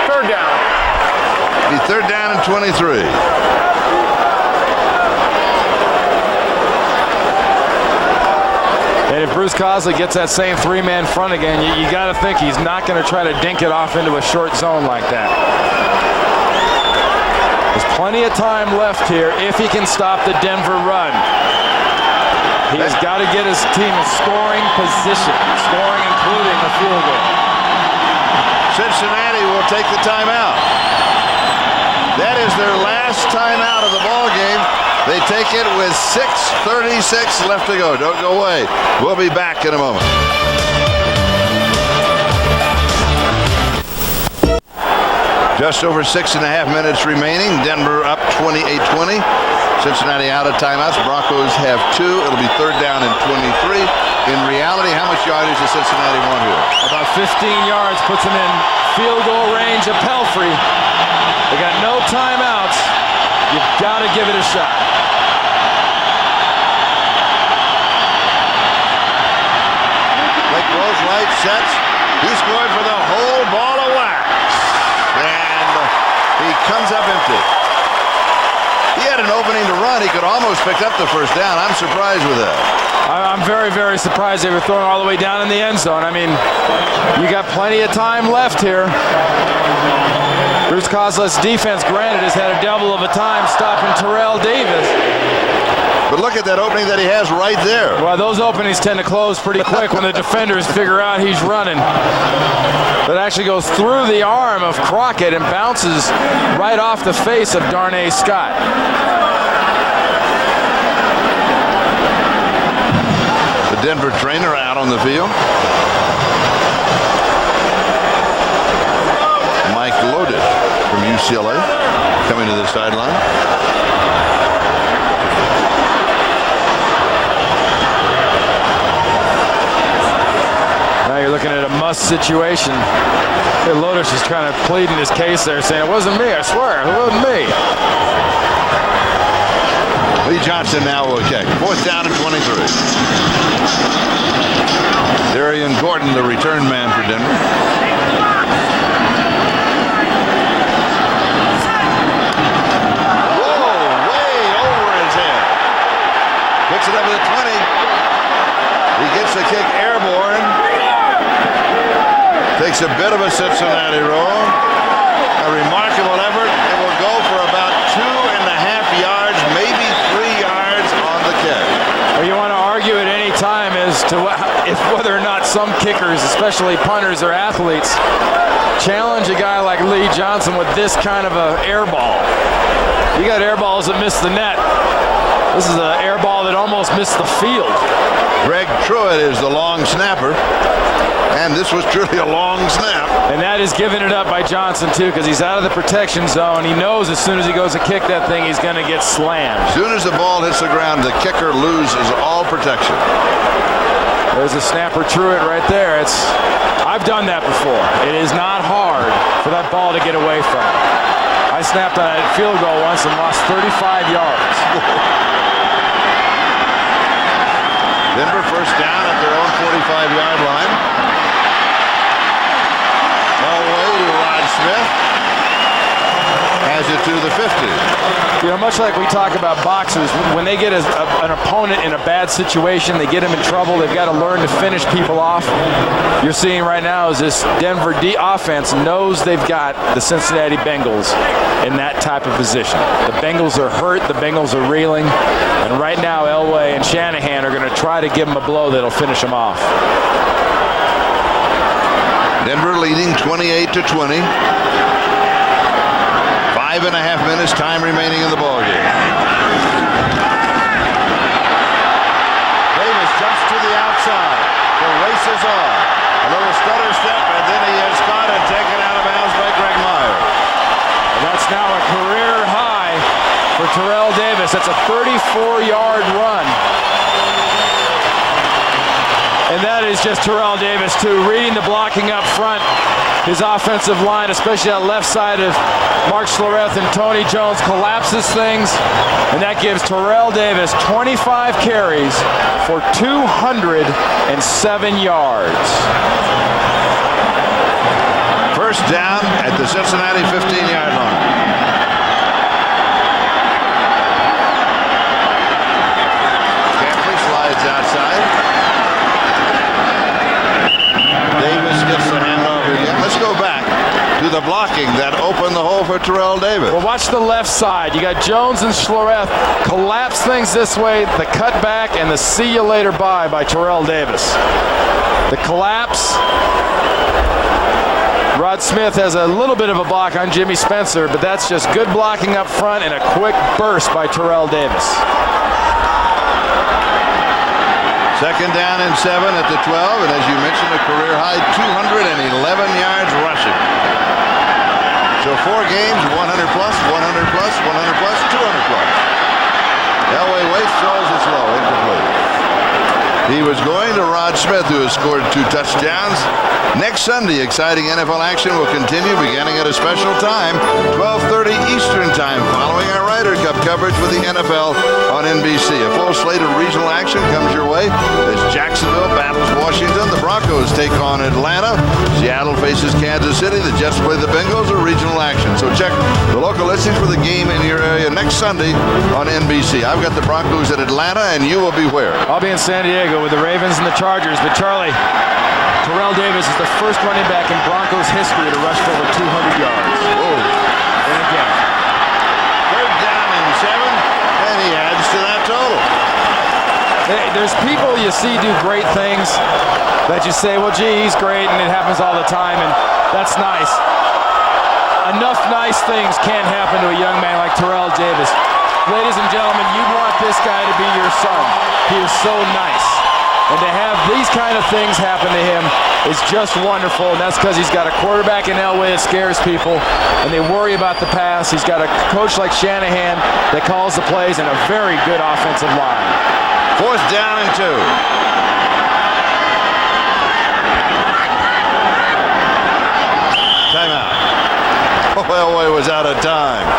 Third down. The third down and 23. And if Bruce Cosley gets that same 3-man front again, you got to think he's not going to try to dink it off into a short zone like that. There's plenty of time left here if he can stop the Denver run. He has got to get his team a scoring position, scoring including a field goal. Cincinnati will take the timeout. That is their last timeout of the ball game. They take it with 6:36 left to go. Don't go away. We'll be back in a moment. Just over 6.5 minutes remaining. Denver up 28-20. Cincinnati out of timeouts. Broncos have 2. It'll be third down and 23. In reality, how much yardage does Cincinnati want here? About 15 yards puts them in field goal range of Pelfrey. They got no timeouts. You've got to give it a shot. Blake rolls right, sets. He's going for the whole ball of wax. And he comes up empty. He had an opening to run. He could almost pick up the first down. I'm surprised with that. I'm very, very surprised they were throwing all the way down in the end zone. I mean, you got plenty of time left here. Bruce Cosley's defense, granted, has had a double of a time stopping Terrell Davis. But look at that opening that he has right there. Well, those openings tend to close pretty quick when the defenders figure out he's running. That actually goes through the arm of Crockett and bounces right off the face of Darnay Scott. The Denver trainer out on the field. Mike Lodish from UCLA coming to the sideline. Now you're looking at a must situation. Hey, Lodish is trying to plead in his case there, saying, it wasn't me, I swear, it wasn't me. Lee Johnson now will kick. Fourth down and 23. Darian Gordon, the return man for Denver. Picks it up at the 20. He gets the kick airborne. Takes a bit of a Cincinnati roll. A remarkable effort. It will go for about 2 whether or not some kickers, especially punters or athletes, challenge a guy like Lee Johnson with this kind of a air ball. You got air balls that miss the net. This is an air ball that almost missed the field. Greg Truitt is the long snapper, and this was truly a long snap. And that is giving it up by Johnson, too, because he's out of the protection zone. He knows as soon as he goes to kick that thing, he's going to get slammed. As soon as the ball hits the ground, the kicker loses all protection. There's a snapper Truitt right there. I've done that before. It is not hard for that ball to get away from it. I snapped on a field goal once and lost 35 yards. Denver first down at their own 45-yard line. Elway to Rod Smith. Has it to the 50. You know, much like we talk about boxers, when they get an opponent in a bad situation, they get him in trouble, they've got to learn to finish people off. You're seeing right now is this Denver offense knows they've got the Cincinnati Bengals in that type of position. The Bengals are hurt, the Bengals are reeling, and right now Elway and Shanahan are going to try to give them a blow that'll finish them off. Denver leading 28-20. 5.5 minutes time remaining in the ball game. Davis jumps to the outside. The race is on. A little stutter step, and then he is caught and taken out of bounds by Greg Myers. And that's now a career high for Terrell Davis. That's a 34-yard run. And that is just Terrell Davis, too, reading the blocking up front. His offensive line, especially that left side of Mark Schlereth and Tony Jones, collapses things. And that gives Terrell Davis 25 carries for 207 yards. First down at the Cincinnati 15-yard line. Campley slides outside. Davis gets the handoff again. Let's go back to the blocking that opened the hole for Terrell Davis. Well, watch the left side. You got Jones and Schlereth collapse things this way, the cutback and the see you later bye by Terrell Davis. The collapse. Rod Smith has a little bit of a block on Jimmy Spencer, but that's just good blocking up front and a quick burst by Terrell Davis. Second down and 7 at the 12, and as you mentioned, a career high 211 yards rushing. So 4 games, 100 plus, 100 plus, 100 plus, 200 plus. Elway waits, throws, it's low, incomplete. He was going to Rod Smith, who has scored 2 touchdowns. Next Sunday, exciting NFL action will continue beginning at a special time, 12:30 Eastern Time, following our Ryder Cup coverage with the NFL on NBC. A full slate of regional action comes your way as Jacksonville battles Washington. The Broncos take on Atlanta. Seattle faces Kansas City. The Jets play the Bengals, a regional action. So check the local listings for the game in your area next Sunday on NBC. I've got the Broncos at Atlanta, and you will be where? I'll be in San Diego with the Ravens and the Chargers. But Charlie, Terrell Davis is the first running back in Broncos history to rush for over 200 yards. Whoa. And again. Third down and 7, and he adds to that total. There's people you see do great things that you say, well, gee, he's great, and it happens all the time, and that's nice. Enough nice things can't happen to a young man like Terrell Davis. Ladies and gentlemen, you want this guy to be your son. He is so nice. And to have these kind of things happen to him is just wonderful, and that's because he's got a quarterback in Elway that scares people, and they worry about the pass. He's got a coach like Shanahan that calls the plays, and a very good offensive line. Fourth down and 2. Timeout. Oh, Elway was out of time.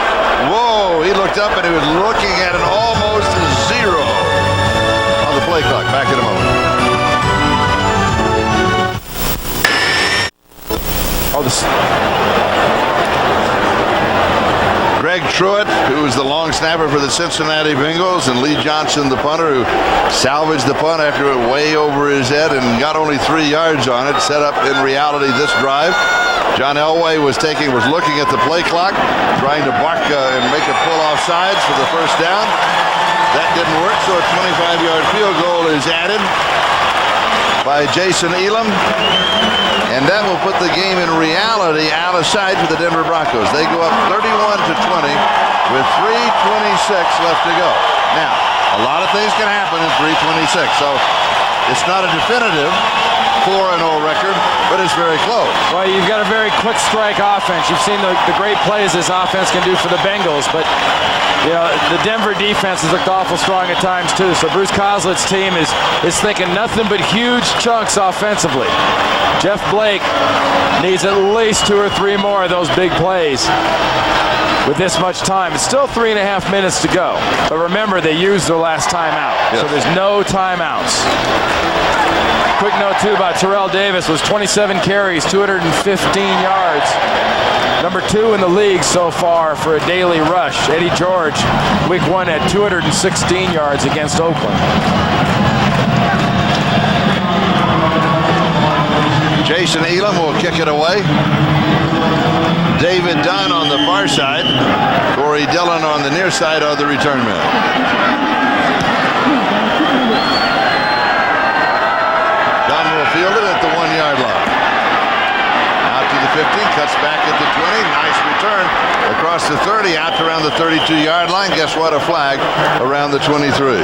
Whoa, he looked up and he was looking at an almost 0 on the play clock. Back in a moment. Greg Truitt, who was the long snapper for the Cincinnati Bengals, and Lee Johnson, the punter, who salvaged the punt after it went way over his head and got only 3 yards on it, set up in reality this drive. John Elway was looking at the play clock, trying to bark and make a pull off sides for the first down. That didn't work, so a 25-yard field goal is added. by Jason Elam. And that will put the game in reality out of sight for the Denver Broncos. They go up 31-20 with 3:26 left to go. Now, a lot of things can happen in 3:26, so it's not a definitive 4-0 record, but it's very close. Well, you've got a very quick strike offense. You've seen the great plays this offense can do for the Bengals, but you know the Denver defense has looked awful strong at times too. So Bruce Coslet's team is thinking nothing but huge chunks offensively. Jeff Blake needs at least 2 or 3 more of those big plays with this much time. It's still 3.5 minutes to go, but remember they used their last timeout, so there's no timeouts. Quick note, too, about Terrell Davis was 27 carries, 215 yards. Number 2 in the league so far for a daily rush. Eddie George, week 1, had 216 yards against Oakland. Jason Elam will kick it away. David Dunn on the far side. Corey Dillon on the near side are the return men. Dunn will field it at the 1-yard line. Out to the 15, cuts back at the 20. Nice return across the 30, out to around the 32-yard line. Guess what? A flag around the 23.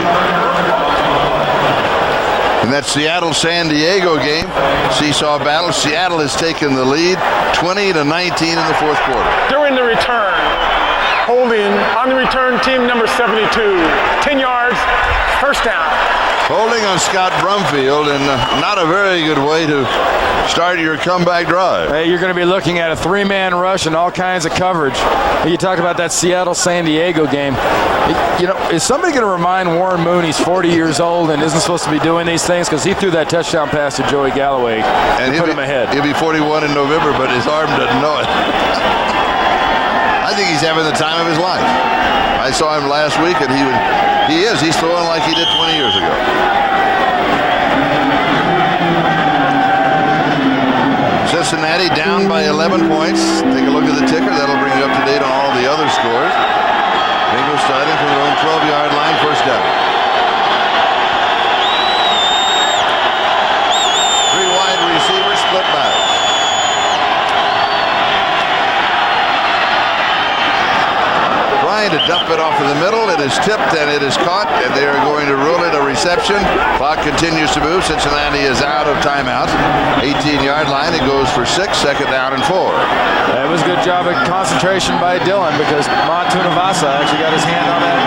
In that Seattle-San Diego game, seesaw battle, Seattle has taken the lead 20-19 in the fourth quarter. During the return, holding on the return, team number 72. 10 yards, first down. Holding on Scott Brumfield, and not a very good way to start your comeback drive. Hey, you're going to be looking at a 3-man rush and all kinds of coverage. You talk about that Seattle-San Diego game. You know, is somebody going to remind Warren Moon he's 40 years old and isn't supposed to be doing these things? Because he threw that touchdown pass to Joey Galloway and put him ahead. He'll be 41 in November, but his arm doesn't know it. I think he's having the time of his life. I saw him last week, and he's throwing like he did 20 years ago. Cincinnati down by 11 points. Take a look at the ticker. That'll bring you up to date on all the other scores. Bengals starting from their own 12-yard line, first down. 3 wide receivers, split back. Trying to dump it off in the middle. It is tipped and it is caught, and they are going to rule it a reception. Clock continues to move. Cincinnati is out of timeouts. 18-yard line. It goes for 6, second down and 4. That was a good job of concentration by Dillon, because Montunavasa actually got his hand on that.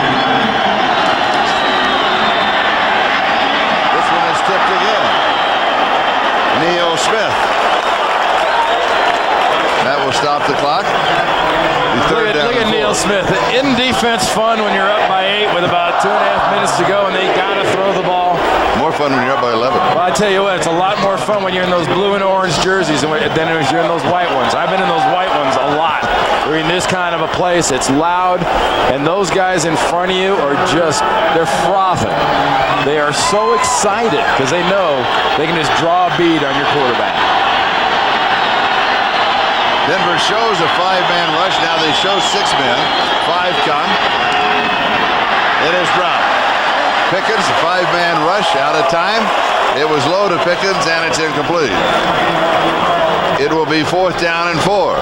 This one is tipped again. Neil Smith. That will stop the clock. Look at Neil Smith. Isn't defense fun when you're up by 8 with about 2.5 minutes to go and they got to throw the ball? More fun when you're up by 11. Well, I tell you what, it's a lot more fun when you're in those blue and orange jerseys than if you're in those white ones. I've been in those white ones a lot. We're in this kind of a place. It's loud, and those guys in front of you are they're frothing. They are so excited because they know they can just draw a bead on your quarterback. Denver shows a 5-man rush. Now they show 6 men. 5 come. It is dropped. Pickens, a 5-man rush, out of time. It was low to Pickens, and it's incomplete. It will be 4th down and 4.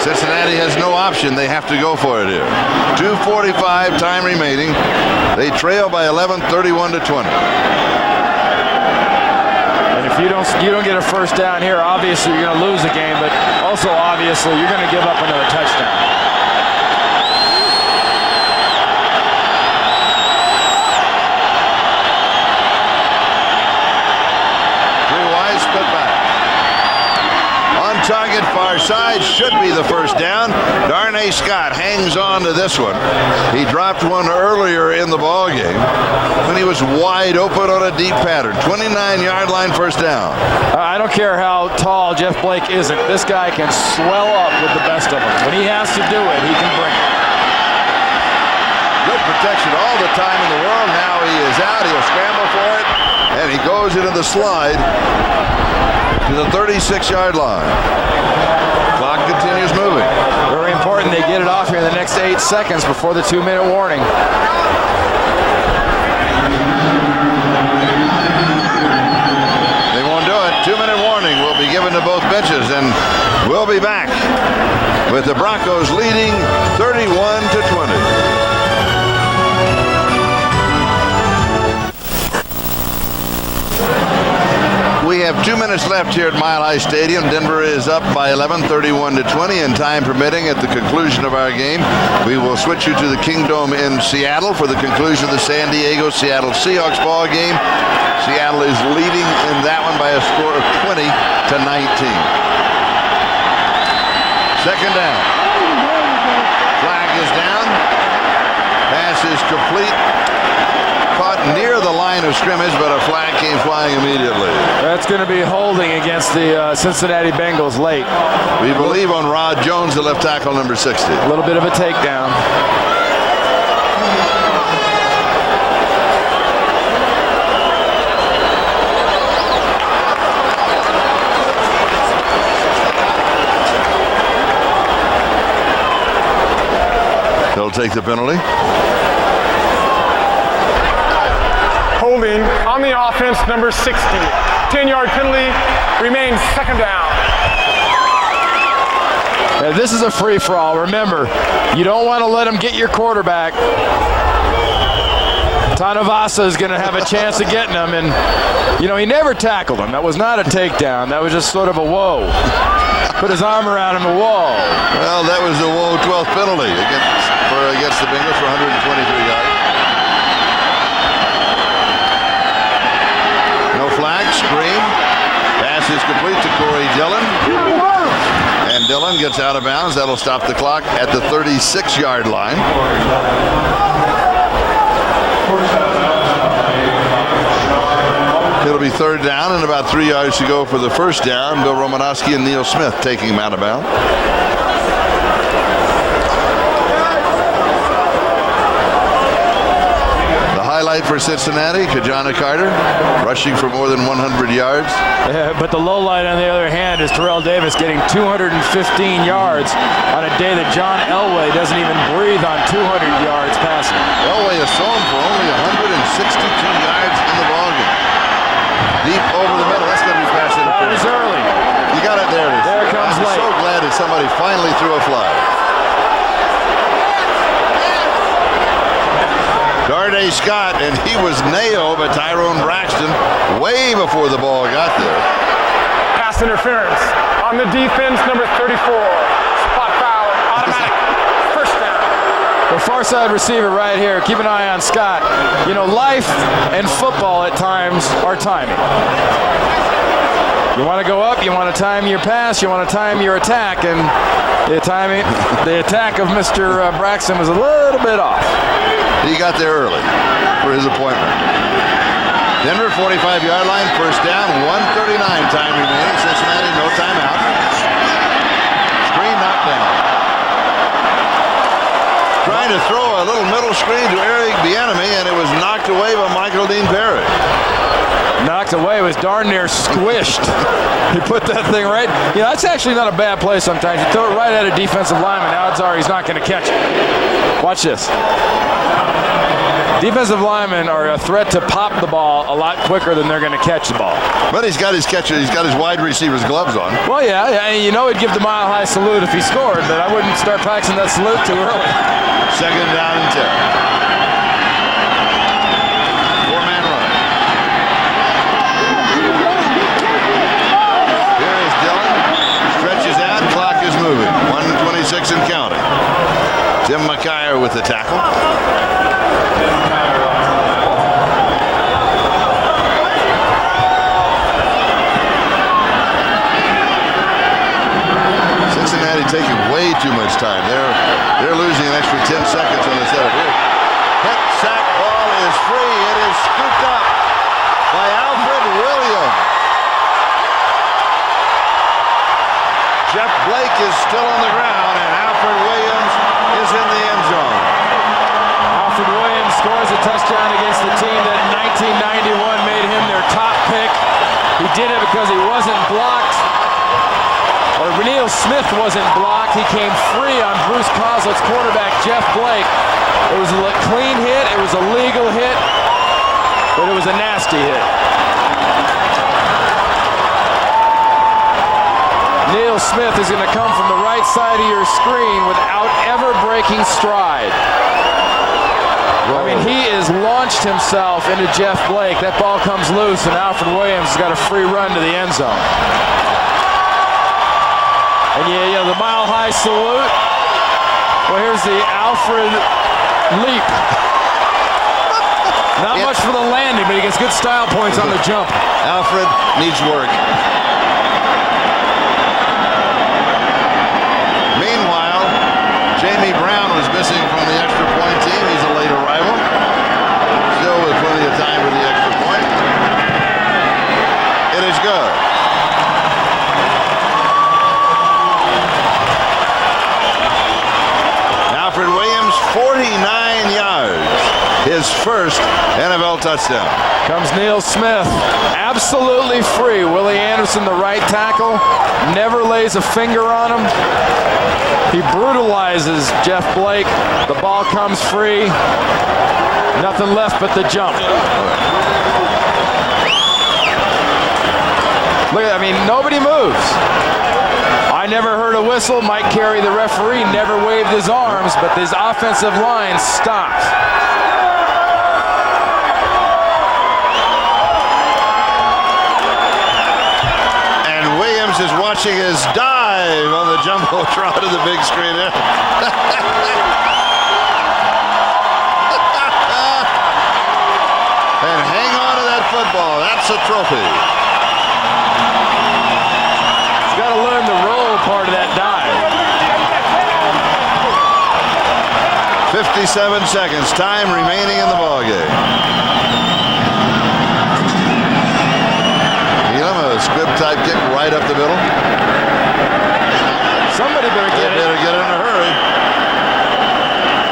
Cincinnati has no option. They have to go for it here. 2:45 time remaining. They trail by 11, 31-20. If you don't get a first down here, obviously you're going to lose the game, but also obviously you're going to give up another touchdown. Three wide, split back. On target, far side, should be the first down. Darnay Scott hangs on to this one. He dropped one earlier in the ball game when he was wide open on a deep pattern. 29-yard line, first down. I don't care how tall Jeff Blake isn't. This guy can swell up with the best of them. When he has to do it, he can bring it. Good protection all the time in the world. Now he is out. He'll scramble for it, and he goes into the slide to the 36-yard line. Clock continues moving. Very important they get it off here in the next 8 seconds before the 2-minute warning. both benches, and we'll be back with the Broncos leading 31-20. We have 2 minutes left here at Mile High Stadium. Denver is up by 11, 31-20, and time permitting, at the conclusion of our game, we will switch you to the Kingdome in Seattle for the conclusion of the San Diego-Seattle Seahawks ball game. Seattle is leading in that one by a score of 20-19. Second down. Flag is down. Pass is complete. Caught near the line of scrimmage, but a flag came flying immediately. That's going to be holding against the Cincinnati Bengals late. We believe on Rod Jones, the left tackle, number 60. A little bit of a takedown. He'll take the penalty. Holding on the offense, number 60. 10-yard penalty, remains second down. Now, this is a free-for-all. Remember, you don't want to let him get your quarterback. Tanavasa is going to have a chance of getting him, and, you know, he never tackled him. That was not a takedown. That was just sort of a whoa. Put his arm around him, a whoa. Well, that was the whoa 12th penalty against the Bengals for 123 yards. Flag, screen, pass is complete to Corey Dillon, and Dillon gets out of bounds. That'll stop the clock at the 36-yard line. It'll be third down and about 3 yards to go for the first down. Bill Romanowski and Neil Smith taking him out of bounds. Highlight for Cincinnati, Kajana Carter, rushing for more than 100 yards. But the low light, on the other hand, is Terrell Davis getting 215 yards on a day that John Elway doesn't even breathe on 200 yards passing. Elway is thrown for only 162 yards in the ballgame. Deep over the middle. That's going to be pass interference. That was early. You got it. There it is. There it comes late. I'm so glad that somebody finally threw a flag. Darday Scott, and he was nailed by Tyrone Braxton way before the ball got there. Pass interference on the defense, number 34. Spot foul, automatic. First down. The far side receiver right here. Keep an eye on Scott. You know, life and football at times are timing. You want to go up, you want to time your pass, you want to time your attack, and the attack of Mr. Braxton was a little bit off. He got there early for his appointment. Denver, 45-yard line, first down, 1:39 time remaining. Cincinnati, no timeout. Screen knocked down. Trying to throw a little middle screen to Eric Bieniemy, and it was knocked away by Michael Dean Perry. Knocked away, was darn near squished. He put that thing right. You know, that's actually not a bad play sometimes. You throw it right at a defensive lineman, odds are he's not going to catch it. Watch this. Defensive linemen are a threat to pop the ball a lot quicker than they're going to catch the ball. But he's got his catcher, he's got his wide receiver's gloves on. Well, yeah, you know he'd give the Mile High salute if he scored, but I wouldn't start practicing that salute too early. Second down and 10. Four-man run. Here is Dillon. Stretches out, clock is moving. 1:26 and counting. Tim McKyer with the tackle. Cincinnati taking way too much time. They're losing an extra 10 seconds on the setup here. Hit sack ball is free. It is scooped up by Alfred Williams. Jeff Blake is still on the ground, and Alfred Williams is in the end zone. Alfred Williams scores a touchdown against the team that in 1991 made him their top pick. He did it because he wasn't blocked. Or Neil Smith wasn't blocked. He came free on Bruce Kozlik's quarterback, Jeff Blake. It was a clean hit. It was a legal hit. But it was a nasty hit. Smith is going to come from the right side of your screen without ever breaking stride. I mean, he has launched himself into Jeff Blake. That ball comes loose, and Alfred Williams has got a free run to the end zone. And you know, the mile-high salute. Well, here's the Alfred leap. Not much for the landing, but he gets good style points on the jump. Alfred needs work. Meanwhile, Jamie Brown was missing from the extra point team. He's a late arrival. Still with plenty of time for the extra point. It is good. Alfred Williams, 49 yards. His first NFL touchdown. Comes Neil Smith, absolutely free. Willie Anderson, the right tackle, never lays a finger on him. He brutalizes Jeff Blake. The ball comes free. Nothing left but the jump. Look at that. I mean, nobody moves. I never heard a whistle. Mike Carey, the referee, never waved his arms, but this offensive line stopped. Is watching his dive on the jumbotron of the big screen there. And hang on to that football. That's a trophy. He's got to learn the roll part of that dive. 57 seconds. Time remaining in the ballgame. Squib type kick right up the middle. Somebody better get it. Better get it in a hurry.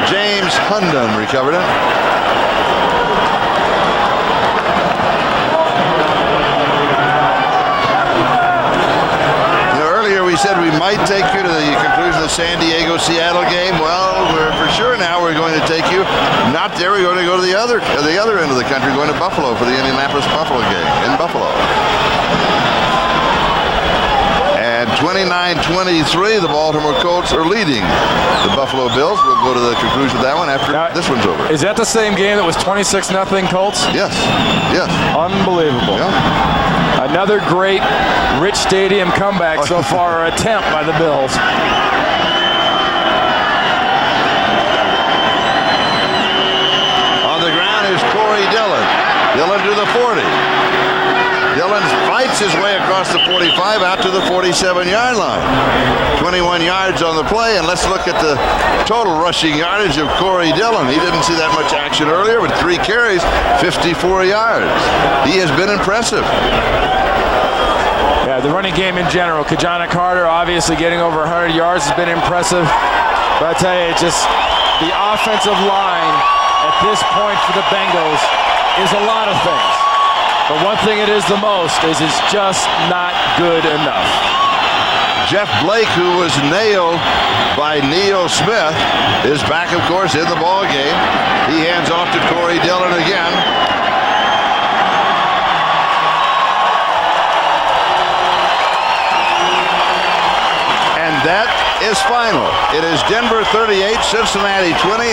James Hundon recovered it. Earlier we said we might take you to the conclusion of the San Diego-Seattle game. Well, we're for sure now we're going to take you not there. We're going to go to the other end of the country, going to Buffalo for the Indianapolis-Buffalo game in Buffalo. And 29-23, the Baltimore Colts are leading the Buffalo Bills. We'll go to the conclusion of that one after this one's over. Is that the same game that was 26-0 Colts? Yes. Yes. Unbelievable. Yeah. Another great Rich Stadium comeback so far, or attempt by the Bills. On the ground is Corey Dillon. Dillon to the 40. Dillon fights his way across the 45 out to the 47-yard line. 21 yards on the play, and let's look at the total rushing yardage of Corey Dillon. He didn't see that much action earlier, but 3 carries, 54 yards. He has been impressive. Yeah, the running game in general. Kajana Carter obviously getting over 100 yards has been impressive. But I tell you, just the offensive line at this point for the Bengals is a lot of things. But one thing it is the most is it's just not good enough. Jeff Blake, who was nailed by Neil Smith, is back, of course, in the ball game. He hands off to Corey Dillon again. And that is final. It is Denver 38, Cincinnati 20.